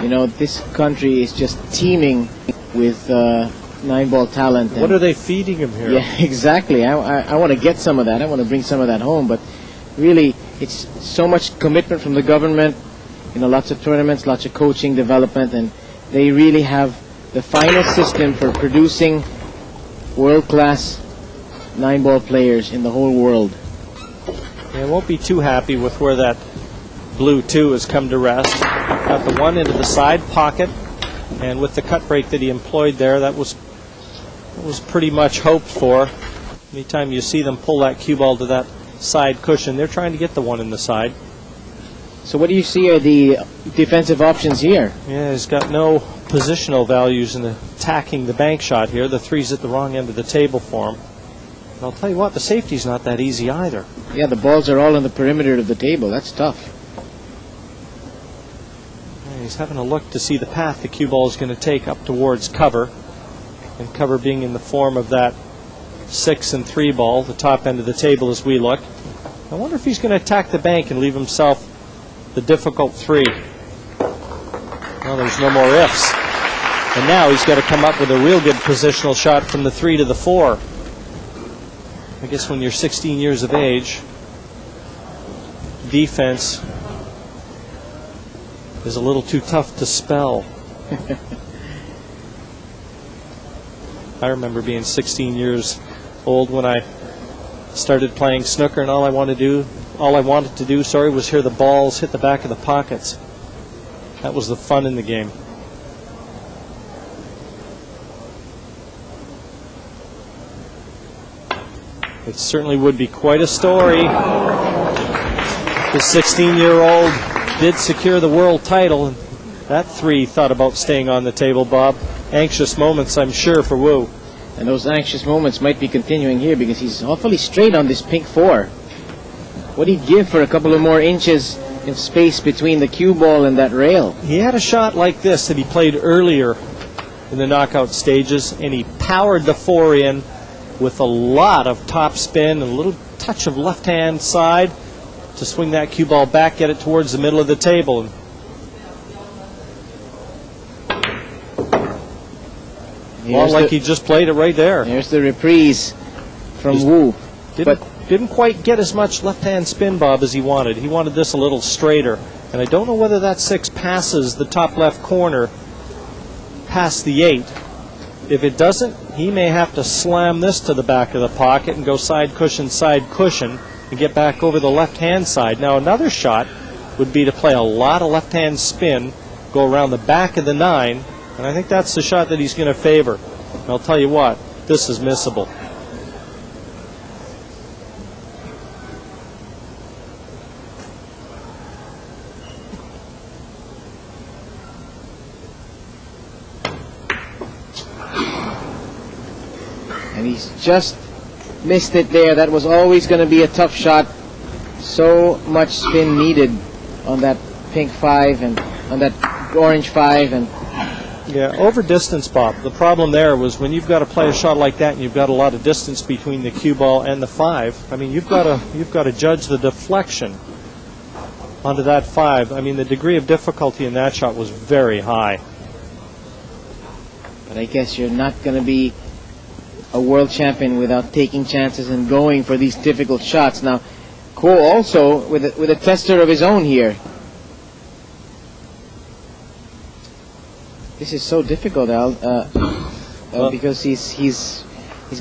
You know, this country is just teeming with 9-ball talent. What are they feeding him here? Yeah, exactly. I want to get some of that. I want to bring some of that home, but really, it's so much commitment from the government. You know, lots of tournaments, lots of coaching, development, and they really have the final system for producing world-class 9-ball players in the whole world. Yeah, won't be too happy with where that blue 2 has come to rest. Got the 1 into the side pocket, and with the cut break that he employed there, that was pretty much hoped for. Anytime you see them pull that cue ball to that side cushion, they're trying to get the 1 in the side. So what do you see are the defensive options here? Yeah, he's got no positional values in attacking the bank shot here. The 3's at the wrong end of the table for him. And I'll tell you what, the safety's not that easy either. Yeah, the balls are all on the perimeter of the table. That's tough. Yeah, he's having a look to see the path the cue ball is going to take up towards cover. And cover being in the form of that 6 and 3 ball, the top end of the table as we look. I wonder if he's going to attack the bank and leave himself the difficult 3. Well, there's no more ifs. And now he's got to come up with a real good positional shot from the 3 to the 4. I guess when you're 16 years of age, defense is a little too tough to spell. I remember being 16 years old when I started playing snooker, and all I wanted to do, was hear the balls hit the back of the pockets. That was the fun in the game. It certainly would be quite a story. The 16-year-old did secure the world title, and that 3 thought about staying on the table, Bob. Anxious moments, I'm sure, for Wu. And those anxious moments might be continuing here because he's awfully straight on this pink 4. What do you give for a couple of more inches in space between the cue ball and that rail? He had a shot like this that he played earlier in the knockout stages, and he powered the 4 in with a lot of top spin and a little touch of left-hand side to swing that cue ball back, get it towards the middle of the table. Well, like he just played it right there. There's the reprise from Wu. Didn't quite get as much left-hand spin, Bob, as he wanted. He wanted this a little straighter. And I don't know whether that 6 passes the top left corner past the 8. If it doesn't, he may have to slam this to the back of the pocket and go side cushion, and get back over the left-hand side. Now, another shot would be to play a lot of left-hand spin, go around the back of the 9, and I think that's the shot that he's going to favor. And I'll tell you what, this is missable. And he's just missed it there. That was always going to be a tough shot. So much spin needed on that pink 5 and on that orange 5. And yeah, over distance, Bob. The problem there was when you've got to play a shot like that and you've got a lot of distance between the cue ball and the 5. I mean, you've got to judge the deflection onto that 5. I mean, the degree of difficulty in that shot was very high. But I guess you're not going to be a world champion without taking chances and going for these difficult shots. Now, Ko also with a tester of his own here. This is so difficult, Al, because he's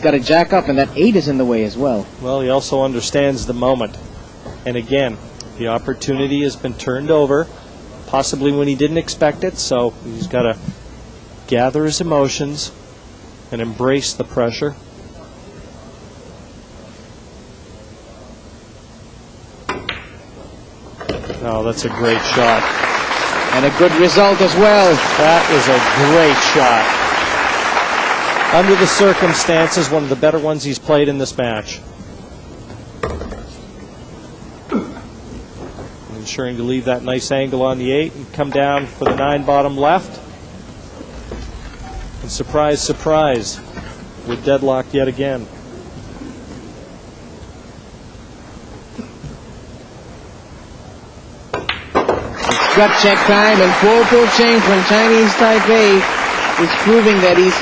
got a jack up, and that 8 is in the way as well. Well, he also understands the moment, and again, the opportunity has been turned over, possibly when he didn't expect it. So he's got to gather his emotions and embrace the pressure. Oh, that's a great shot. And a good result as well. That is a great shot. Under the circumstances, one of the better ones he's played in this match. Ensuring to leave that nice angle on the 8 and come down for the 9 bottom left. And surprise, surprise, with deadlock yet again. It's gut check time, and Cheng from Chinese Taipei is proving that he's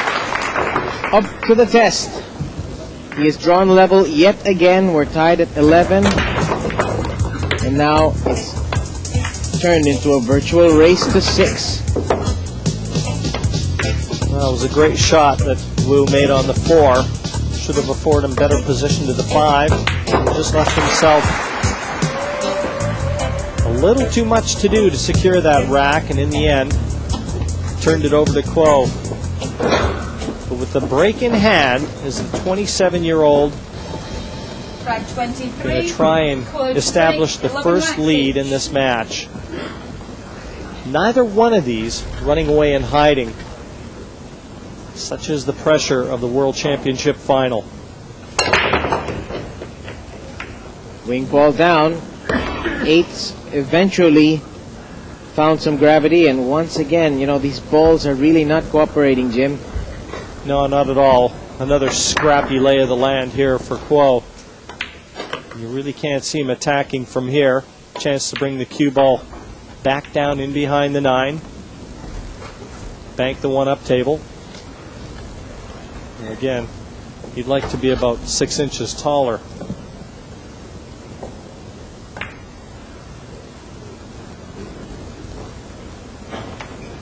up to the test. He has drawn level yet again. We're tied at 11. And now it's turned into a virtual race to 6. Well, it was a great shot that Wu made on the 4. Should have afforded him better position to the 5. He just left himself a little too much to do to secure that rack, and in the end, turned it over to Kuo. But with the break in hand, as a 27-year-old Track 23. Going to try and establish the first lead in this match. Neither one of these running away and hiding. Such is the pressure of the World Championship final. Wing ball down. Eights eventually found some gravity, and once again, you know, these balls are really not cooperating, Jim. No, not at all. Another scrappy lay of the land here for Kuo. You really can't see him attacking from here. Chance to bring the cue ball back down in behind the 9. Bank the 1-up table. And again, he'd like to be about 6 inches taller.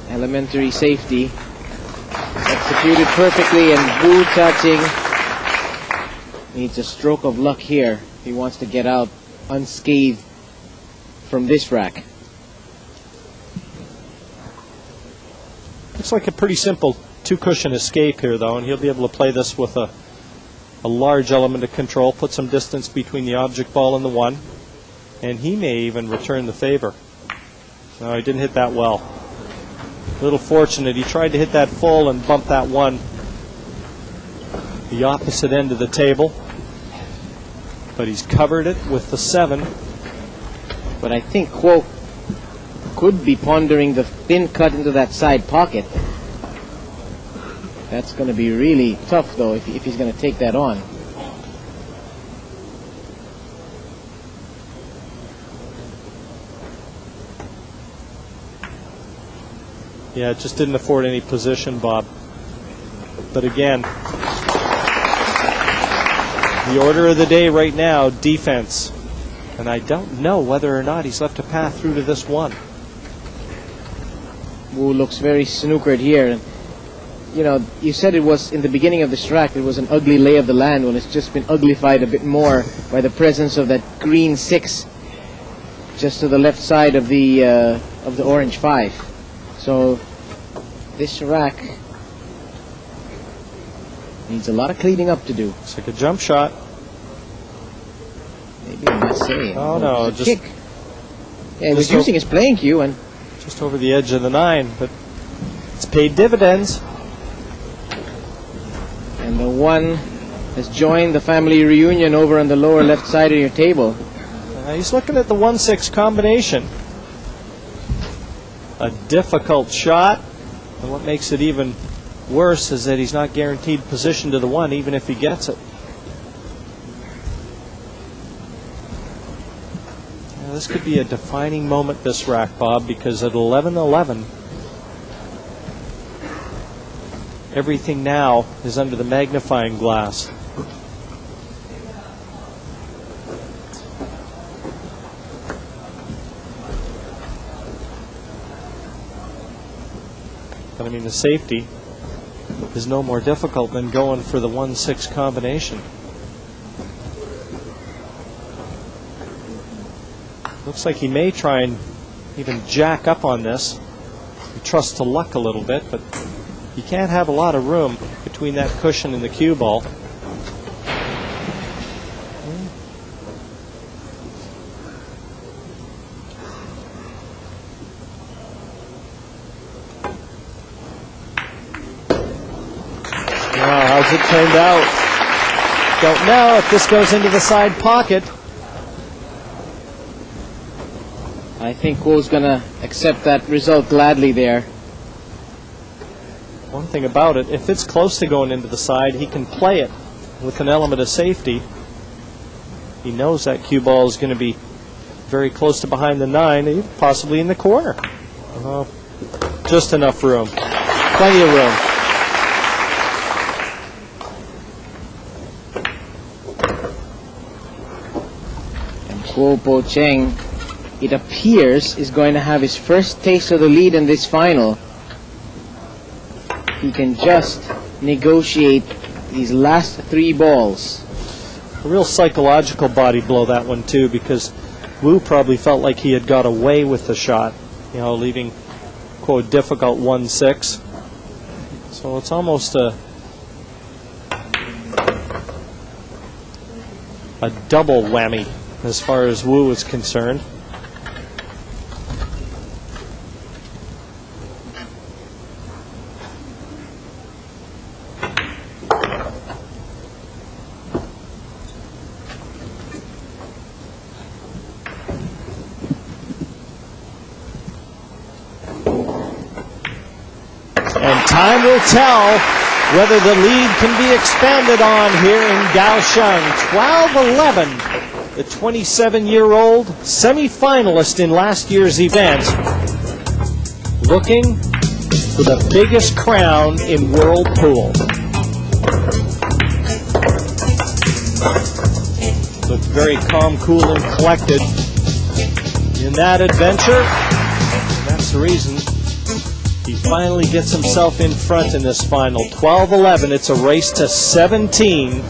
Elementary safety. Executed perfectly, and Wu Chia Ching needs a stroke of luck here. He wants to get out unscathed from this rack. Looks like a pretty simple 2-cushion escape here, though, and he'll be able to play this with a large element of control, put some distance between the object ball and the 1, and he may even return the favor. No, he didn't hit that well. A little fortunate. He tried to hit that full and bump that 1 the opposite end of the table, but he's covered it with the 7. But I think Kuo could be pondering the thin cut into that side pocket. That's going to be really tough, though, if he's going to take that on. Yeah, it just didn't afford any position, Bob. But again, the order of the day right now, defense. And I don't know whether or not he's left a path through to this 1. Wu looks very snookered here. And, you know, you said it was, in the beginning of this track, it was an ugly lay of the land. Well, it's just been uglified a bit more by the presence of that green 6 just to the left side of the orange 5. So this rack needs a lot of cleaning up to do. It's like a jump shot. Maybe I'm not saying. Oh no, it's a kick. Yeah, he was using his playing cue and just over the edge of the 9, but it's paid dividends. And the 1 has joined the family reunion over on the lower left side of your table. He's looking at the 1-6 combination. A difficult shot, and what makes it even worse is that he's not guaranteed position to the 1 even if he gets it. Now, this could be a defining moment, this rack, Bob, because at 11-11 everything now is under the magnifying glass. But I mean, the safety is no more difficult than going for the 1-6 combination. Looks like he may try and even jack up on this. He trusts to luck a little bit, but you can't have a lot of room between that cushion and the cue ball. How's it turned out? Don't know if this goes into the side pocket. I think Kuo's going to accept that result gladly there. One thing about it, if it's close to going into the side, he can play it with an element of safety. He knows that cue ball is going to be very close to behind the 9, possibly in the corner. Just enough room. Plenty of room. Kuo Cheng, it appears, is going to have his first taste of the lead in this final. He can just negotiate these last 3 balls. A real psychological body blow, that one too, because Wu probably felt like he had got away with the shot, you know, leaving quote difficult 1-6. So it's almost a a double whammy as far as Wu is concerned. And time will tell whether the lead can be expanded on here in Kaohsiung. 12-11, the 27-year-old semi-finalist in last year's event, looking for the biggest crown in World Pool. Looked very calm, cool, and collected in that adventure. And that's the reason he finally gets himself in front in this final. 12-11, it's a race to 17.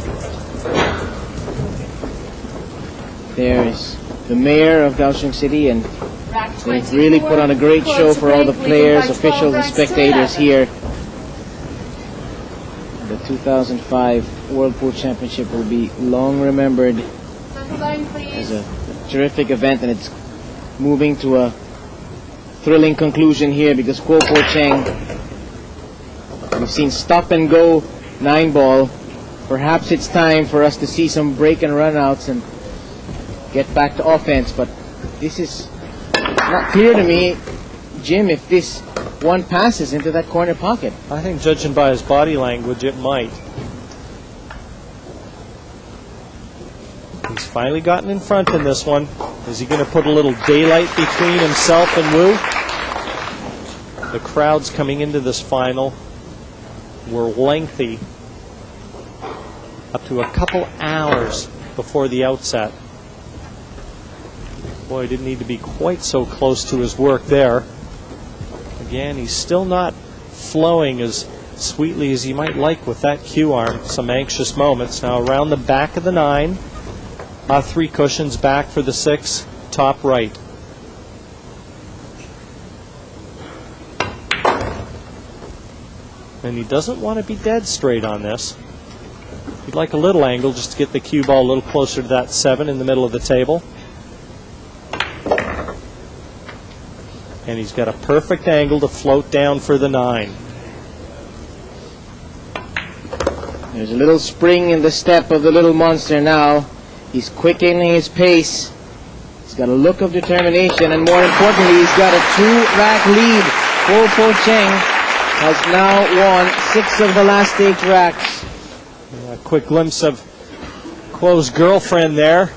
There's the mayor of Kaohsiung City, and they've really put on a great show for all the players, officials, and spectators here. The 2005 World Pool Championship will be long remembered as a terrific event, and it's moving to a thrilling conclusion here because Kuo Po Cheng, we've seen stop and go 9-ball. Perhaps it's time for us to see some break and run outs and get back to offense, but this is not clear to me, Jim, if this one passes into that corner pocket. I think judging by his body language, it might. He's finally gotten in front in this one. Is he going to put a little daylight between himself and Wu? The crowds coming into this final were lengthy, up to a couple hours before the outset. Boy, didn't need to be quite so close to his work there. Again, he's still not flowing as sweetly as he might like with that cue arm. Some anxious moments. Now around the back of the 9. 3 cushions back for the 6, top right. And he doesn't want to be dead straight on this. He'd like a little angle just to get the cue ball a little closer to that 7 in the middle of the table. And he's got a perfect angle to float down for the 9. There's a little spring in the step of the little monster now. He's quickening his pace. He's got a look of determination, and more importantly, he's got a 2-rack lead. Kuo Po Cheng has now won 6 of the last 8 racks. A quick glimpse of Kuo's girlfriend there.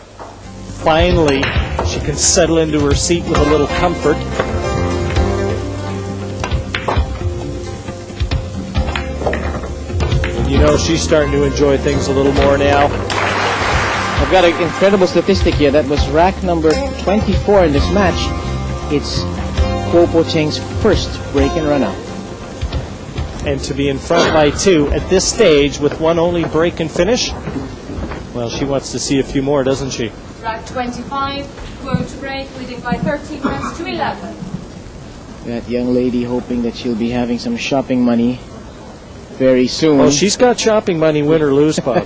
Finally, she can settle into her seat with a little comfort. You know, she's starting to enjoy things a little more now. I've got an incredible statistic here. That was rack number 24 in this match. It's Kuo Po Cheng's first break and run out. And to be in front by 2 at this stage with one only break and finish, well, she wants to see a few more, doesn't she? Rack 25, Kuo to break, leading by 13 runs to 11. That young lady hoping that she'll be having some shopping money very soon. Oh, she's got shopping money, win or lose, Bob.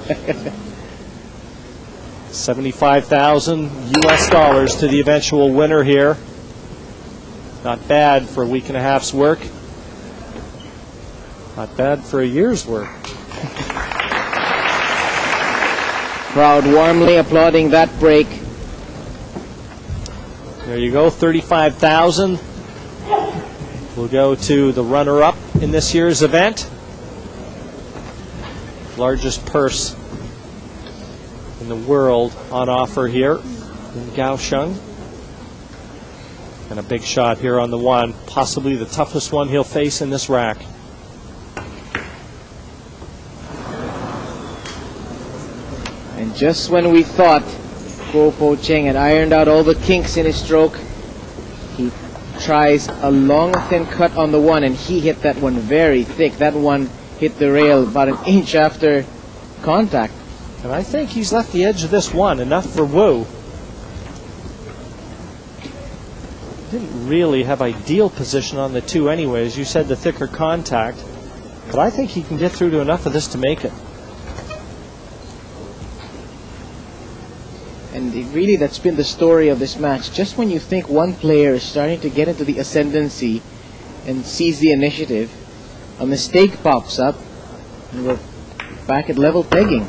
$75,000 US to the eventual winner here. Not bad for a week and a half's work. Not bad for a year's work. Crowd warmly applauding that break. There you go, $35,000. We'll go to the runner-up in this year's event. Largest purse in the world on offer here in Kaohsiung. And a big shot here on the 1, possibly the toughest one he'll face in this rack. And just when we thought Kuo Po Cheng had ironed out all the kinks in his stroke, he tries a long thin cut on the 1, and he hit that one very thick. That one hit the rail about an inch after contact. And I think he's left the edge of this 1 enough for Wu. Didn't really have ideal position on the 2 anyways. You said the thicker contact. But I think he can get through to enough of this to make it. And really, that's been the story of this match. Just when you think one player is starting to get into the ascendancy and seize the initiative, a mistake pops up, and we're back at level pegging.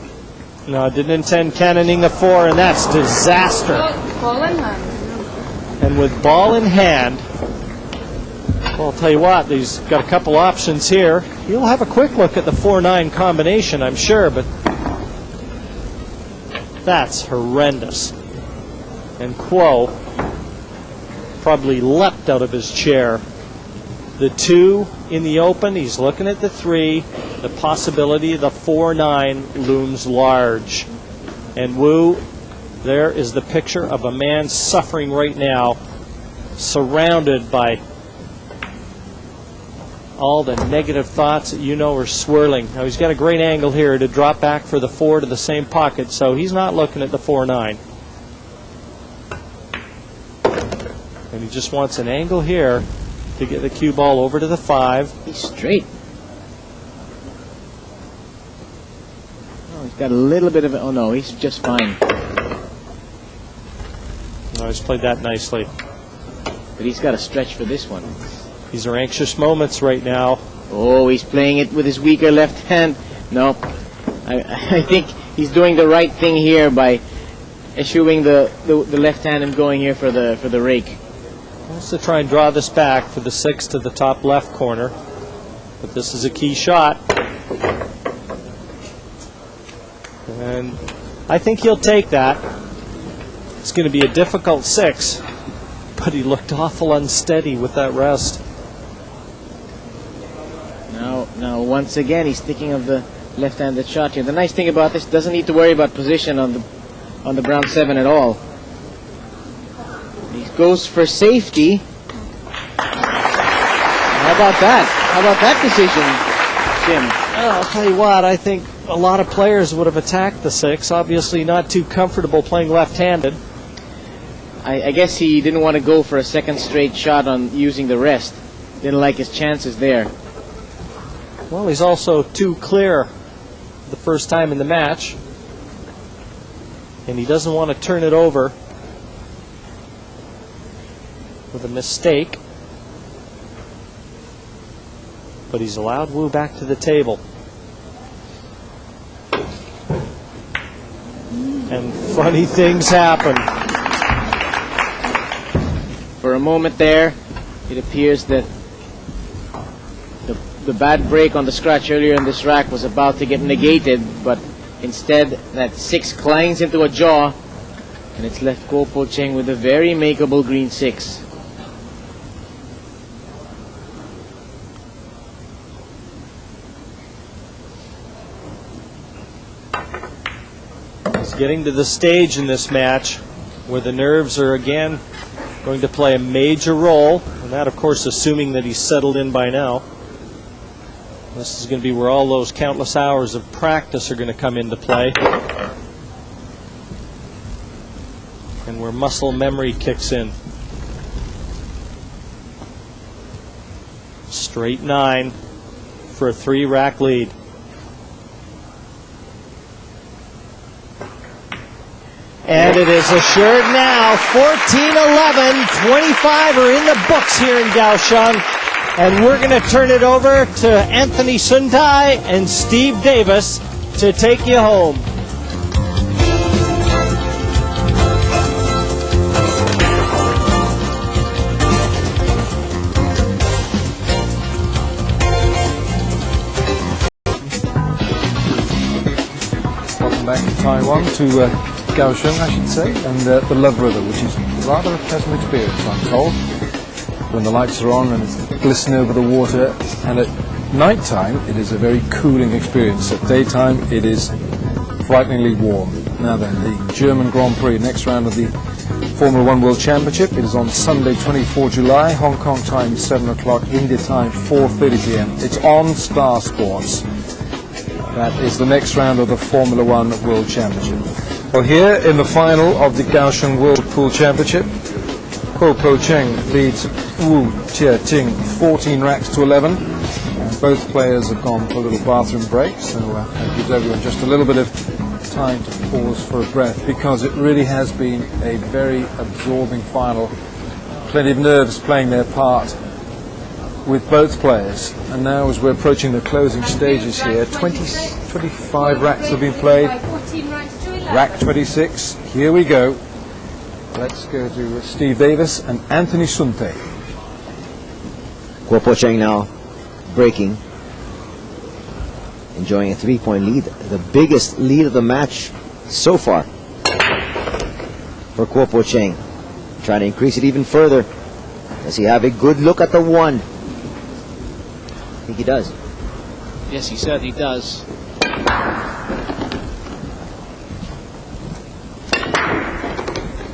No, I didn't intend cannoning a 4, and that's disaster. Ball in hand. And with ball in hand, well, I'll tell you what, he's got a couple options here. He'll have a quick look at the 4-9 combination, I'm sure, but that's horrendous. And Kuo probably leapt out of his chair. The 2 in the open, he's looking at the 3. The possibility of the 4-9 looms large. And Wu, there is the picture of a man suffering right now, surrounded by all the negative thoughts that you know are swirling. Now he's got a great angle here to drop back for the 4 to the same pocket, so he's not looking at the 4-9. And he just wants an angle here to get the cue ball over to the 5. He's straight. Oh, he's got a little bit of it. Oh no, he's just fine. No, he's played that nicely. But he's got to stretch for this one. These are anxious moments right now. Oh, he's playing it with his weaker left hand. No, I think he's doing the right thing here by eschewing the left hand and going here for the rake. Wants to try and draw this back for the 6 to the top left corner, but this is a key shot. And I think he'll take that. It's going to be a difficult 6, but he looked awful unsteady with that rest. Now once again, he's thinking of the left-handed shot here. The nice thing about this, doesn't need to worry about position on the brown 7 at all. He goes for safety. How about that? How about that decision, Jim? I'll tell you what, I think a lot of players would have attacked the 6. Obviously not too comfortable playing left-handed. I guess he didn't want to go for a second straight shot on using the rest. Didn't like his chances there. Well, he's also too clear the first time in the match, and he doesn't want to turn it over with a mistake. But he's allowed Wu back to the table. And funny things happen. For a moment there, it appears that the bad break on the scratch earlier in this rack was about to get negated, but instead that 6 clangs into a jaw, and it's left Kuo Cheng with a very makeable green 6. He's getting to the stage in this match where the nerves are again going to play a major role, and that of course assuming that he's settled in by now. This is going to be where all those countless hours of practice are going to come into play, and where muscle memory kicks in. Straight 9 for a 3-rack lead. And it is assured now. 14-11, 25 are in the books here in Kaohsiung. And we're going to turn it over to Anthony Suntai and Steve Davis to take you home. Welcome back to Taiwan, to Kaohsiung, I should say, and the Love River, which is rather a pleasant experience, I'm told. When the lights are on and it's glistening over the water, and at night time it is a very cooling experience. At daytime it is frighteningly warm. Now then, the German Grand Prix, next round of the Formula 1 World Championship. It is on Sunday 24 July, Hong Kong time 7 o'clock, India time 4:30 p.m. It's on Star Sports. That is the next round of the Formula 1 World Championship. Well, here in the final of the Kaohsiung World Pool Championship, Kuo Cheng leads Wu Chia Ching 14 racks to 11. And both players have gone for a little bathroom break, so that gives everyone just a little bit of time to pause for a breath, because it really has been a very absorbing final. Plenty of nerves playing their part with both players. And now, as we're approaching the closing stages here, 25 racks have been played. Rack 26, here we go. Let's go to Steve Davis and Anthony Sunte. Guo Cheng now breaking, enjoying a 3-point lead, the biggest lead of the match so far for Guo Cheng. Trying to increase it even further. Does he have a good look at the one? I think he does. Yes, he certainly does.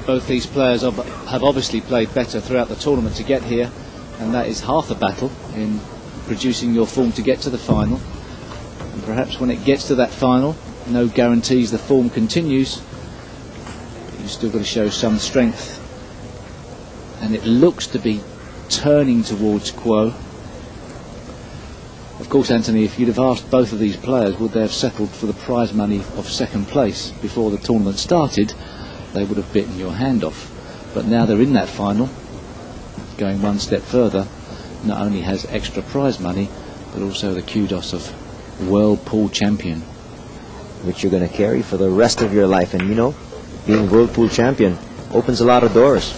Both these players have obviously played better throughout the tournament to get here, and that is half the battle in producing your form to get to the final. And perhaps when it gets to that final, no guarantees the form continues, but you've still got to show some strength. And it looks to be turning towards Guo. Of course, Anthony, if you'd have asked both of these players would they have settled for the prize money of second place before the tournament started, they would have bitten your hand off. But now they're in that final, going one step further, not only has extra prize money, but also the kudos of World Pool Champion. Which you're going to carry for the rest of your life. And you know, being World Pool Champion opens a lot of doors.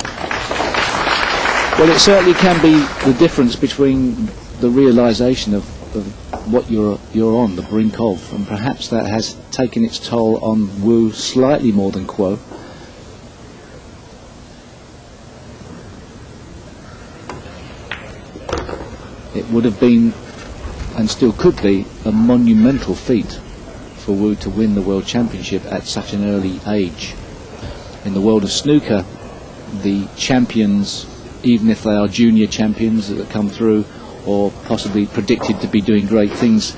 Well, it certainly can be the difference between the realisation of what you're on the brink of, and perhaps that has taken its toll on Wu slightly more than Guo. It would have been, and still could be, a monumental feat for Wu to win the World Championship at such an early age. In the world of snooker, the champions, even if they are junior champions that come through or possibly predicted to be doing great things,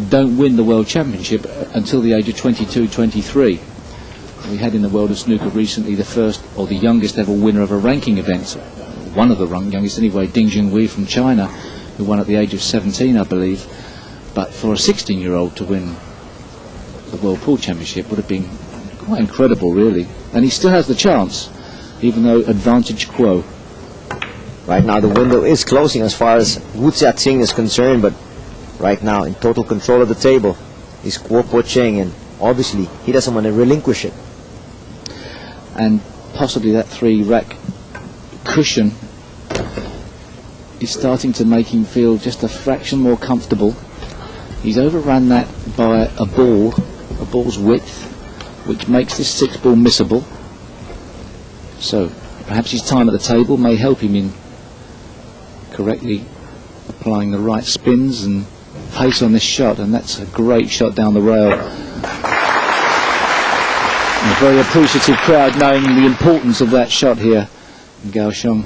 don't win the World Championship until the age of 22, 23. We had in the world of snooker recently the first or the youngest ever winner of a ranking event, one of the youngest anyway, Ding Junhui from China, who won at the age of 17, I believe. But for a 16-year-old to win the World Pool Championship would have been quite incredible, really. And he still has the chance, even though advantage Guo. Right now the window is closing as far as Chia Ching is concerned, but right now in total control of the table is Guo Cheng, and obviously he doesn't want to relinquish it. And possibly that 3-rack cushion is starting to make him feel just a fraction more comfortable. He's overrun that by a ball's width, which makes this 6-ball missable. So perhaps his time at the table may help him in correctly applying the right spins and pace on this shot, and that's a great shot down the rail. And a very appreciative crowd knowing the importance of that shot here in Kaohsiung.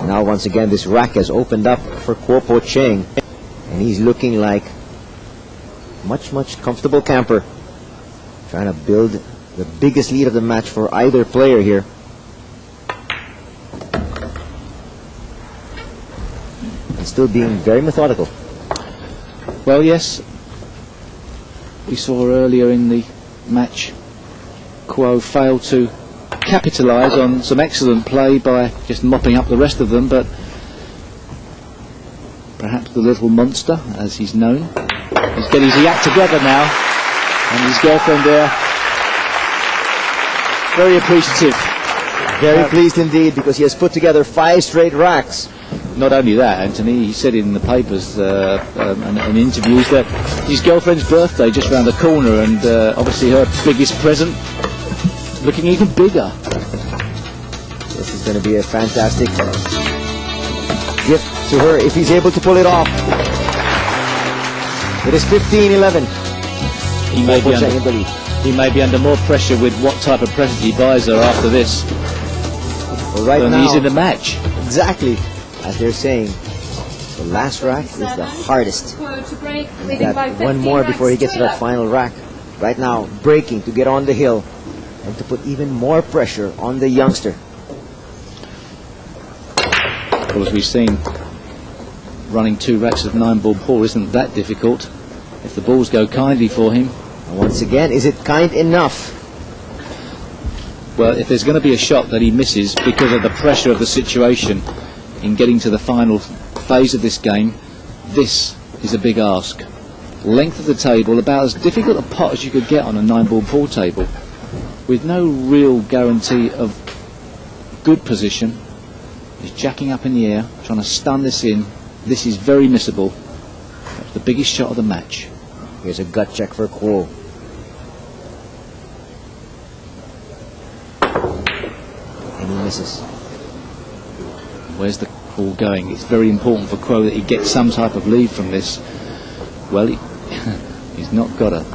Now once again this rack has opened up for Guo Cheng, and he's looking like much comfortable camper, trying to build the biggest lead of the match for either player here. And still being very methodical. Well, yes, we saw earlier in the match Guo failed to capitalise on some excellent play by just mopping up the rest of them, but perhaps the little monster, as he's known, is getting his act together now, and his girlfriend there very appreciative. Very pleased indeed, because he has put together 5 straight racks. Not only that, Anthony, he said in the papers and interviews that his girlfriend's birthday just round the corner, and obviously her biggest present looking even bigger. This is going to be a fantastic gift to her if he's able to pull it off. It is 15-11. He may be under more pressure with what type of present he buys her after this. Well, right than now, he's in the match. Exactly. As they're saying, the last rack is the hardest. He's got one more before he gets to that final rack. Right now, breaking to get on the hill and to put even more pressure on the youngster. Well, as we've seen, running 2 racks of 9-ball pool isn't that difficult. if the balls go kindly for him. And once again, is it kind enough? Well, if there's going to be a shot that he misses because of the pressure of the situation in getting to the final phase of this game, this is a big ask. Length of the table, about as difficult a pot as you could get on a 9-ball pool table, with no real guarantee of good position. He's jacking up in the air, trying to stun this in. This is very missable. That's the biggest shot of the match. Here's a gut check for Kuo. And he misses. Where's the ball going? It's very important for Kuo that he gets some type of lead from this. Well, he's not got a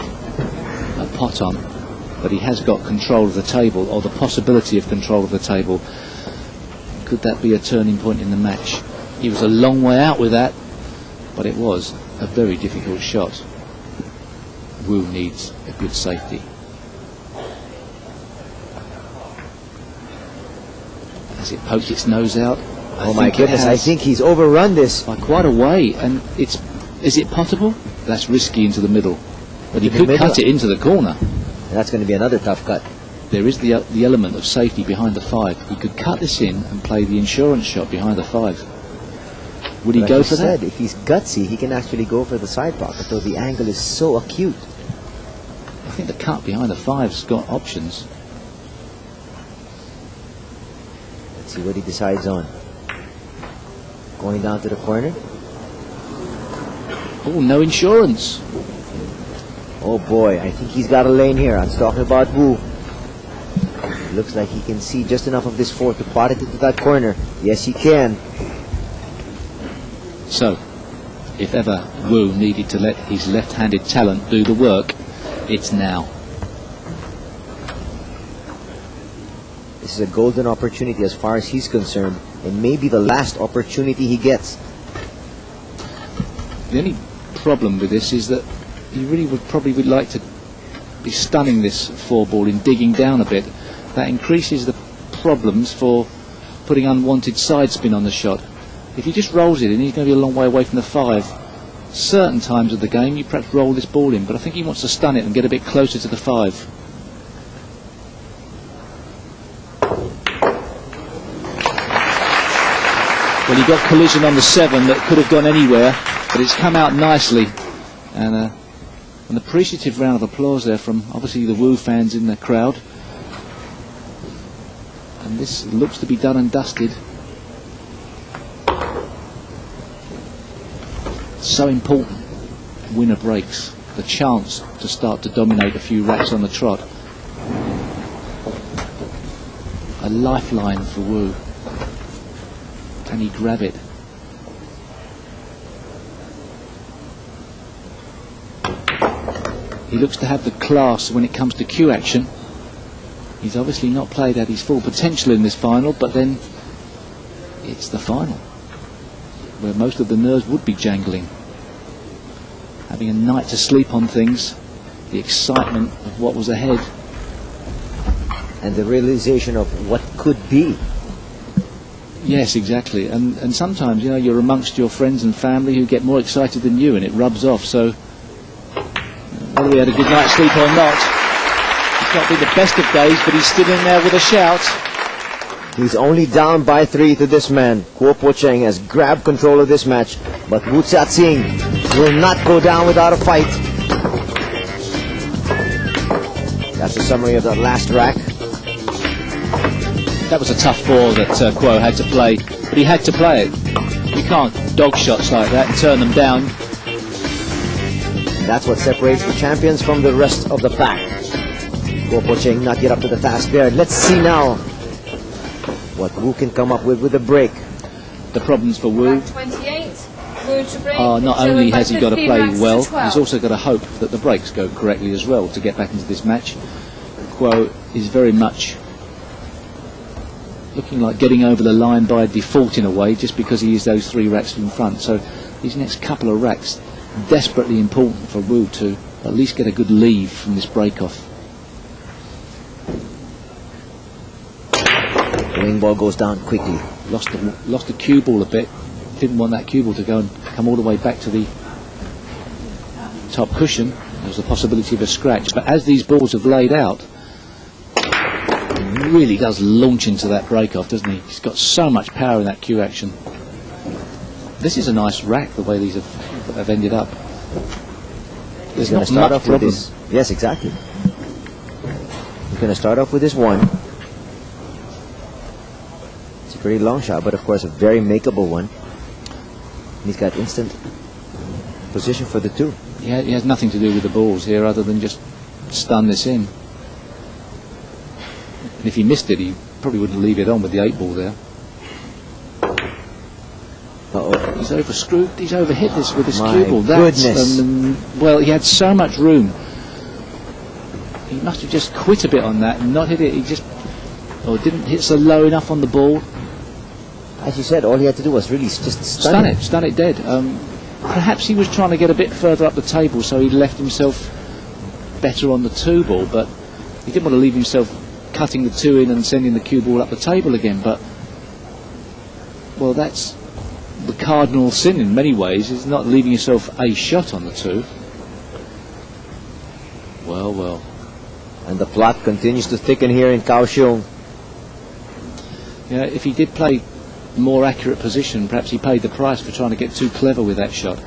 pot on, but he has got control of the table, or the possibility of control of the table. Could that be a turning point in the match? He was a long way out with that, but it was a very difficult shot. Wu needs a good safety. Has it poked its nose out? Oh my goodness, I think he's overrun this. By quite a way, and is it potable? That's risky into the middle. But he could cut it into the corner. That's going to be another tough cut. There is the element of safety behind the 5. He could cut this in and play the insurance shot behind the 5. Would he go for that? If he's gutsy, he can actually go for the side pocket, though the angle is so acute. I think the cut behind the 5's got options. Let's see what he decides on. Going down to the corner. Oh, no insurance. Oh boy, I think he's got a lane here. I'm talking about Wu. Looks like he can see just enough of this 4 to pot it into that corner. Yes, he can. So, if ever Wu needed to let his left-handed talent do the work, it's now. This is a golden opportunity as far as he's concerned, and maybe the last opportunity he gets. The only problem with this is that he really would like to be stunning this 4-ball in digging down a bit. That increases the problems for putting unwanted side spin on the shot. If he just rolls it in, he's going to be a long way away from the 5. Certain times of the game you perhaps roll this ball in, but I think he wants to stun it and get a bit closer to the 5. Well, he got collision on the 7 that could have gone anywhere, but it's come out nicely. And an appreciative round of applause there from obviously the Wu fans in the crowd. And this looks to be done and dusted. So important, winner breaks, the chance to start to dominate a few racks on the trot. A lifeline for Wu. Can he grab it? He looks to have the class when it comes to cue action. He's obviously not played at his full potential in this final, but then it's the final, where most of the nerves would be jangling. Having a night to sleep on things, the excitement of what was ahead. And the realization of what could be. Yes, exactly. And sometimes, you know, you're amongst your friends and family who get more excited than you, and it rubs off. So whether he had a good night's sleep or not, it's not been the best of days, but he's still in there with a shout. He's only down by 3 to this man. Kuo Cheng has grabbed control of this match, but Wu Chia-Ching will not go down without a fight. That's a summary of the last rack. That was a tough ball that Kuo had to play, but he had to play it. You can't dog shots like that and turn them down. That's what separates the champions from the rest of the pack. Kuo Cheng not yet up to the task there. Let's see now what Wu can come up with a break. The problems for Wu 28. Wu to break. not only has he got to play well, to 12. he's also got to hope that the breaks go correctly as well to get back into this match. Kuo is very much looking like getting over the line by default in a way, just because he is those 3 racks in front. So these next couple of racks, desperately important for Wu to at least get a good lead from this break-off. The wing ball goes down quickly. Lost the cue ball a bit. Didn't want that cue ball to go and come all the way back to the top cushion, there was a possibility of a scratch. But as these balls have laid out, he really does launch into that break-off, doesn't he? He's got so much power in that cue action. This is a nice rack, the way these have ended up. There's not much problem. Yes, exactly. He's going to start off with this one. It's a pretty long shot, but of course a very makeable one. He's got instant position for the two. Yeah, he has nothing to do with the balls here other than just stun this in. And if he missed it, he probably wouldn't leave it on with the 8-ball there. Uh-oh. He's overscrewed, he's overhit this with his My cue ball. goodness. Well, he had so much room. He must have just quit a bit on that and not hit it. He just, or didn't hit so low enough on the ball. As you said, all he had to do was really just stun it dead. Perhaps he was trying to get a bit further up the table, so he left himself better on the 2-ball, but he didn't want to leave himself cutting the 2 in and sending the cue ball up the table again. But, well, that's the cardinal sin in many ways, is not leaving yourself a shot on the 2. Well, well. And the plot continues to thicken here in Kaohsiung. Yeah, if he did play more accurate position, perhaps he paid the price for trying to get too clever with that shot.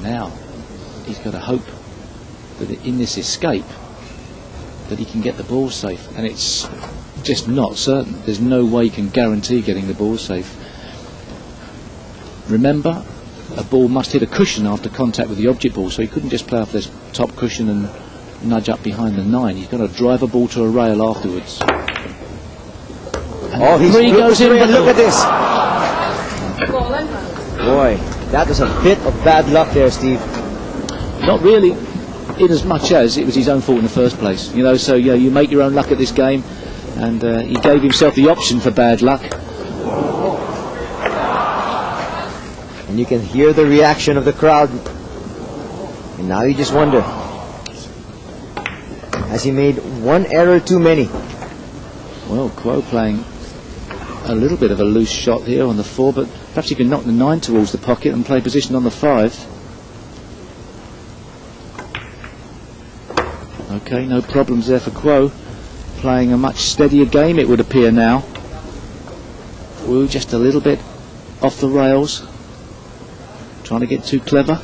Now he's got to hope that in this escape that he can get the ball safe, and it's just not certain. There's no way he can guarantee getting the ball safe. Remember, a ball must hit a cushion after contact with the object ball, so he couldn't just play off this top cushion and nudge up behind the 9. He's got to drive a ball to a rail afterwards. And he's goes in, look at this. Boy, that was a bit of bad luck there, Steve. Not really, in as much as it was his own fault in the first place. You know, so yeah, you make your own luck at this game, and he gave himself the option for bad luck. And you can hear the reaction of the crowd. And now you just wonder, has he made one error too many? Well, Kuo playing a little bit of a loose shot here on the 4, but perhaps he can knock the 9 towards the pocket and play position on the 5. Okay, no problems there for Kuo. Playing a much steadier game, it would appear now. Wu just a little bit off the rails, trying to get too clever.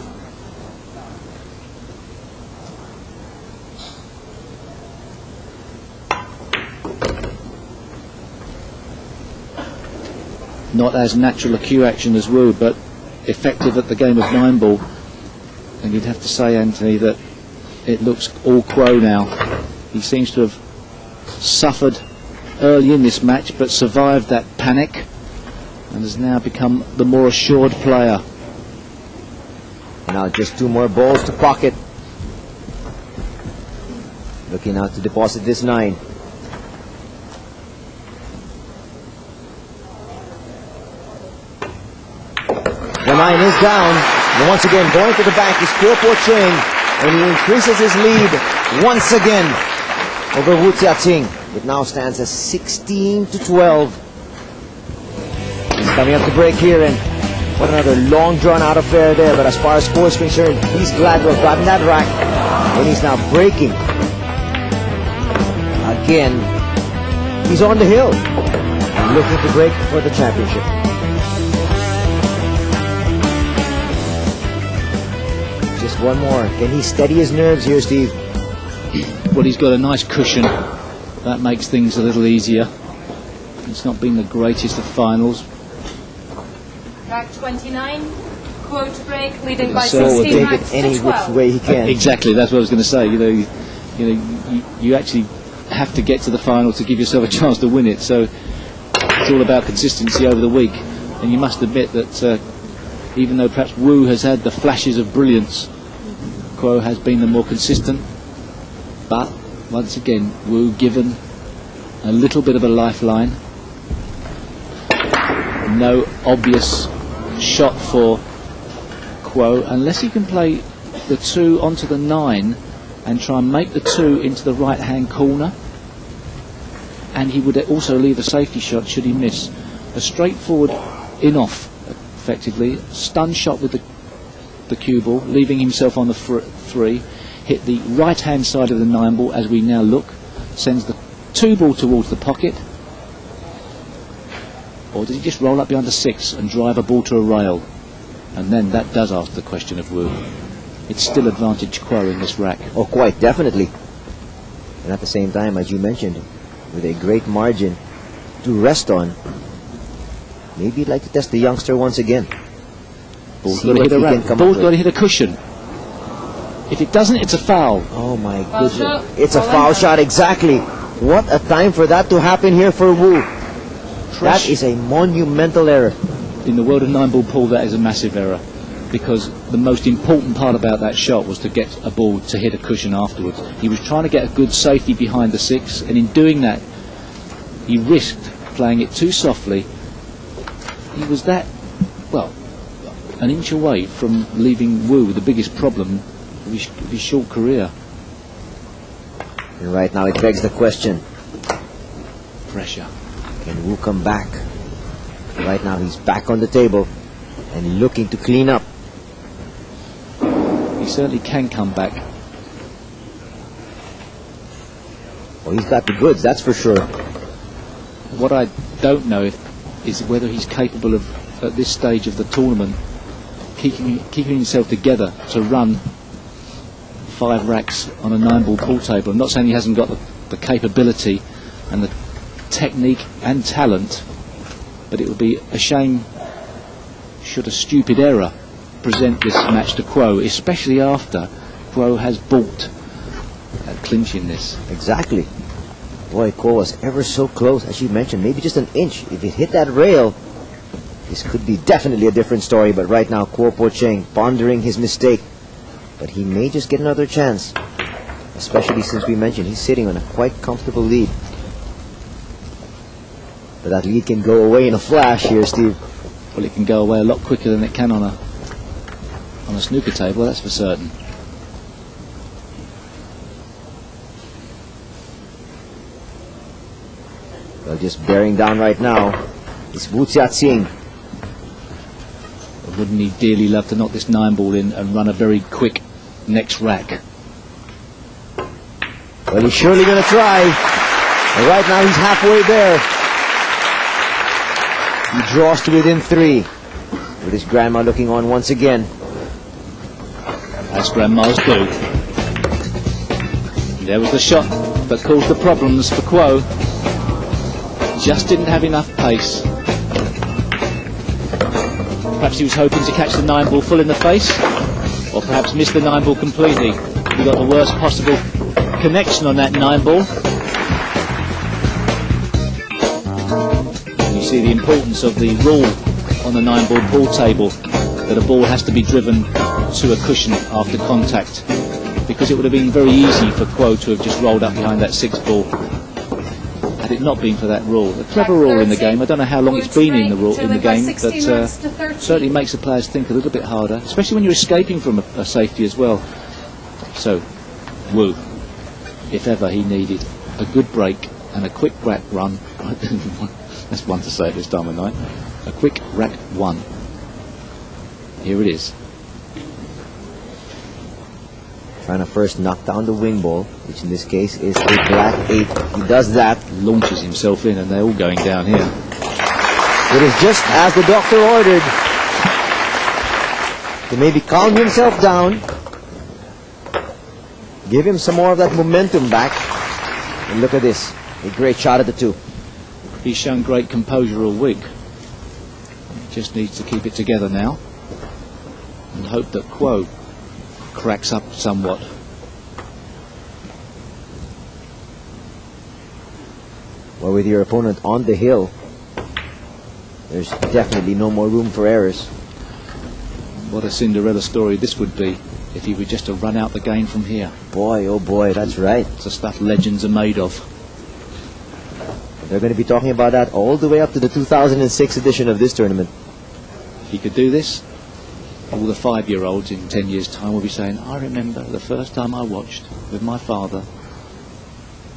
Not as natural a cue action as Wu, but effective at the game of 9-ball. And you'd have to say, Anthony, that it looks all Kuo now. He seems to have suffered early in this match, but survived that panic and has now become the more assured player. Now just 2 more balls to pocket. Looking out to deposit this 9. The 9 is down, and once again going to the bank is Cheng, and he increases his lead once again over Chia Ching. It now stands as 16-12. He's coming up to break here, and what another long drawn-out affair there. But as far as score is concerned, he's glad to have gotten that rack, and he's now breaking. Again, he's on the hill, and looking to break for the championship. Just one more. Can he steady his nerves here, Steve? Well, he's got a nice cushion. That makes things a little easier. It's not been the greatest of finals. Rack 29, Kuo to break, leading by So 16 will take racks it any to 12. which way he can. Exactly, that's what I was going to say. You actually have to get to the final to give yourself a chance to win it. So it's all about consistency over the week. And you must admit that even though perhaps Wu has had the flashes of brilliance, Kuo has been the more consistent. But once again, Wu given a little bit of a lifeline. No obvious shot for Kuo, unless he can play the 2 onto the 9 and try and make the 2 into the right hand corner, and he would also leave a safety shot should he miss. A straightforward in-off, effectively stun shot with the the cue ball, leaving himself on the 3, hit the right-hand side of the 9 ball as we now look, sends the 2 ball towards the pocket, or did he just roll up behind the 6 and drive a ball to a rail? And then that does ask the question of Wu. It's still advantage Kuo in this rack. Oh, quite definitely. And at the same time, as you mentioned, with a great margin to rest on, maybe he'd like to test the youngster once again. Ball's got to hit a rack. Ball's got to hit a cushion. If it doesn't, it's a foul. Oh my goodness. It's a foul shot, exactly. What a time for that to happen here for Wu. That is a monumental error. In the world of 9-ball pool, that is a massive error, because the most important part about that shot was to get a ball to hit a cushion afterwards. He was trying to get a good safety behind the 6, and in doing that, he risked playing it too softly. He was that, well, an inch away from leaving Wu with the biggest problem of his short career. And right now it begs the question. Pressure. Can Wu come back? Right now he's back on the table and looking to clean up. He certainly can come back. Well, he's got the goods, that's for sure. What I don't know is whether he's capable of, at this stage of the tournament, keeping himself together to run 5 racks on a 9-ball pool table. I'm not saying he hasn't got the capability and the technique and talent, but it would be a shame should a stupid error present this match to Kuo, especially after Kuo has balked at clinching this. Exactly. Boy, Kuo was ever so close, as you mentioned, maybe just an inch. If it hit that rail, this could be definitely a different story, but right now Kuo Po Cheng pondering his mistake, but he may just get another chance, especially since we mentioned he's sitting on a quite comfortable lead. But that lead can go away in a flash here, Steve. Well, it can go away a lot quicker than it can on a snooker table, that's for certain. Well, just bearing down right now is Chia Ching. Wouldn't he dearly love to knock this 9-ball in and run a very quick next rack? Well, he's surely going to try. And right now he's halfway there. He draws to within 3, with his grandma looking on once again. As grandmas do. There was the shot that caused the problems for Kuo. Just didn't have enough pace. Perhaps he was hoping to catch the 9-ball full in the face, or perhaps miss the 9-ball completely. He got the worst possible connection on that 9-ball. You see the importance of the rule on the 9-ball pool table, that a ball has to be driven to a cushion after contact, because it would have been very easy for Kuo to have just rolled up behind that 6-ball had it not been for that rule. A clever rule in the game. I don't know how long it's been in the game, but certainly makes the players think a little bit harder, especially when you're escaping from a safety as well. So Wu, if ever he needed a good break and a quick rack run, that's one to say at this time of night, a quick rack 1. Here it is. Trying to first knock down the wing ball, which in this case is a black 8. He does that. Launches himself in, and they're all going down here. It is just as the doctor ordered. To maybe calm himself down, give him some more of that momentum back, and look at this, a great shot at the 2. He's shown great composure all week. He just needs to keep it together now and hope that Kuo cracks up somewhat. Well, with your opponent on the hill, there's definitely no more room for errors. What a Cinderella story this would be if he were just to run out the game from here. Boy, oh boy, that's right. It's the stuff legends are made of. They're going to be talking about that all the way up to the 2006 edition of this tournament. If he could do this, all the 5-year-olds in 10 years' time will be saying, I remember the first time I watched with my father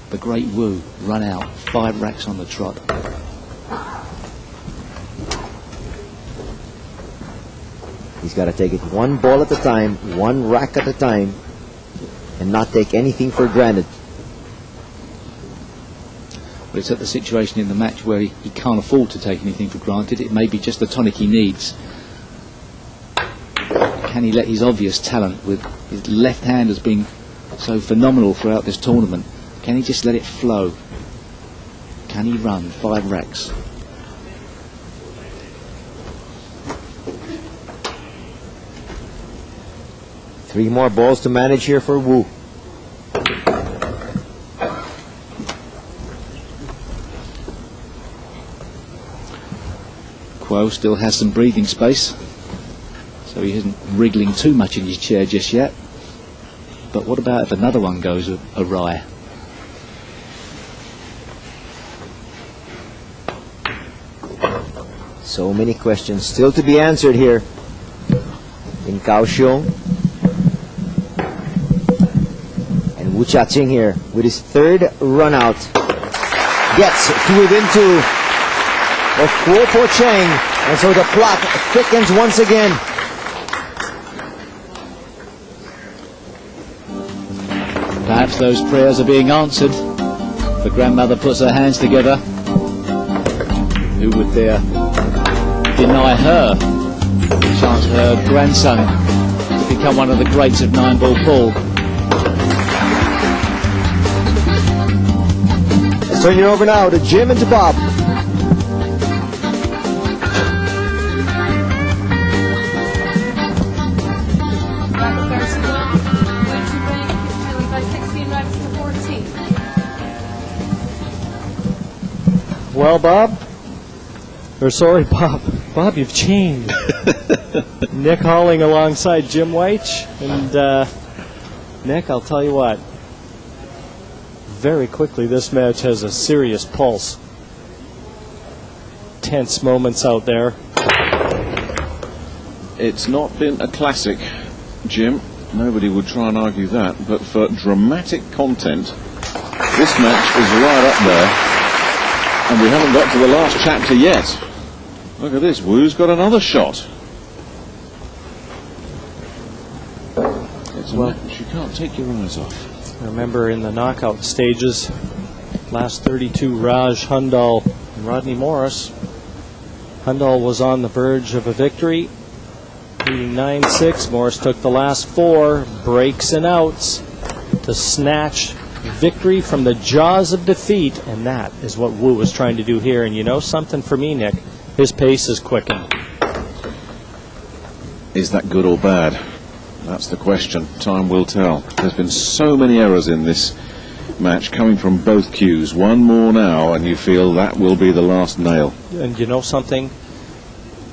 the great Wu run out 5 racks on the trot. He's got to take it one ball at a time, one rack at a time, and not take anything for granted. But it's at the situation in the match where he can't afford to take anything for granted. It may be just the tonic he needs. Can he let his obvious talent, with his left hand has been so phenomenal throughout this tournament, can he just let it flow? Can he run 5 racks? Three more balls to manage here for Wu. Kuo still has some breathing space, so he isn't wriggling too much in his chair just yet. But what about if another one goes awry? So many questions still to be answered here in Kaohsiung. And Wu Chia Ching here with his third run out gets to within 2 of Kuo Po Cheng, and so the plot thickens once again. Perhaps those prayers are being answered. The grandmother puts her hands together. Who would dare deny her the chance for her grandson to become one of the greats of 9-ball pool? Let's turn it over now to Jim and to Bob. Well, Bob, or sorry, Bob, you've changed. Nick Halling alongside Jim Weich, and Nick, I'll tell you what, very quickly this match has a serious pulse. Tense moments out there. It's not been a classic, Jim. Nobody would try and argue that, but for dramatic content, this match is right up there. And we haven't got to the last chapter yet. Look at this, Wu's got another shot. It's a match you can't take your eyes off. I remember in the knockout stages, last 32, Raj Hundal and Rodney Morris. Hundal was on the verge of a victory, leading 9-6. Morris took the last 4 breaks and outs to snatch victory from the jaws of defeat, and that is what Wu was trying to do here. And you know something for me, Nick, his pace is quickened. Is that good or bad? That's the question. Time will tell. There's been so many errors in this match coming from both cues. One more now and you feel that will be the last nail. And you know something?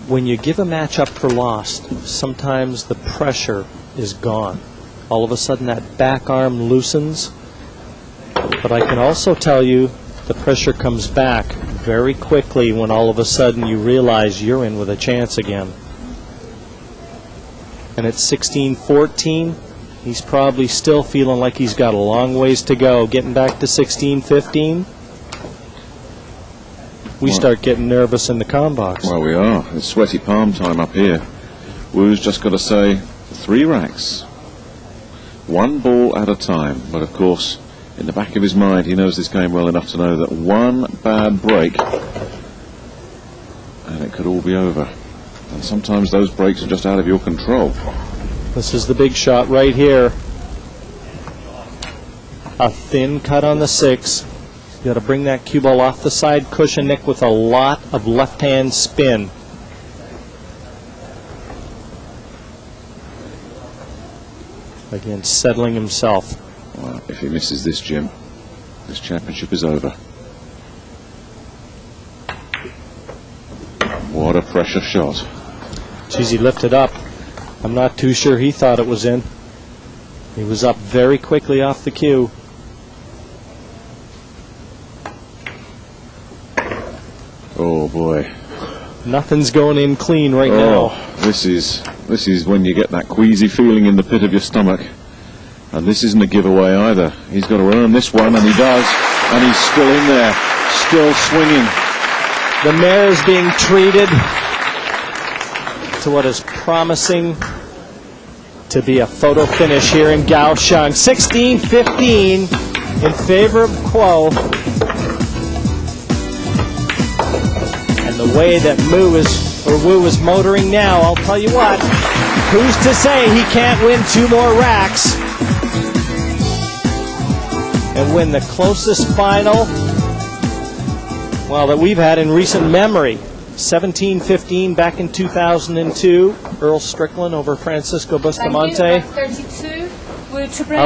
When you give a match up for lost, sometimes the pressure is gone. All of a sudden that back arm loosens. But I can also tell you the pressure comes back very quickly when all of a sudden you realize you're in with a chance again. And at 16-14, he's probably still feeling like he's got a long ways to go. Getting back to 16-15, we start getting nervous in the comm box. Well, we are. It's sweaty palm time up here. Wu's just got to say 3 racks. 1 ball at a time. But of course, in the back of his mind, he knows this game well enough to know that one bad break and it could all be over. And sometimes those breaks are just out of your control. This is the big shot right here. A thin cut on the 6. You got to bring that cue ball off the side cushion, Nick, with a lot of left-hand spin. Again, settling himself. Well, if he misses this, Jim, this championship is over. What a pressure shot. Geez, he lifted up. I'm not too sure he thought it was in. He was up very quickly off the cue. Oh boy. Nothing's going in clean right now. This is when you get that queasy feeling in the pit of your stomach. And this isn't a giveaway either. He's got to earn this one, and he does. And he's still in there, still swinging. The mare's being treated to what is promising to be a photo finish here in Kaohsiung. 16-15 in favor of Kuo. And the way that Wu is motoring now, I'll tell you what, who's to say he can't win 2 more racks and win the closest final, well, that we've had in recent memory. 17-15 back in 2002. Earl Strickland over Francisco Bustamante. I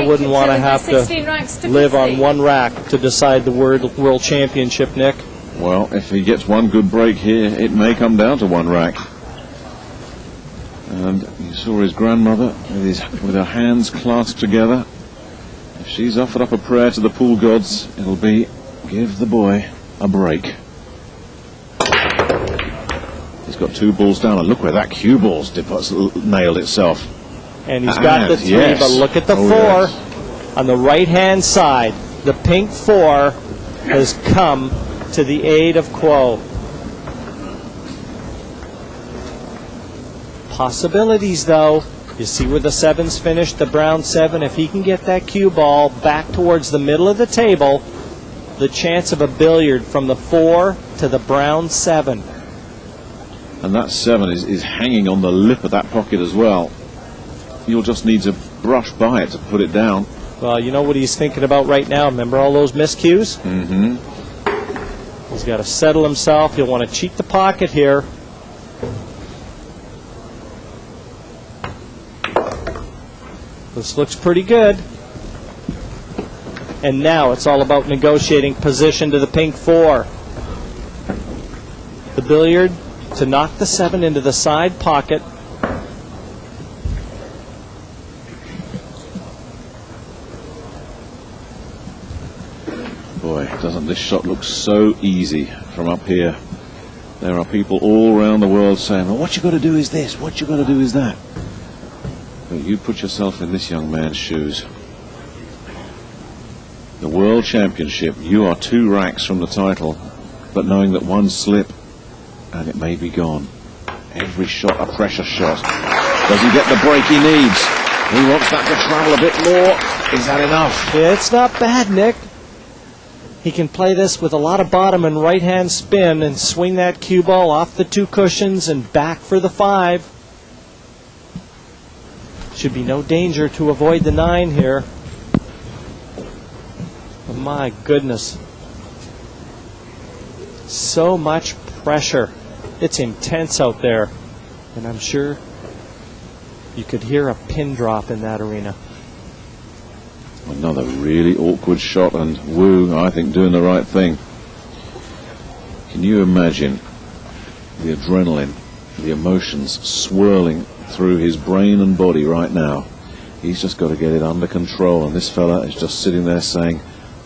wouldn't want to have to live on one rack to decide the World Championship, Nick. Well, if he gets one good break here, it may come down to one rack. And you saw his grandmother with her hands clasped together. If she's offered up a prayer to the pool gods, it'll be, give the boy a break. He's got 2 balls down, and look where that cue ball's nailed itself. And he's got the 3, yes. But look at the 4 yes. on the right-hand side. The pink 4 has come to the aid of Kuo. Possibilities, though. You see where the 7's finished, the brown 7. If he can get that cue ball back towards the middle of the table, the chance of a billiard from the 4 to the brown 7. And that 7 is hanging on the lip of that pocket as well. You'll just need to brush by it to put it down. Well, you know what he's thinking about right now? Remember all those miscues? Mm-hmm. He's got to settle himself. He'll want to cheat the pocket here. This looks pretty good. And now it's all about negotiating position to the pink 4. The billiard to knock the 7 into the side pocket. Boy, doesn't this shot look so easy from up here? There are people all around the world saying, well, what you got to do is this, what you got to do is that. But you put yourself in this young man's shoes. The World Championship, you are 2 racks from the title, but knowing that one slip and it may be gone. Every shot a pressure shot. Does he get the break he needs? He wants that to travel a bit more. Is that enough? Yeah, it's not bad, Nick. He can play this with a lot of bottom and right-hand spin and swing that cue ball off the 2 cushions and back for the 5. Should be no danger to avoid the 9 here. But my goodness. So much pressure. It's intense out there. And I'm sure you could hear a pin drop in that arena. Another really awkward shot, and Wu, I think, doing the right thing. Can you imagine the adrenaline, the emotions swirling through his brain and body right now? He's just got to get it under control, and this fella is just sitting there saying,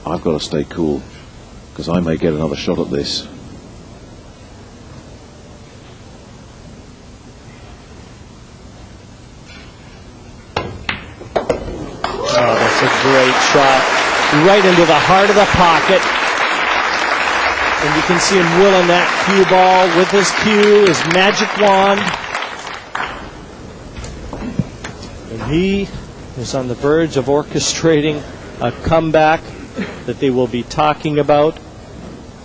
I've got to stay cool, because I may get another shot at this. Oh, that's a great shot. Right into the heart of the pocket. And you can see him willing that cue ball with his cue, his magic wand. And he is on the verge of orchestrating a comeback that they will be talking about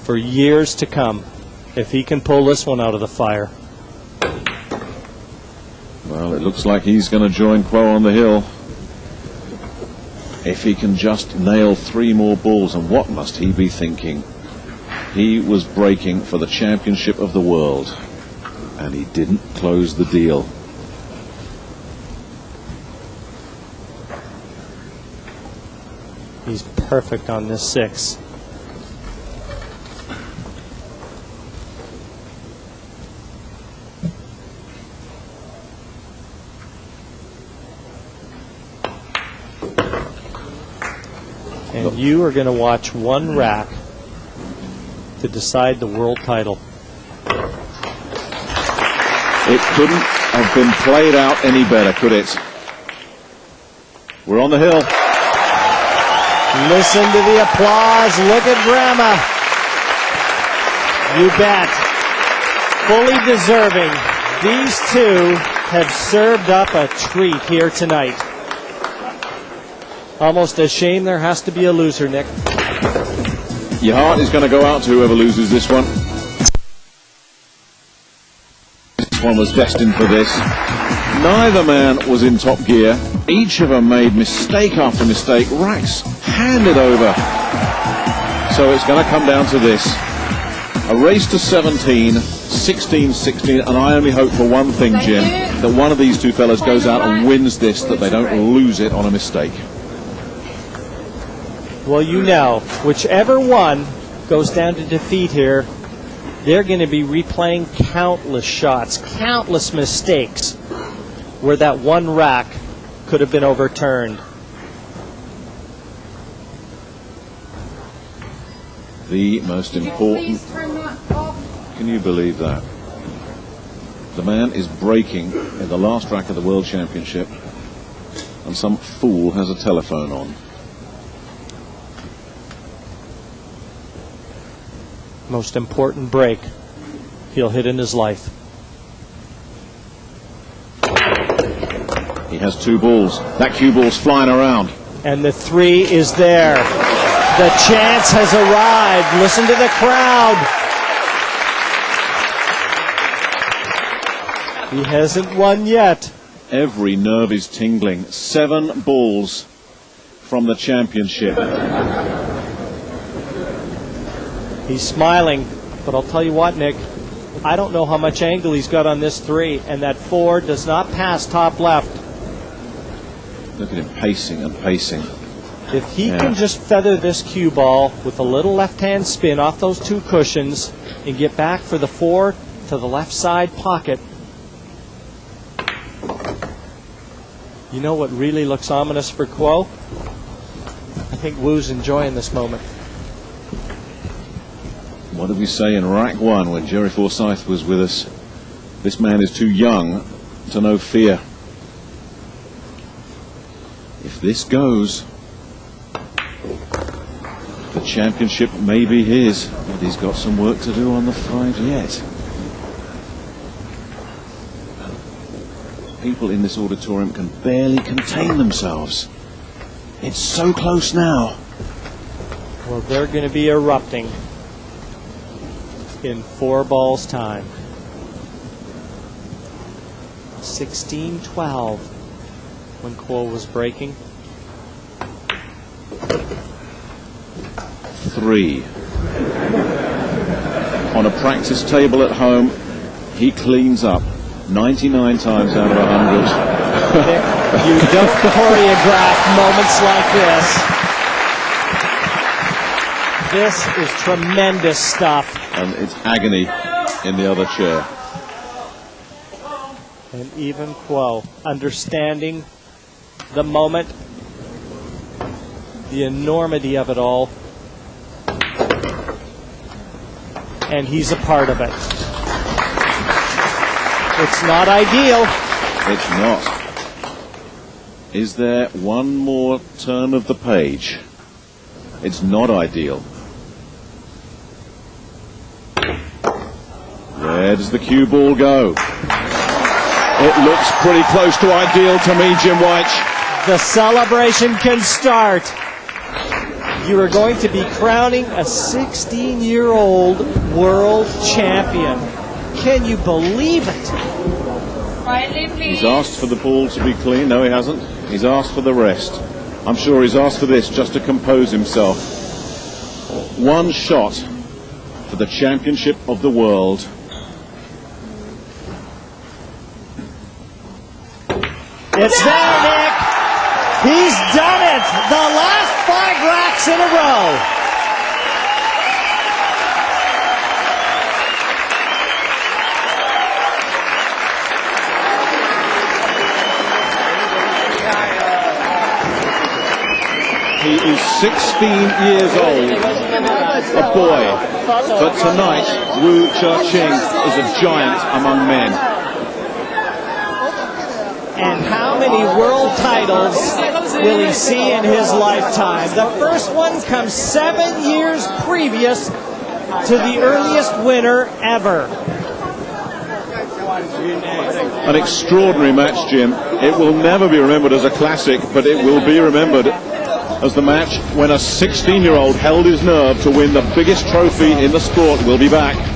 for years to come, if he can pull this one out of the fire. Well, it looks like he's going to join Kuo on the hill. If he can just nail 3 more balls, and what must he be thinking? He was breaking for the championship of the world, and he didn't close the deal. He's perfect on this 6. And you are going to watch one rack to decide the world title. It couldn't have been played out any better, could it? We're on the hill. Listen to the applause. Look at Grandma. You bet. Fully deserving These two have served up a treat here tonight. Almost a shame there has to be a loser, Nick. Your heart is going to go out to whoever loses this one. This one was destined for this. Neither man was in top gear. Each of them made mistake after mistake. Racks handed over. So it's going to come down to this. A race to 17, 16, 16, and I only hope for one thing, Jim, that one of these two fellas goes out and wins this, that they don't lose it on a mistake. Well, you know, whichever one goes down to defeat here, they're going to be replaying countless shots, countless mistakes, where that one rack could have been overturned. The most important. Can you believe that? The man is breaking in the last rack of the World Championship, and some fool has a telephone on. Most important break he'll hit in his life. He has two balls. That cue ball's flying around. And the three is there. The chance has arrived. Listen to the crowd. He hasn't won yet. Every nerve is tingling. 7 balls from the championship. He's smiling, but I'll tell you what, Nick, I don't know how much angle he's got on this 3, and that 4 does not pass top left. Look at him pacing and pacing. If he can just feather this cue ball with a little left-hand spin off those 2 cushions and get back for the 4 to the left side pocket, you know what really looks ominous for Kuo? I think Wu's enjoying this moment. What did we say in rack 1 when Jerry Forsyth was with us? This man is too young to know fear. If this goes, the championship may be his, but he's got some work to do on the 5 yet. People in this auditorium can barely contain themselves. It's so close now. Well, they're going to be erupting in 4 balls time. 16-12 when Kuo was breaking. 3. On a practice table at home, he cleans up 99 times out of 100. You don't choreograph moments like this. This is tremendous stuff. And it's agony in the other chair. And even Kuo understanding the moment, the enormity of it all, and he's a part of it. It's not ideal. It's not. Is there one more turn of the page? It's not ideal. Where does the cue ball go? It looks pretty close to ideal to me, Jim White. The celebration can start. You are going to be crowning a 16-year-old world champion. Can you believe it? He's asked for the ball to be clean. No, he hasn't. He's asked for the rest. I'm sure he's asked for this just to compose himself. One shot for the championship of the world. It's there, Nick. He's done it. The last 5 racks in a row. He is 16 years old, a boy. But tonight, Chia Ching is a giant among men. And how many world titles will he see in his lifetime? The first one comes 7 years previous to the earliest winner ever. An extraordinary match, Jim. It will never be remembered as a classic, but it will be remembered as the match when a 16-year-old held his nerve to win the biggest trophy in the sport. We'll be back.